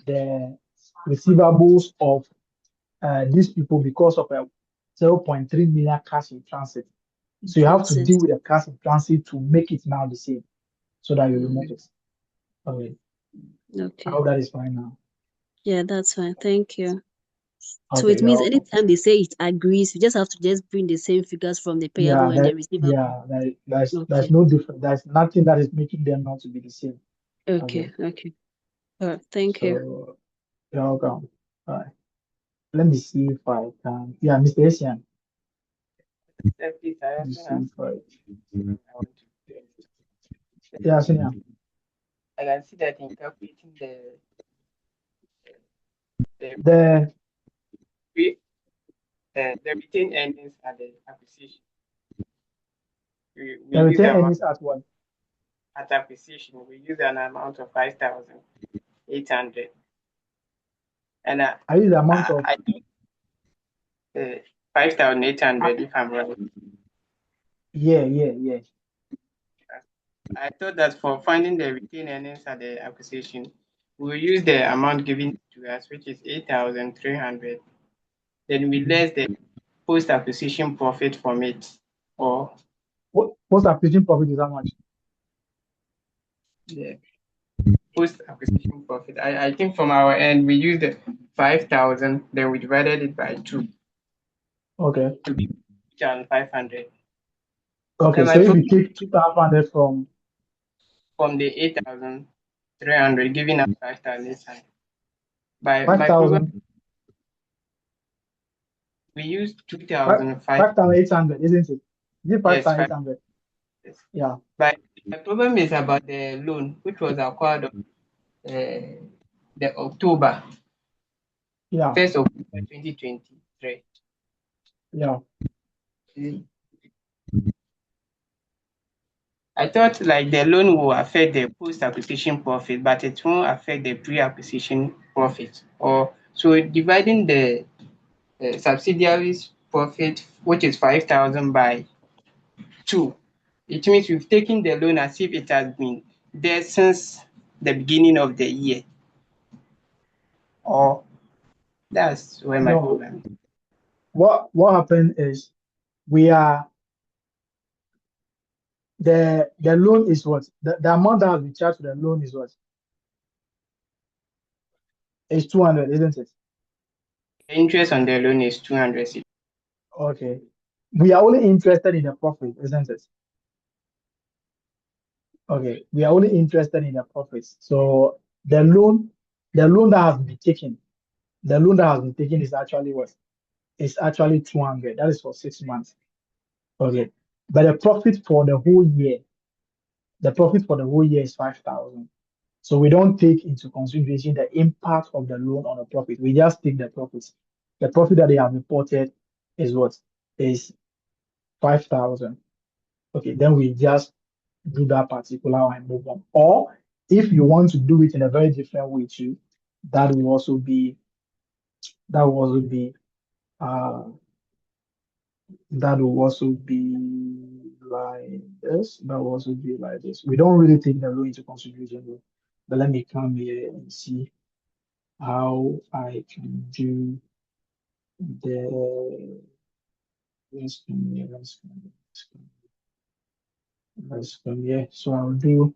the receivables of these people because of a 0.3 million cash in transit. So you have to deal with the cash in transit to make it now the same, so that you remove it. Okay. I hope that is fine now. Yeah, that's fine. Thank you. Okay, so it means anytime they say it agrees, you just have to just bring the same figures from the payable and the receivable. Yeah, there's no difference. There's nothing that is making them not to be the same. Okay. All right, thank you. You're welcome. All right. Let me see if I can. Yeah, Mr. Asian. Yeah, Senior. I can see that in calculating the retained earnings at the acquisition. We retained earnings at what? At acquisition, we use an amount of 5,800. And I use the amount of 5,800, if I'm right. Yeah. I thought that for finding the retained earnings at the acquisition, we'll use the amount given to us, which is 8,300. Then we less the post-acquisition profit from it. Or post-acquisition profit is how much? Yeah. Post-acquisition profit. I think from our end, we used the 5,000, then we divided it by 2. Okay. To be 500. Okay, my so if you problem take 2,500 from the 8,300, giving us 5,800. My problem, 5,000, we use 2,500. 5,800, isn't it? Is it Yes, 5,800? yes. Yeah. But my problem is about the loan, which was acquired on the October, Yeah. 1st of October 2023. Yeah. I thought like the loan will affect the post-acquisition profit, but it won't affect the pre-acquisition profit. Or so dividing the subsidiaries profit, which is 5,000 by 2, it means we've taken the loan as if it has been there since the beginning of the year. Or that's where my No. problem is. What happened is we are the loan is what? The amount that has been charged to the loan is what? It's 200, isn't it? The interest on the loan is 200. Okay. We are only interested in the profit, isn't it? Okay. We are only interested in the profits. So the loan that has been taken, is actually what? It's actually 200. That is for 6 months. Okay. But the profit for the whole year is 5,000. So we don't take into consideration the impact of the loan on the profit. We just take the profits. The profit that they have reported is what? Is 5,000. Okay, then we just do that particular one and move on. Or if you want to do it in a very different way too, that will also be that will also be uh that will also be like this. That will also be like this. We don't really take the loan into consideration though. But let me come here and see how I can do the let's come here, let's come here. So I'll do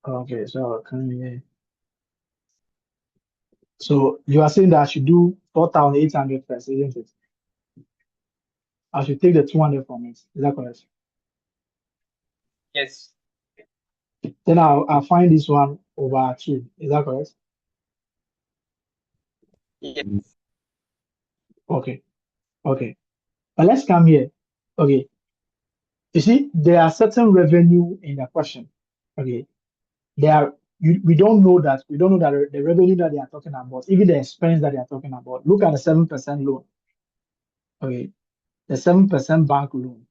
okay, so I'll come here. So you are saying that I should do 4,800 first, isn't it? I should take the 200 from it. Is that correct? Yes. Then I'll find this one over 2. Is that correct? Yes. Okay. Okay. But let's come here. Okay. You see, there are certain revenue in the question. Okay. We don't know that the revenue that they are talking about, even the expense that they are talking about. Look at the 7% loan. Okay. The 7% bank loan.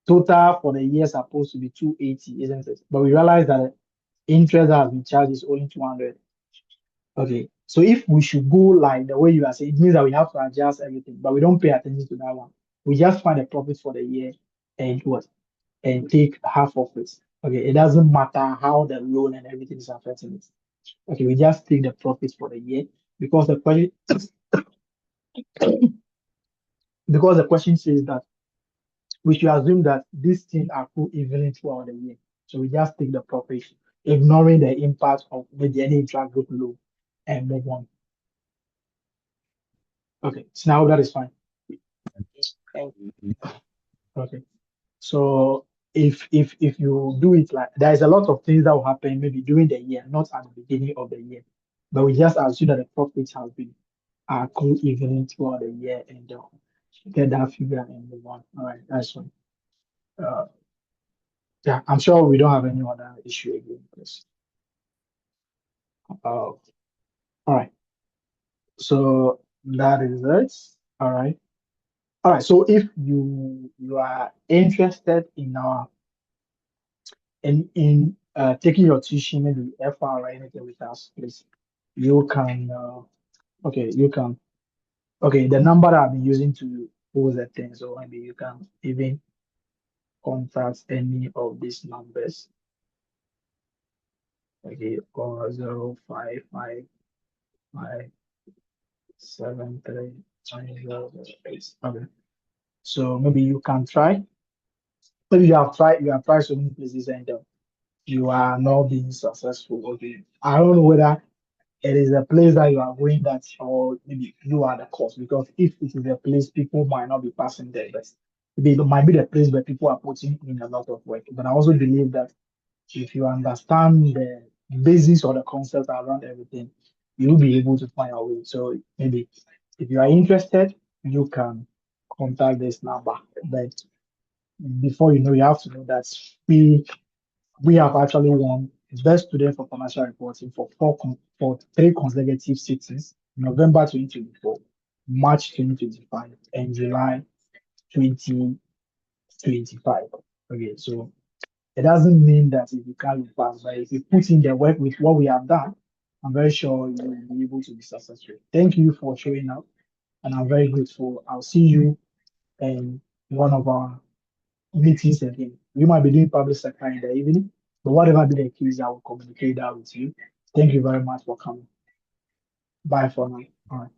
Total for the year is supposed to be 280, isn't it? But we realize that interest that has been charged is only 200. Okay. So if we should go like the way you are saying, it means that we have to adjust everything, but we don't pay attention to that one. We just find the profit for the year and what? And take half of it. Okay. It doesn't matter how the loan and everything is affecting it. Okay. We just take the profits for the year because the question says that we should assume that these things are evenly throughout the year. So we just take the profit, ignoring the impact of maybe any intra-group loan and move on. Okay, so now that is fine. Thank you. Okay, so if you do it like there is a lot of things that will happen maybe during the year, not at the beginning of the year, but we just assume that the profits have been accrued evenly throughout the year and get that figure and move on. All right, that's fine. Yeah, I'm sure we don't have any other issue again. Please. All right. So that is it. All right. All right. So if you are interested in taking your tuition, maybe FR or anything with us, please, you can the number that I've been using to pose the thing, so maybe you can even contact any of these numbers. Okay, or 0555 73 Okay. So maybe you can try. Maybe you have tried so many places and you are not being successful. Okay. I don't know whether it is a place that you are going that, or maybe you are the cause. Because if it is a place people might not be passing there, but it might be the place where people are putting in a lot of work. But I also believe that if you understand the basis or the concept around everything, you'll be able to find a way. So maybe if you are interested, you can contact this number. But before you know, you have to know that we have actually won Best Student for Financial Reporting for 3 consecutive sittings: November 2024, March 2025, and July 2025. Okay, so it doesn't mean that if you can't pass, but if you put in the work with what we have done, I'm very sure you will be able to be successful. Thank you for showing up, and I'm very grateful. I'll see you in one of our meetings again. We might be doing public sector in the evening, but whatever be the case, I will communicate that with you. Thank you very much for coming. Bye for now. All right.